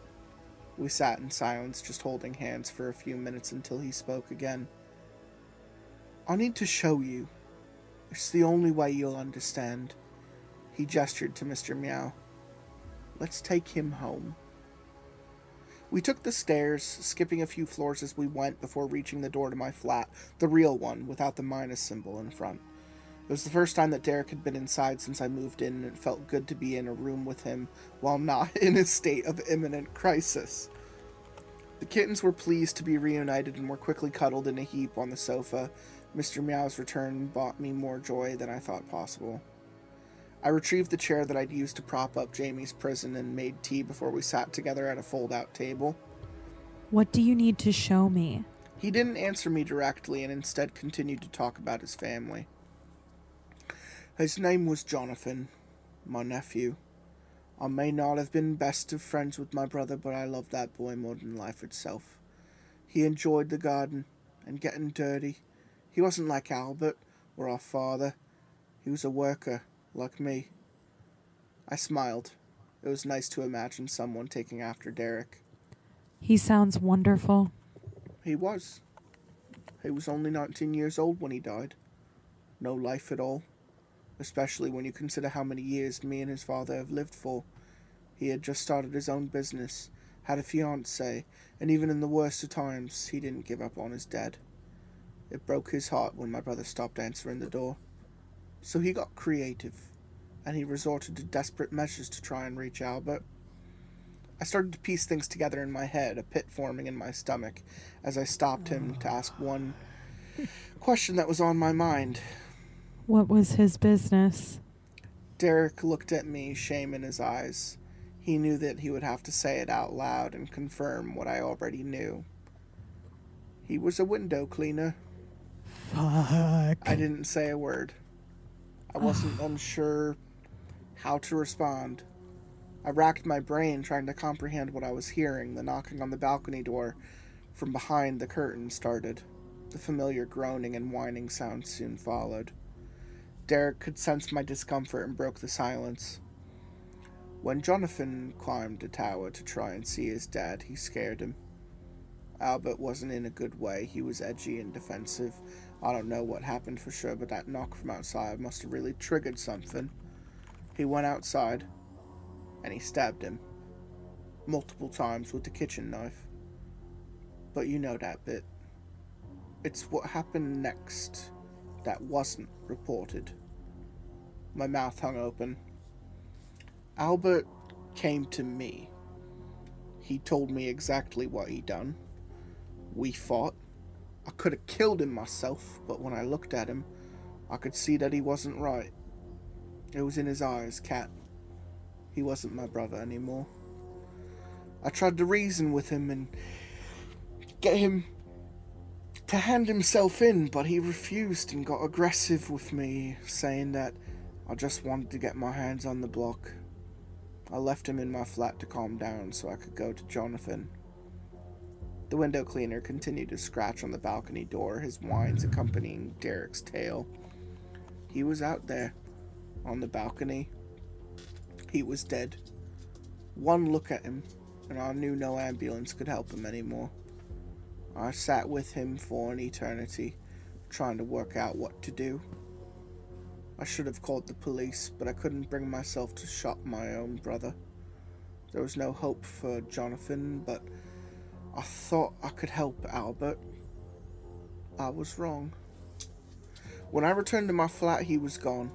We sat in silence, just holding hands for a few minutes until he spoke again. I need to show you. It's the only way you'll understand. He gestured to Mr. Meow. Let's take him home. We took the stairs, skipping a few floors as we went before reaching the door to my flat, the real one, without the minus symbol in front. It was the first time that Derek had been inside since I moved in, and it felt good to be in a room with him while not in a state of imminent crisis. The kittens were pleased to be reunited and were quickly cuddled in a heap on the sofa. Mr. Meow's return brought me more joy than I thought possible. I retrieved the chair that I'd used to prop up Jamie's prison and made tea before we sat together at a fold-out table. What do you need to show me? He didn't answer me directly and instead continued to talk about his family. His name was Jonathan, my nephew. I may not have been best of friends with my brother, but I loved that boy more than life itself. He enjoyed the garden and getting dirty. He wasn't like Albert or our father. He was a worker, like me. I smiled. It was nice to imagine someone taking after Derek. He sounds wonderful. He was. He was only 19 years old when he died. No life at all. Especially when you consider how many years me and his father have lived for. He had just started his own business, had a fiancée, and even in the worst of times, he didn't give up on his dad. It broke his heart when my brother stopped answering the door. So he got creative, and he resorted to desperate measures to try and reach Albert. I started to piece things together in my head, a pit forming in my stomach, as I stopped him to ask one question that was on my mind. What was his business? Derek looked at me, shame in his eyes. He knew that he would have to say it out loud and confirm what I already knew. He was a window cleaner. Fuck. I didn't say a word. I wasn't unsure how to respond. I racked my brain trying to comprehend what I was hearing. The knocking on the balcony door from behind the curtain started. The familiar groaning and whining sound soon followed. Derek could sense my discomfort and broke the silence. When Jonathan climbed the tower to try and see his dad, he scared him. Albert wasn't in a good way. He was edgy and defensive. I don't know what happened for sure, but that knock from outside must have really triggered something. He went outside, and he stabbed him. Multiple times with the kitchen knife. But you know that bit. It's what happened next that wasn't reported. My mouth hung open. Albert came to me. He told me exactly what he'd done. We fought. I could have killed him myself, but when I looked at him, I could see that he wasn't right. It was in his eyes, Kat. He wasn't my brother anymore. I tried to reason with him and get him to hand himself in, but he refused and got aggressive with me, saying that I just wanted to get my hands on the block. I left him in my flat to calm down so I could go to Jonathan. The window cleaner continued to scratch on the balcony door, his whines accompanying Derek's tale. He was out there, on the balcony. He was dead. One look at him, and I knew no ambulance could help him anymore. I sat with him for an eternity, trying to work out what to do. I should have called the police, but I couldn't bring myself to shot my own brother. There was no hope for Jonathan, but I thought I could help Albert. I was wrong. When I returned to my flat, he was gone.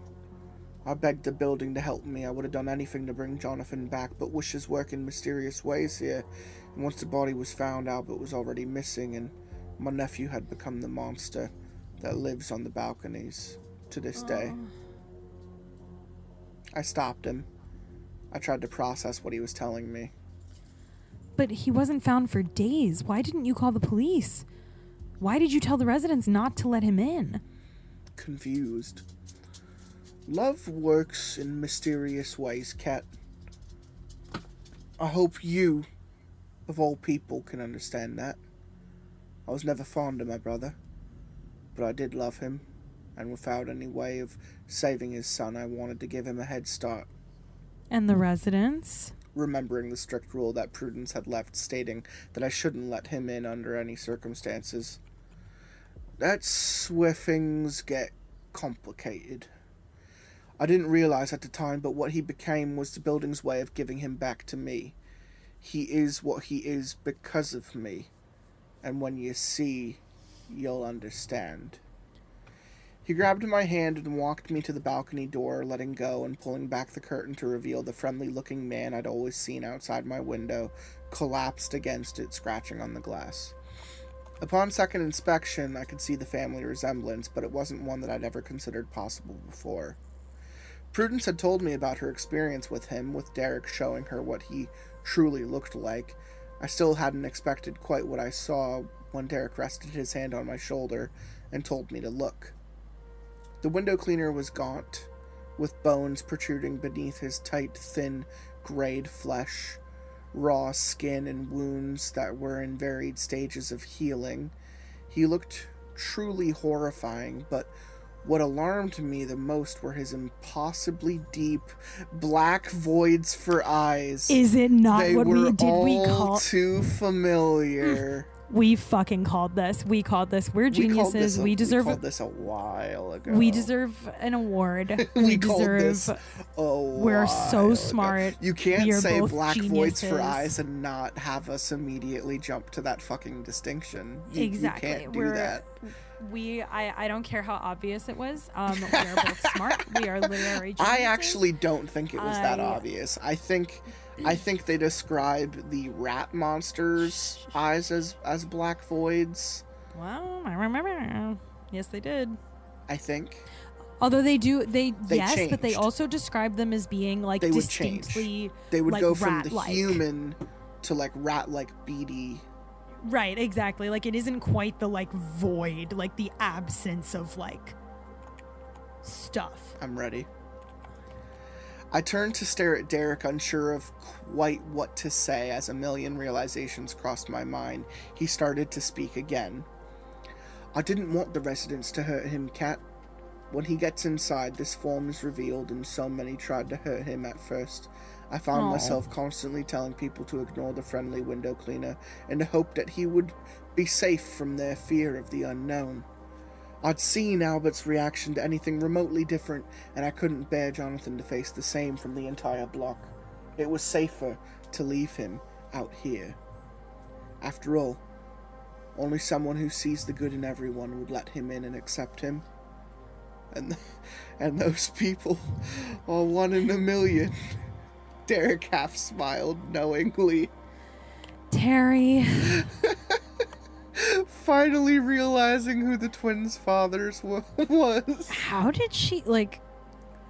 I begged the building to help me. I would have done anything to bring Jonathan back, but wishes work in mysterious ways here. And once the body was found, Albert was already missing, and my nephew had become the monster that lives on the balconies to this day. I stopped him. I tried to process what he was telling me. But he wasn't found for days. Why didn't you call the police? Why did you tell the residents not to let him in? Confused. Love works in mysterious ways, Kat. I hope you, of all people, can understand that. I was never fond of my brother, but I did love him, and without any way of saving his son, I wanted to give him a head start. And the residents? Remembering the strict rule that Prudence had left, stating that I shouldn't let him in under any circumstances. That's where things get complicated. I didn't realize at the time, but what he became was the building's way of giving him back to me. He is what he is because of me. And when you see, you'll understand. He grabbed my hand and walked me to the balcony door, letting go and pulling back the curtain to reveal the friendly-looking man I'd always seen outside my window, collapsed against it, scratching on the glass. Upon second inspection, I could see the family resemblance, but it wasn't one that I'd ever considered possible before. Prudence had told me about her experience with him, with Derek showing her what he truly looked like. I still hadn't expected quite what I saw when Derek rested his hand on my shoulder and told me to look. The window cleaner was gaunt, with bones protruding beneath his tight, thin, grayed flesh, raw skin and wounds that were in varied stages of healing. He looked truly horrifying, but what alarmed me the most were his impossibly deep, black voids for eyes. Is it not they what were we did? We all too familiar. We fucking called this. We called this. We're geniuses. We deserve. We called this a while ago. We deserve an award. we deserve. This a we're so smart. You can't say black voids for geniuses. eyes and not have us immediately jump to that fucking distinction. Exactly. You can't do that. I don't care how obvious it was. We are both smart. We are literary geniuses. I actually don't think it was that obvious. I think they describe the rat monster's eyes as black voids. Well, I remember. Yes, they did. I think. Although they yes, changed. but they also described them as being like They would distinctly change. They would like, go from the rat-like. human to like rat-like beady. Right, exactly. Like it isn't quite the like void, like the absence of like stuff. I'm ready. I turned to stare at Derek, unsure of quite what to say as a million realizations crossed my mind. He started to speak again. I didn't want the residents to hurt him, Cat. When he gets inside, this form is revealed, and so many tried to hurt him at first. I found myself constantly telling people to ignore the friendly window cleaner in the hope that he would be safe from their fear of the unknown. I'd seen Albert's reaction to anything remotely different, and I couldn't bear Jonathan to face the same from the entire block. It was safer to leave him out here. After all, only someone who sees the good in everyone would let him in and accept him. And those people are 1 in a million. Derek half smiled knowingly. Terry. Finally realizing who the twins' fathers was. How did she, like...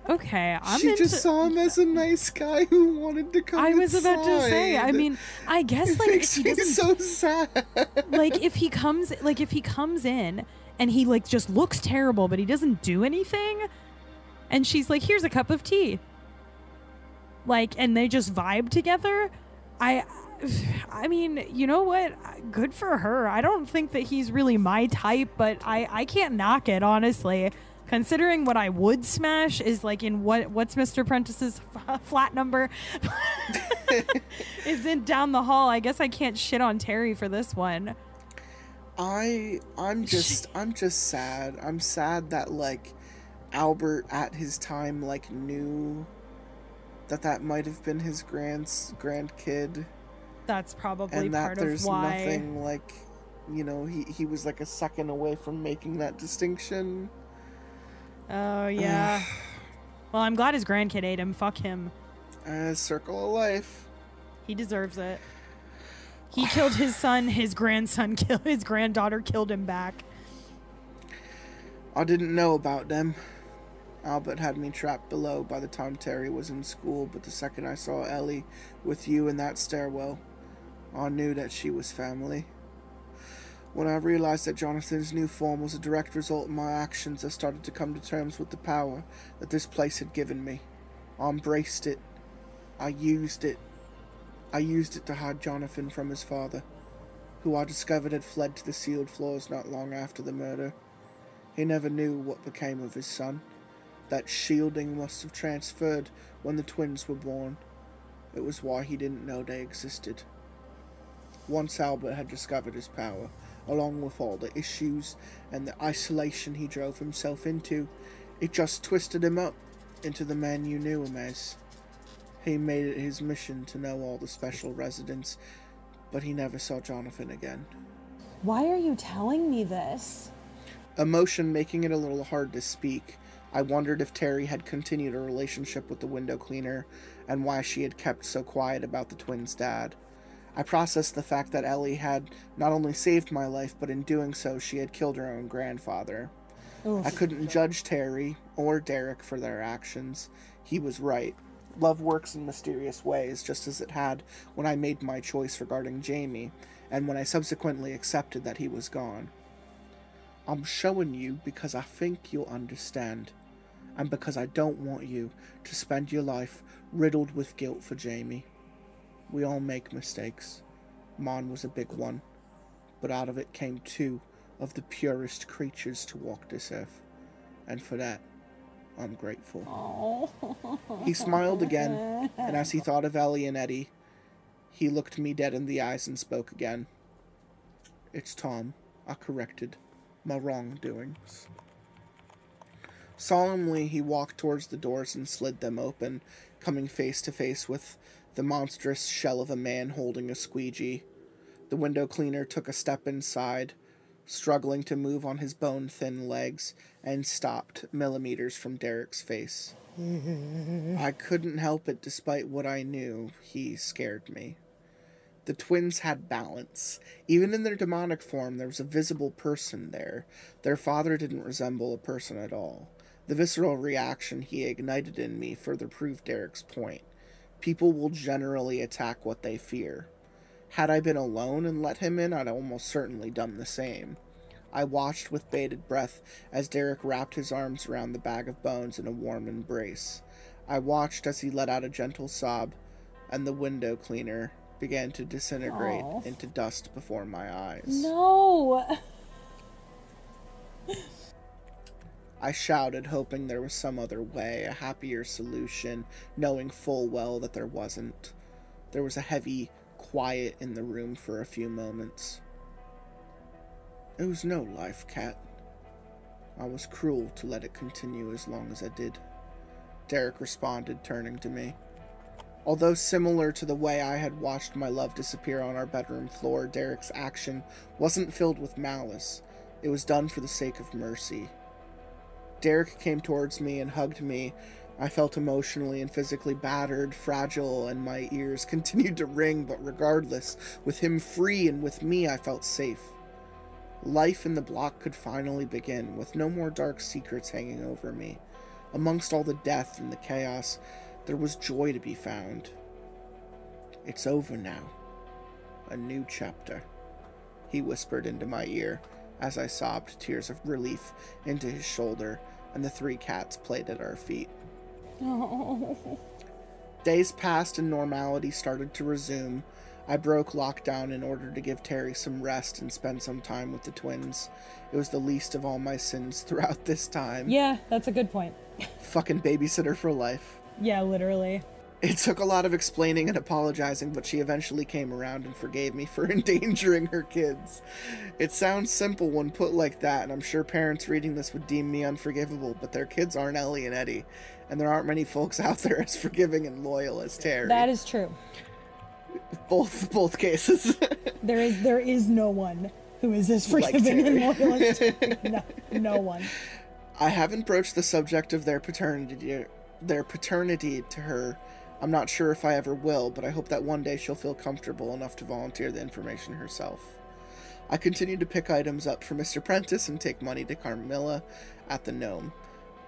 Okay, She just saw him as a nice guy who wanted to come I was inside. about to say, I mean, I guess, like, Makes if he me doesn't... so sad. Like, if he comes in and he, like, just looks terrible, but he doesn't do anything, and she's like, here's a cup of tea. Like, and they just vibe together, I mean, you know what? Good for her. I don't think that he's really my type, but I can't knock it, honestly. Considering what I would smash is like in what's Mr. Prentice's flat number is in down the hall. I guess I can't shit on Terry for this one. I'm just sad. I'm sad that like Albert at his time like knew that might have been his grandkid. That's probably and that part there's of why. nothing like, you know, he was like a second away from making that distinction. Oh yeah. Well, I'm glad his grandkid ate him. Fuck him. Circle of life. He deserves it. He killed his son. His grandson killed his granddaughter. Killed him back. I didn't know about them. Albert had me trapped below by the time Terry was in school, but the second I saw Ellie with you in that stairwell, I knew that she was family. When I realized that Jonathan's new form was a direct result of my actions, I started to come to terms with the power that this place had given me. I embraced it. I used it. I used it to hide Jonathan from his father, who I discovered had fled to the sealed floors not long after the murder. He never knew what became of his son. That shielding must have transferred when the twins were born. It was why he didn't know they existed. Once Albert had discovered his power, along with all the issues and the isolation he drove himself into, it just twisted him up into the man you knew him as. He made it his mission to know all the special residents, but he never saw Jonathan again. Why are you telling me this? Emotion making it a little hard to speak, I wondered if Terry had continued a relationship with the window cleaner, and why she had kept so quiet about the twins' dad. I processed the fact that Ellie had not only saved my life, but in doing so she had killed her own grandfather. Oof. I couldn't judge Terry or Derek for their actions. He was right. Love works in mysterious ways, just as it had when I made my choice regarding Jamie, and when I subsequently accepted that he was gone. I'm showing you because I think you'll understand, and because I don't want you to spend your life riddled with guilt for Jamie. We all make mistakes. Mine was a big one, but out of it came 2 of the purest creatures to walk this earth, and for that, I'm grateful. Oh. He smiled again, and as he thought of Ellie and Eddie, he looked me dead in the eyes and spoke again. It's Tom, I corrected my wrongdoings. Solemnly, he walked towards the doors and slid them open, coming face to face with the monstrous shell of a man holding a squeegee. The window cleaner took a step inside, struggling to move on his bone-thin legs, and stopped millimeters from Derek's face. I couldn't help it despite what I knew. He scared me. The twins had balance. Even in their demonic form, there was a visible person there. Their father didn't resemble a person at all. The visceral reaction he ignited in me further proved Derek's point. People will generally attack what they fear. Had I been alone and let him in, I'd almost certainly done the same. I watched with bated breath as Derek wrapped his arms around the bag of bones in a warm embrace. I watched as he let out a gentle sob, and the window cleaner began to disintegrate into dust before my eyes. No! I shouted, hoping there was some other way, a happier solution, knowing full well that there wasn't. There was a heavy quiet in the room for a few moments. It was no life, Cat. I was cruel to let it continue as long as I did. Derek responded, turning to me. Although similar to the way I had watched my love disappear on our bedroom floor, Derek's action wasn't filled with malice. It was done for the sake of mercy. Derek came towards me and hugged me. I felt emotionally and physically battered, fragile, and my ears continued to ring, but regardless, with him free and with me, I felt safe. Life in the block could finally begin, with no more dark secrets hanging over me. Amongst all the death and the chaos, there was joy to be found. It's over now. A new chapter, he whispered into my ear as I sobbed tears of relief into his shoulder, and the 3 cats played at our feet. Oh. Days passed and normality started to resume. I broke lockdown in order to give Terry some rest and spend some time with the twins. It was the least of all my sins throughout this time. Yeah, that's a good point. Fucking babysitter for life. Yeah, literally. It took a lot of explaining and apologizing, but she eventually came around and forgave me for endangering her kids. It sounds simple when put like that, and I'm sure parents reading this would deem me unforgivable, but their kids aren't Ellie and Eddie, and there aren't many folks out there as forgiving and loyal as Terry. That is true. Both cases. There is no one who is as forgiving and loyal as Terry. No one. I haven't broached the subject of their paternity to her. I'm not sure if I ever will, but I hope that one day she'll feel comfortable enough to volunteer the information herself. I continue to pick items up for Mr. Prentice and take money to Carmilla at the Gnome.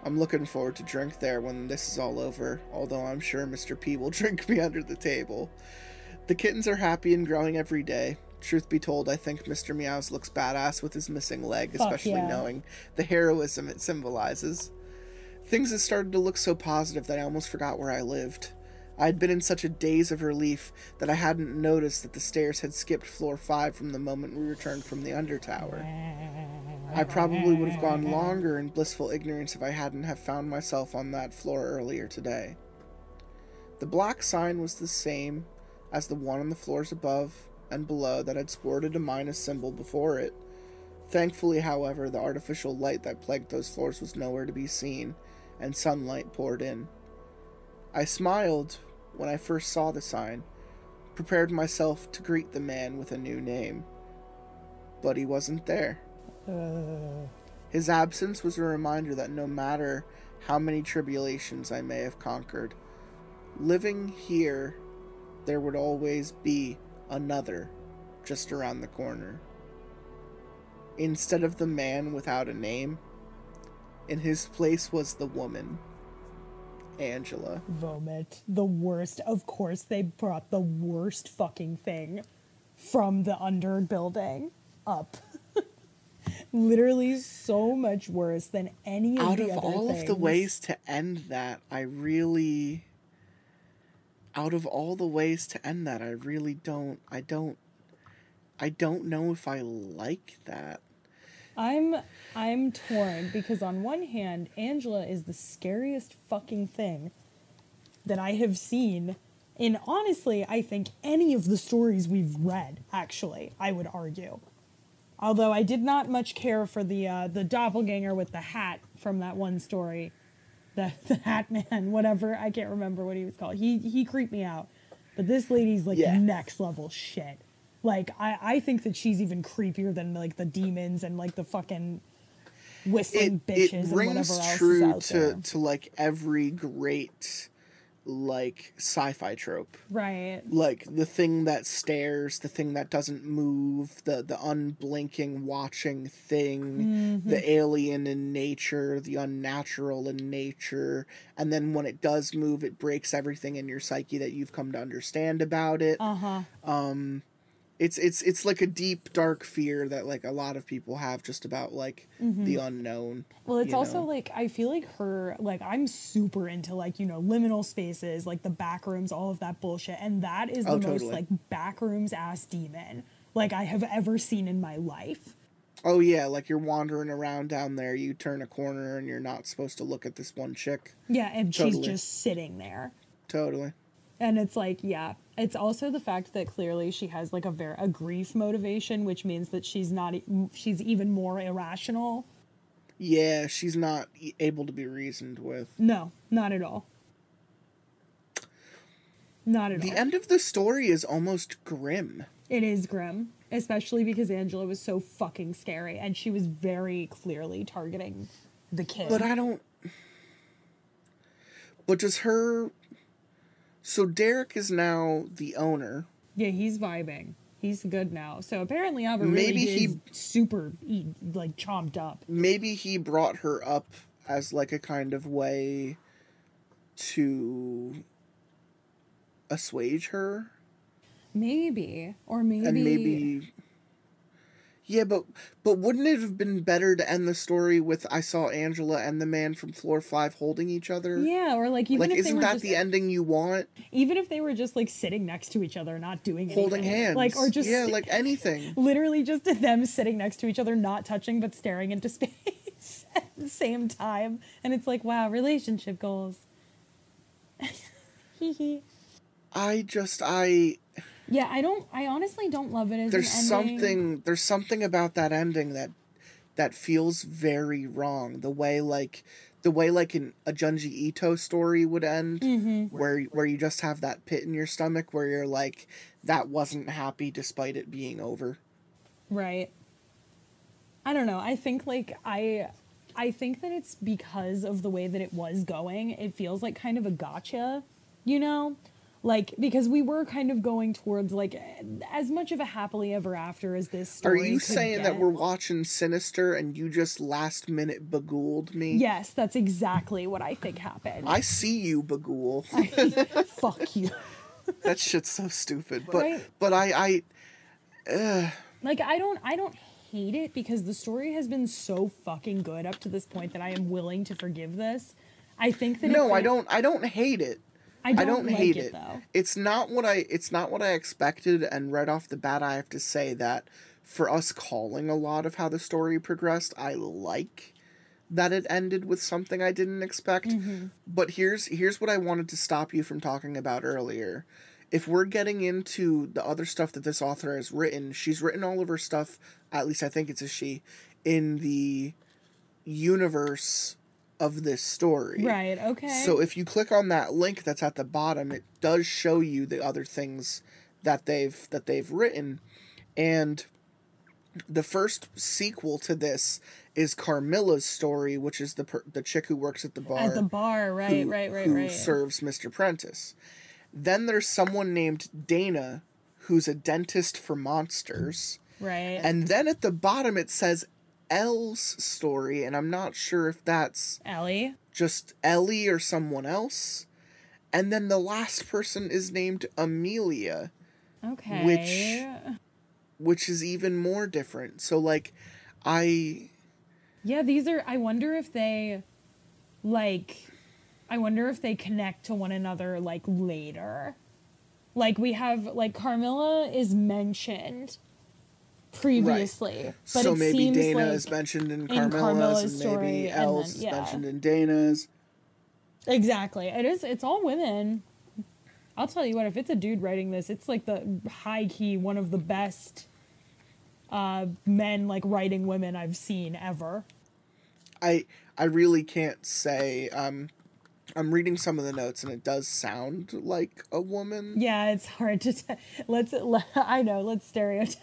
I'm looking forward to drink there when this is all over, although I'm sure Mr. P will drink me under the table. The kittens are happy and growing every day. Truth be told, I think Mr. Meows looks badass with his missing leg, especially knowing the heroism it symbolizes. Things had started to look so positive that I almost forgot where I lived. I had been in such a daze of relief that I hadn't noticed that the stairs had skipped floor 5 from the moment we returned from the Undertower. I probably would have gone longer in blissful ignorance if I hadn't have found myself on that floor earlier today. The black sign was the same as the one on the floors above and below that had sported a minus symbol before it. Thankfully, however, the artificial light that plagued those floors was nowhere to be seen, and sunlight poured in. I smiled when I first saw the sign, prepared myself to greet the man with a new name. But he wasn't there. His absence was a reminder that no matter how many tribulations I may have conquered, living here, there would always be another just around the corner. Instead of the man without a name, in his place was the woman, Angela. Vomit. The worst. Of course, they brought the worst fucking thing from the under building up. Literally so much worse than any of the other things. Out of all of the ways to end that, I really don't know if I like that. I'm torn because on one hand, Angela is the scariest fucking thing that I have seen in, honestly, I think any of the stories we've read, actually, I would argue. Although I did not much care for the doppelganger with the hat from that one story. The hat man, whatever, I can't remember what he was called. He creeped me out. But this lady's like next level shit. Like, I think that she's even creepier than like the demons and like the fucking whistling bitches and whatever else is out there. To like every great like sci-fi trope. Right. Like the thing that stares, the thing that doesn't move, the unblinking watching thing, the alien in nature, the unnatural in nature, and then when it does move, it breaks everything in your psyche that you've come to understand about it. It's like a deep, dark fear that, like, a lot of people have just about, like, the unknown. Well, it's also, like, I feel like I'm super into, like, liminal spaces, like, the back rooms, all of that bullshit, and that is the most, like, backrooms-ass demon, like, I have ever seen in my life. Oh, yeah, like, you're wandering around down there, you turn a corner, and you're not supposed to look at this one chick. Yeah, and she's just sitting there. Totally. And it's like, yeah, it's also the fact that clearly she has like a grief motivation, which means that she's even more irrational. Yeah, she's not able to be reasoned with. No, not at all. Not at all. The end of the story is almost grim. It is grim, especially because Angela was so fucking scary and she was very clearly targeting the kid. But does her... So Derek is now the owner. Yeah, he's vibing. He's good now. So apparently Ava really is super, like, chomped up. Maybe he brought her up as, like, a kind of way to assuage her. Maybe. Or maybe... And maybe... Yeah, but wouldn't it have been better to end the story with I saw Angela and the man from floor 5 holding each other? Yeah, or like even if isn't they were that just, the ending you want? Even if they were just like sitting next to each other, not doing anything. Holding hands. Like, or just like anything. Literally just them sitting next to each other, not touching but staring into space at the same time. And it's like, wow, relationship goals. Yeah, I honestly don't love it as an ending. There's something about that ending that feels very wrong. The way like a Junji Ito story would end, where you just have that pit in your stomach where you're like, that wasn't happy despite it being over. Right. I don't know. I think like I think that it's because of the way that it was going. It feels like kind of a gotcha, Like, because we were kind of going towards, like, as much of a happily ever after as this story Are you saying that we're watching Sinister and you just last minute beguiled me? Yes, that's exactly what I think happened. I see you, Bagul. Fuck you. That shit's so stupid. Right? But I don't hate it because the story has been so fucking good up to this point that I am willing to forgive this. I think that I don't hate it. I don't like hate it though. It's not what I expected, and right off the bat I have to say that for us calling a lot of how the story progressed, I like that it ended with something I didn't expect. But here's what I wanted to stop you from talking about earlier. If we're getting into the other stuff that this author has written, she's written all of her stuff, at least I think it's a she, in the universe of this story. Right, okay. So if you click on that link that's at the bottom, it does show you the other things that they've written. And the first sequel to this is Carmilla's story, which is the chick who works at the bar. At the bar, right. Who serves Mr. Prentice. Then there's someone named Dana, who's a dentist for monsters. Right. And then at the bottom it says Elle's story, and I'm not sure if that's Ellie, just Ellie or someone else. And then the last person is named Amelia. Okay. Which is even more different. So like I wonder if they connect to one another like later. Like we have like Carmilla is mentioned previously, right. But so it maybe seems Dana like is mentioned in Carmilla's, and story, maybe Elle's is mentioned in Dana's. Exactly. It's all women. I'll tell you what, if it's a dude writing this, it's like the high key one of the best men like writing women I've seen ever. I really can't say. I'm reading some of the notes and it does sound like a woman. Yeah, it's hard to let's stereotype.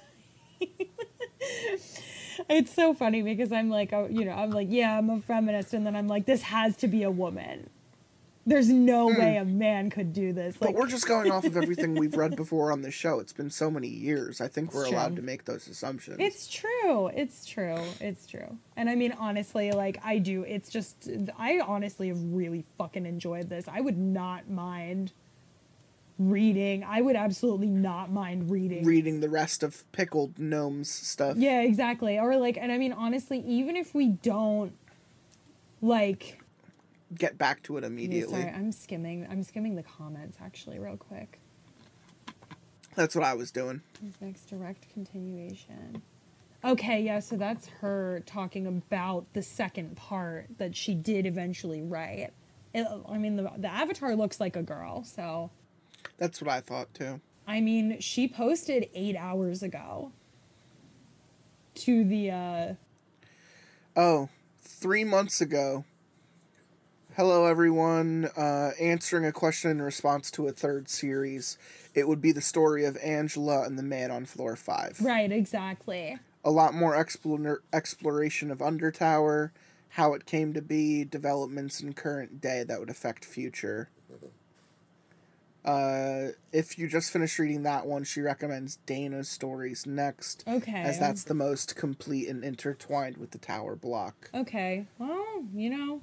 It's so funny because I'm like, yeah, I'm a feminist, and then I'm like, this has to be a woman There's no way a man could do this. But we're just going off of everything we've read before on the show. It's been so many years. I think we're allowed to make those assumptions. It's true. And I mean, honestly, like, I honestly have really fucking enjoyed this. I would not mind reading. I would absolutely not mind reading the rest of Pickled Gnome's stuff. Yeah, exactly. Or, like, and I mean, honestly, even if we don't, like... get back to it immediately. Yeah, sorry, I'm skimming the comments actually real quick. That's what I was doing. Next direct continuation. Okay, yeah, so that's her talking about the second part that she did eventually write. I mean, the avatar looks like a girl, so... That's what I thought, too. I mean, she posted 8 hours ago to the, 3 months ago. Hello, everyone. Answering a question in response to a third series. It would be the story of Angela and the man on floor 5. Right, exactly. A lot more exploration of Undertower, how it came to be, developments in current day that would affect future. If you just finished reading that one, she recommends Dana's stories next. Okay. As that's the most complete and intertwined with the tower block. Okay. Well, you know...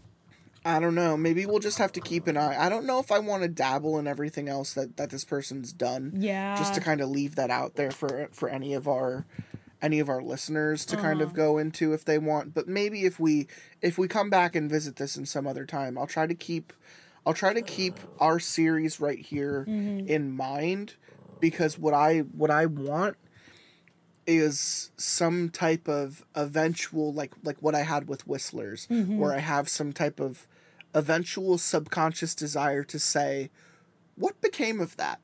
I don't know. Maybe we'll just have to keep an eye. I don't know if I want to dabble in everything else that this person's done. Yeah. Just to kind of leave that out there for any of our listeners to kind of go into if they want. But maybe if we come back and visit this in some other time, I'll try to keep our series right here in mind, because what I want is some type of eventual, like what I had with Whistlers, where I have some type of eventual subconscious desire to say, what became of that?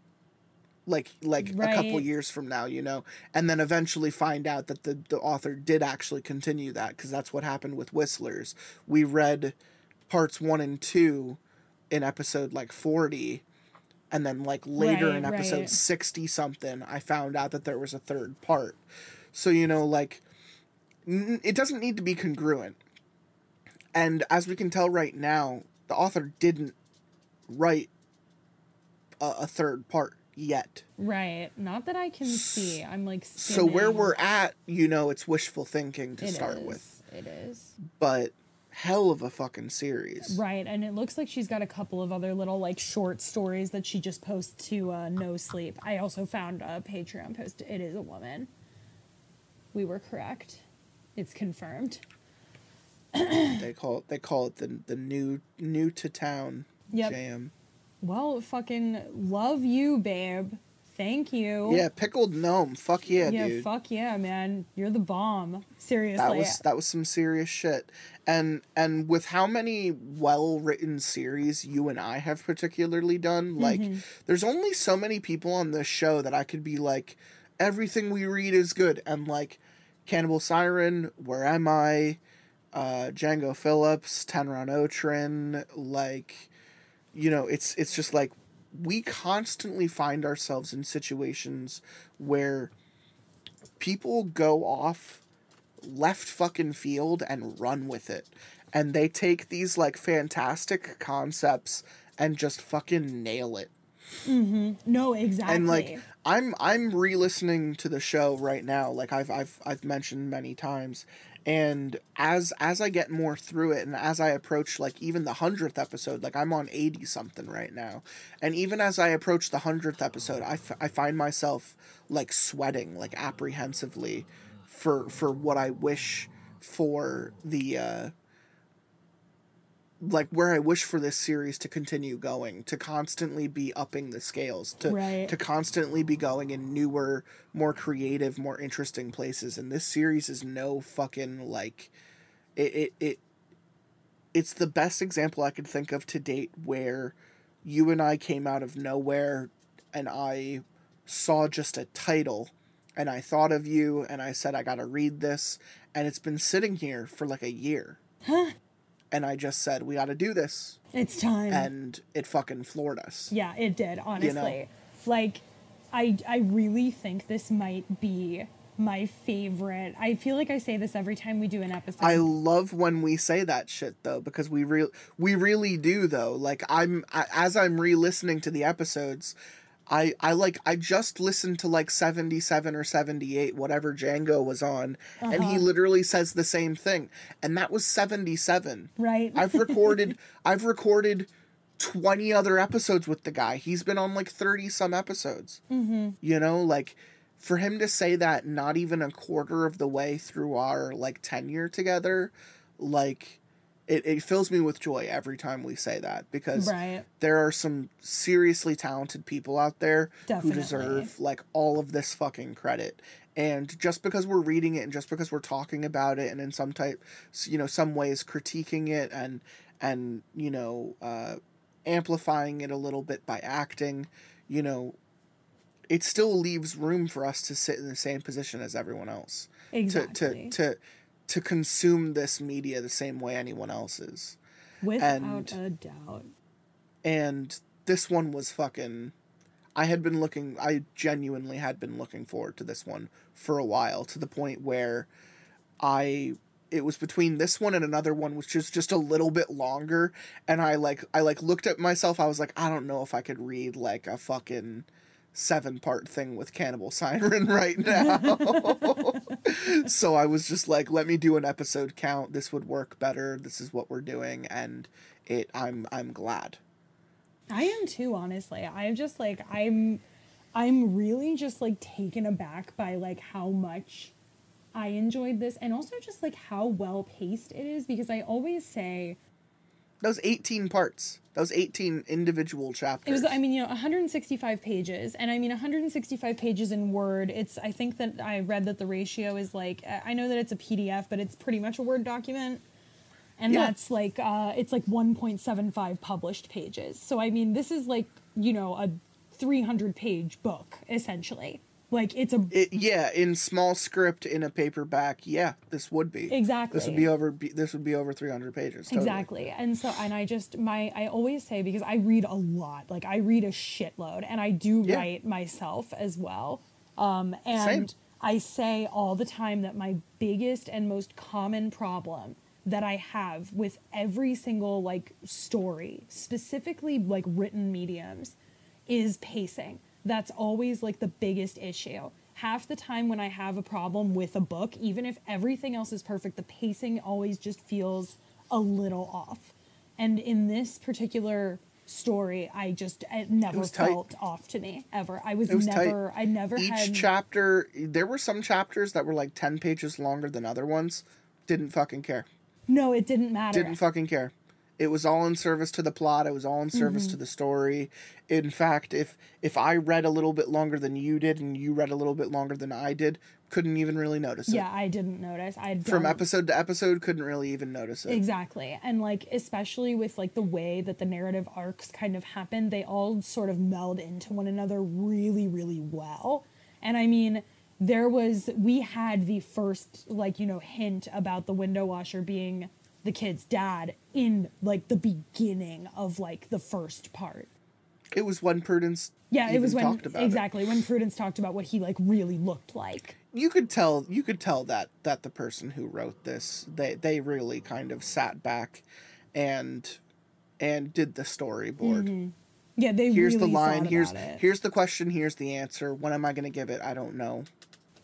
Like right. A couple years from now, you know, and then eventually find out that the author did actually continue that, because that's what happened with Whistlers. We read parts 1 and 2 in episode like 40, and then like later in episode 60 something, I found out that there was a third part. So, you know, like, it doesn't need to be congruent. And as we can tell right now, the author didn't write a third part yet. Right. Not that I can see. I'm like skimming. So where we're at, you know, it's wishful thinking to start with. It is. But hell of a fucking series. Right. And it looks like she's got a couple of other little like short stories that she just posts to NoSleep. I also found a Patreon post. It is a woman. We were correct. It's confirmed. They call it the NewToTownJAM. Jam. Well, fucking love you, babe. Thank you. Yeah, Pickled Gnome. Fuck yeah, dude. Yeah, fuck yeah, man. You're the bomb. Seriously. That was some serious shit. And with how many well-written series you and I have particularly done, like, there's only so many people on this show that I could be like, everything we read is good. And like, Cannibal Siren, Where Am I? Django Phillips, Tenron Otrin, like, you know, it's just like, we constantly find ourselves in situations where people go off left fucking field and run with it. And they take these like fantastic concepts and just fucking nail it. No, exactly. And like, I'm re-listening to the show right now, like I've mentioned many times. And as I get more through it, and as I approach, like, even the 100th episode, like, I'm on 80-something right now. And even as I approach the 100th episode, I find myself, like, sweating, like, apprehensively for what I wish for the, like, where I wish for this series to continue going, to constantly be upping the scales, to constantly be going in newer, more creative, more interesting places. And this series is no fucking, like, it's the best example I could think of to date, where you and I came out of nowhere and I saw just a title and I thought of you and I said, I gotta read this, and it's been sitting here for like a year. And I just said, we got to do this. It's time. And it fucking floored us. Yeah, it did, honestly. You know? Like, I really think this might be my favorite. I feel like I say this every time we do an episode. I love when we say that shit though, because we really do though. Like as I'm re-listening to the episodes, I just listened to like 77 or 78, whatever Django was on, and he literally says the same thing. And that was 77. Right. I've recorded 20 other episodes with the guy. He's been on like 30 some episodes. Mm-hmm. You know, like for him to say that not even a quarter of the way through our like tenure together, like it fills me with joy every time we say that, because there are some seriously talented people out there who deserve like all of this fucking credit. And just because we're reading it and just because we're talking about it and in some ways critiquing it and amplifying it a little bit by acting, it still leaves room for us to sit in the same position as everyone else. Exactly. To consume this media the same way anyone else is. Without a doubt. And this one was fucking... I genuinely had been looking forward to this one for a while, to the point where it was between this one and another one, which is just a little bit longer, and I looked at myself, I was like, I don't know if I could read like a fucking 7-part thing with Cannibal Siren right now. So I was just like, let me do an episode count. This would work better. This is what we're doing, and I'm glad. I am too, honestly. I'm just like, I'm really just like taken aback by like how much I enjoyed this, and also just like how well paced it is, because I always say that was 18 parts. That was 18 individual chapters. It was, 165 pages. And 165 pages in Word. I think that I read that the ratio is like, I know that it's a PDF, but it's pretty much a Word document. And that's like, it's like 1.75 published pages. So, this is like, a 300-page book, essentially. Like, in small script in a paperback, this would be. Exactly. This would be over 300 pages. Totally. Exactly. And so, and I always say, because I read a lot, like I read a shitload, and I do write myself as well. And Same. I say all the time that my biggest and most common problem that I have with every single like story, specifically like written mediums, is pacing. That's always like the biggest issue. Half the time when I have a problem with a book, even if everything else is perfect, the pacing always just feels a little off. And in this particular story, it never felt off to me, ever. Each chapter, there were some chapters that were like 10 pages longer than other ones. Didn't fucking care. No, it didn't matter. Didn't fucking care. It was all in service to the plot. It was all in service to the story. In fact, if I read a little bit longer than you did and you read a little bit longer than I did, couldn't even really notice it. Yeah, I didn't notice. From episode to episode, couldn't really even notice it. Exactly. And like, especially with like the way that the narrative arcs kind of happen, they all sort of meld into one another really, really well. And we had the first hint about the window washer being the kid's dad in like the beginning of like the first part. It was when Prudence talked about exactly when Prudence talked about what he like really looked like. You could tell that the person who wrote this, they really kind of sat back and did the storyboard. Mm-hmm. Yeah, here's really the line, thought here's the question, here's the answer. When am I going to give it? I don't know.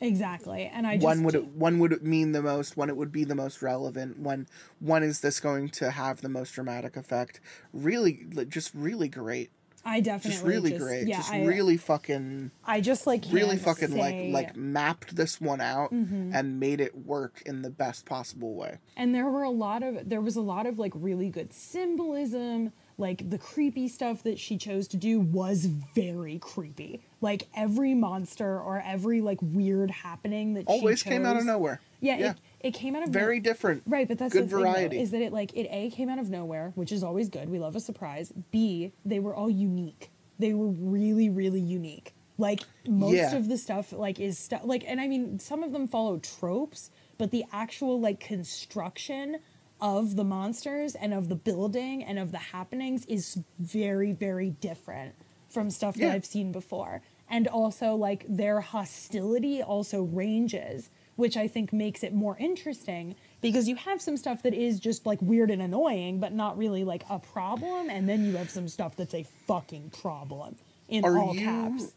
Exactly. And when would it mean the most, when it would be the most relevant, when is this going to have the most dramatic effect? Really, just really great. I definitely just really great. Yeah, really fucking. I just like really fucking like mapped this one out and made it work in the best possible way. And there was a lot of like really good symbolism. Like the creepy stuff that she chose to do was very creepy. Like every monster or every like weird happening that always came out of nowhere. Yeah. It came out of very different. Right, but that's good the thing, variety. Though, is that it A, came out of nowhere, which is always good. We love a surprise. B, they were all unique. They were really, really unique. Like most of the stuff like is stuff like, and some of them follow tropes, but the actual like construction of the monsters and of the building and of the happenings is very, very different from stuff that I've seen before. and also like their hostility also ranges, which I think makes it more interesting, because you have some stuff that is just like weird and annoying, but not really like a problem. And then you have some stuff that's a fucking problem in all caps.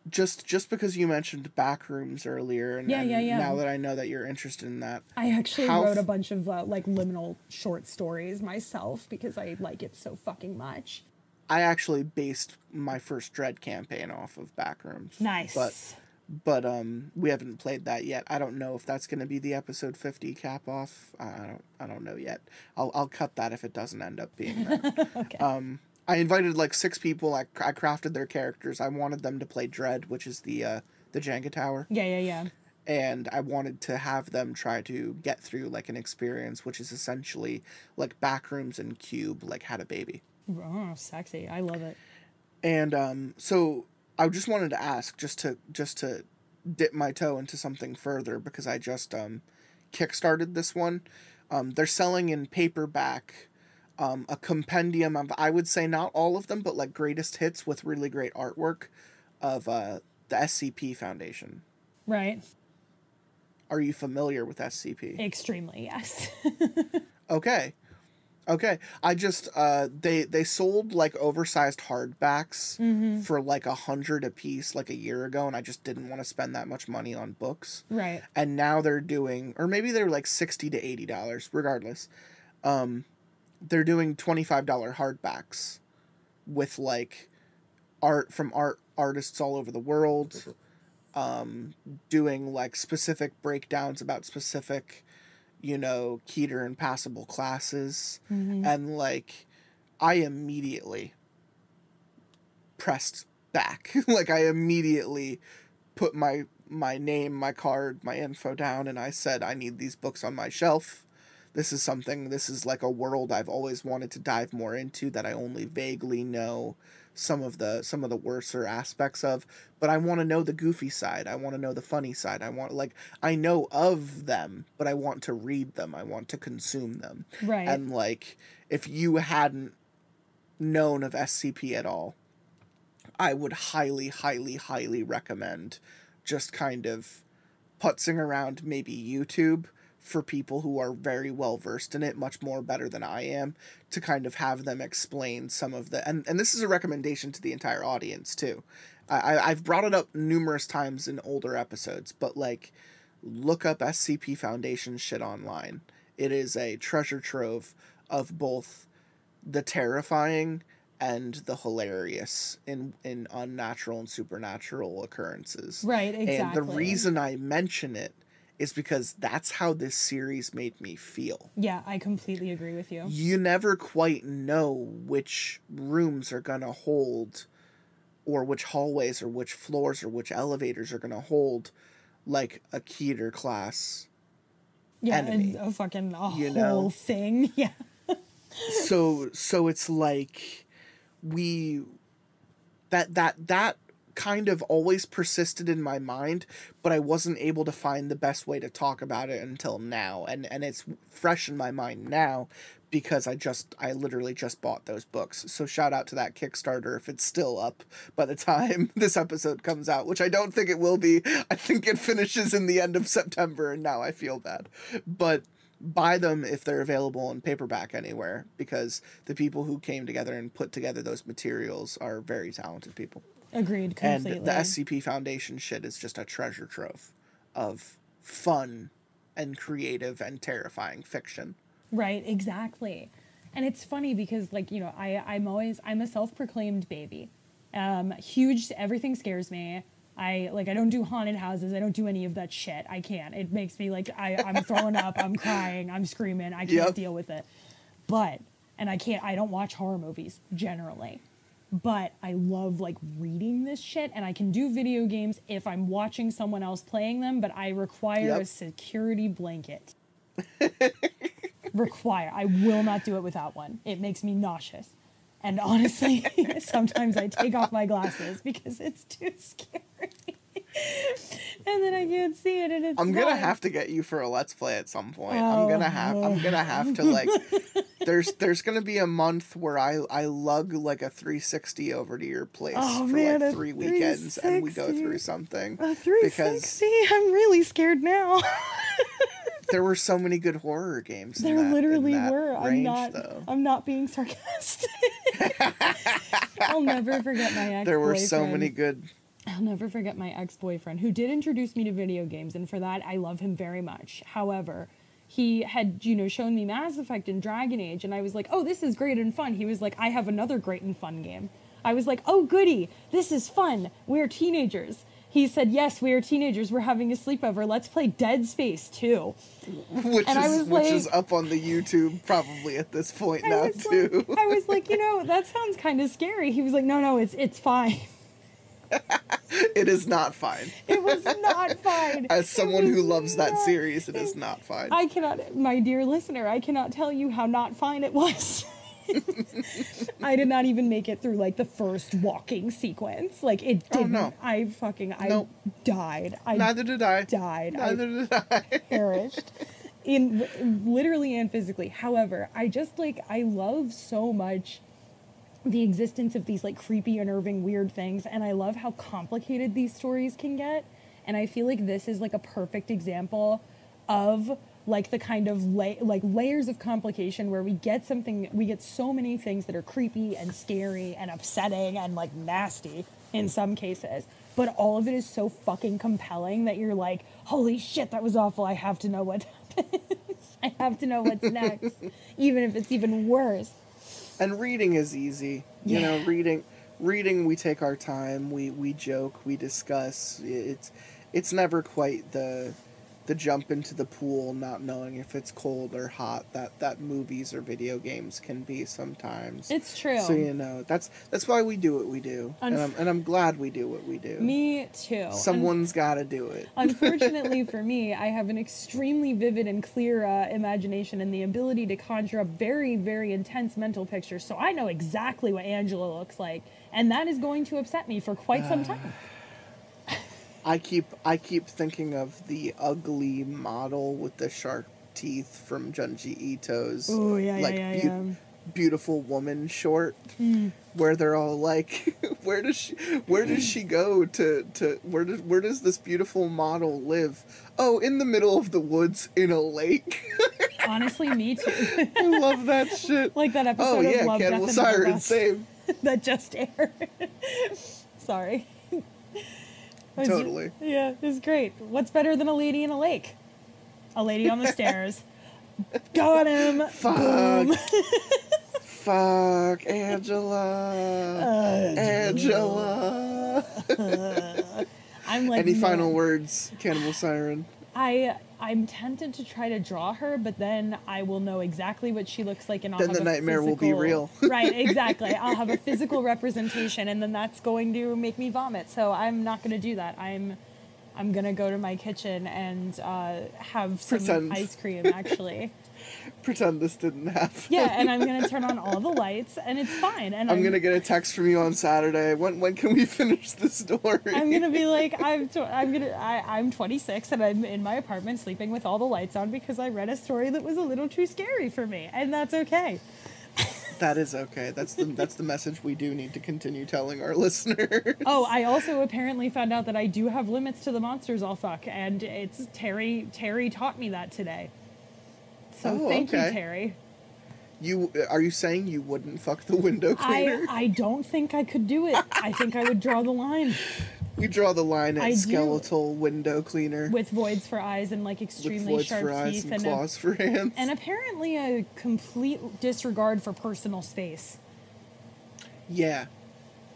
Just because you mentioned Backrooms earlier, and now that I know that you're interested in that, I actually wrote a bunch of like liminal short stories myself because I like it so fucking much. I actually based my first Dread campaign off of Backrooms. Nice. But we haven't played that yet. I don't know if that's going to be the episode 50 cap off. I don't know yet. I'll cut that if it doesn't end up being that. Okay. I invited like 6 people. I crafted their characters. I wanted them to play Dread, which is the Jenga tower. Yeah. And I wanted to have them try to get through like an experience, which is essentially like Backrooms and Cube, like had a baby. Oh, sexy. I love it. And so I just wanted to ask, just to dip my toe into something further, because I just kickstarted this one. They're selling in paperback a compendium of, I would say not all of them, but like greatest hits with really great artwork of the SCP Foundation. Right. Are you familiar with SCP? Extremely, yes. Okay. I just they sold like oversized hardbacks for like 100 a piece like a year ago, and I just didn't want to spend that much money on books. Right. And now they're doing, or maybe they're like $60 to $80, regardless. They're doing $25 hardbacks with like art from artists all over the world, doing like specific breakdowns about specific, Keter and passable classes. And like I immediately pressed back. Like I immediately put my name, my card, my info down, and I said, I need these books on my shelf. This is like a world I've always wanted to dive more into, that I only vaguely know some of the worser aspects of, but I want to know the goofy side. I want to know the funny side. I know of them, but I want to read them. I want to consume them. Right. And like, if you hadn't known of SCP at all, I would highly, highly, highly recommend just kind of putzing around maybe YouTube for people who are very well versed in it, much more better than I am, to kind of have them explain some of the, and this is a recommendation to the entire audience too. I've brought it up numerous times in older episodes, but like, look up SCP Foundation shit online. It is a treasure trove of both the terrifying and the hilarious in unnatural and supernatural occurrences. Right, exactly. And the reason I mention it is because that's how this series made me feel. Yeah, I completely agree with you. You never quite know which rooms are going to hold, or which hallways or which floors or which elevators are going to hold like a Keter class enemy. A fucking whole thing. Yeah. So it's like that kind of always persisted in my mind, but I wasn't able to find the best way to talk about it until now, and it's fresh in my mind now because I literally just bought those books. So shout out to that Kickstarter if it's still up by the time this episode comes out, which I don't think it will be. I think it finishes in the end of September, and now I feel bad. But buy them if they're available in paperback anywhere, because the people who came together and put together those materials are very talented people. Agreed, completely. And the SCP Foundation shit is just a treasure trove of fun and creative and terrifying fiction. Right, exactly. And it's funny because, like, I'm a self-proclaimed baby. Huge, everything scares me. I don't do haunted houses. I don't do any of that shit. I can't. It makes me like, I'm throwing up, I'm crying, I'm screaming. I can't deal with it. I don't watch horror movies generally. But I love like reading this shit, and I can do video games if I'm watching someone else playing them, but I require a security blanket. I will not do it without one. It makes me nauseous. And honestly, sometimes I take off my glasses because it's too scary. And then I can't see it, and it's I'm gonna not. have to get you for a Let's Play at some point. Oh. I'm gonna have to, like, there's gonna be a month where I lug like a 360 over to your place for man, like a 3 weekends, and we go 360. through something. A 360? I'm really scared now. There were so many good horror games. There in that, literally in that were. range, though. I'm not being sarcastic. I'll never forget my ex-boyfriend. There were so many good. I'll never forget my ex-boyfriend, who did introduce me to video games, and for that I love him very much. However, he had, shown me Mass Effect and Dragon Age, and I was like, oh, this is great and fun. He was like, I have another great and fun game. I was like, oh, goody, this is fun. We're teenagers. He said, yes, we are teenagers. We're having a sleepover. Let's play Dead Space 2. Which is up on the YouTube probably at this point now, too. I was like, that sounds kind of scary. He was like, no, it's fine. It is not fine. It was not fine. As someone who loves that series, it is not fine. I cannot, my dear listener, I cannot tell you how not fine it was. I did not even make it through like the first walking sequence. Like it didn't. Oh, no. I Nope. died. Neither did I. Died. Neither did I. Perished. Literally and physically. However, I love so much the existence of these like creepy, unnerving, weird things, and I love how complicated these stories can get. And I feel like this is like a perfect example of like the kind of layers of complication where we get so many things that are creepy and scary and upsetting and like nasty in some cases, but all of it is so fucking compelling that you're like, holy shit, that was awful. I have to know what happens. I have to know what's next, even if it's even worse. And reading is easy. You know, reading we take our time, we joke, we discuss. It's never quite the jump into the pool not knowing if it's cold or hot that movies or video games can be sometimes. It's true. So that's why we do what we do. And I'm glad we do what we do. Me too. Someone's got to do it. Unfortunately for me, I have an extremely vivid and clear imagination and the ability to conjure up very, very intense mental pictures. So I know exactly what Angela looks like, and that is going to upset me for quite some time. I keep thinking of the ugly model with the shark teeth from Junji Ito's Beautiful Woman short, where they're all like, where does she go to where does this beautiful model live? Oh, in the middle of the woods in a lake. Honestly, me too. I love that shit. Like that episode of Love, Cannibal Death, Siren, and same. that just aired. Sorry. Totally. Yeah, it was great. What's better than a lady in a lake? A lady on the stairs. Got him. Fuck. Boom. Fuck, Angela. Angela. I'm like, any final words, Cannibal Siren? I'm tempted to try to draw her, but then I will know exactly what she looks like, and I'll then have the a nightmare will be real. Right, exactly. I'll have a physical representation, and then that's going to make me vomit. So I'm not going to do that. I'm going to go to my kitchen and have some ice cream, actually. Pretend this didn't happen. Yeah, and I'm going to turn on all the lights, and it's fine. And I'm going to get a text from you on Saturday. When can we finish the story? I'm going to be like, I'm 26, and I'm in my apartment sleeping with all the lights on because I read a story that was a little too scary for me, and that's okay. That is okay. That's the message we do need to continue telling our listeners. Oh, I also apparently found out that I do have limits to the monsters I'll fuck, and it's Terry taught me that today. So thank you, Terry. Are you saying you wouldn't fuck the window cleaner? I don't think I could do it. I think I would draw the line. We draw the line at skeletal window cleaner. With voids for eyes and like extremely sharp for eyes teeth and claws for hands. And apparently a complete disregard for personal space. Yeah.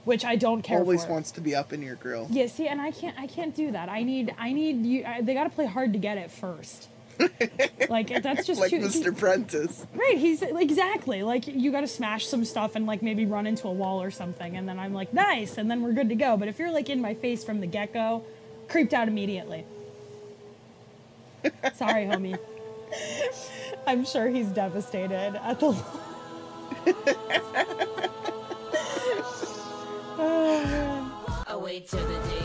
Which I don't care Always for. wants to be up in your grill. Yeah, see, and I can't do that. I need you. They got to play hard to get it first. Like that's just like Mr. Prentice. Right, he's exactly like you got to smash some stuff and like maybe run into a wall or something, and then I'm like nice, and then we're good to go. But if you're like in my face from the get-go, creeped out immediately. Sorry, homie. I'm sure he's devastated at the. Oh man. I wait till the day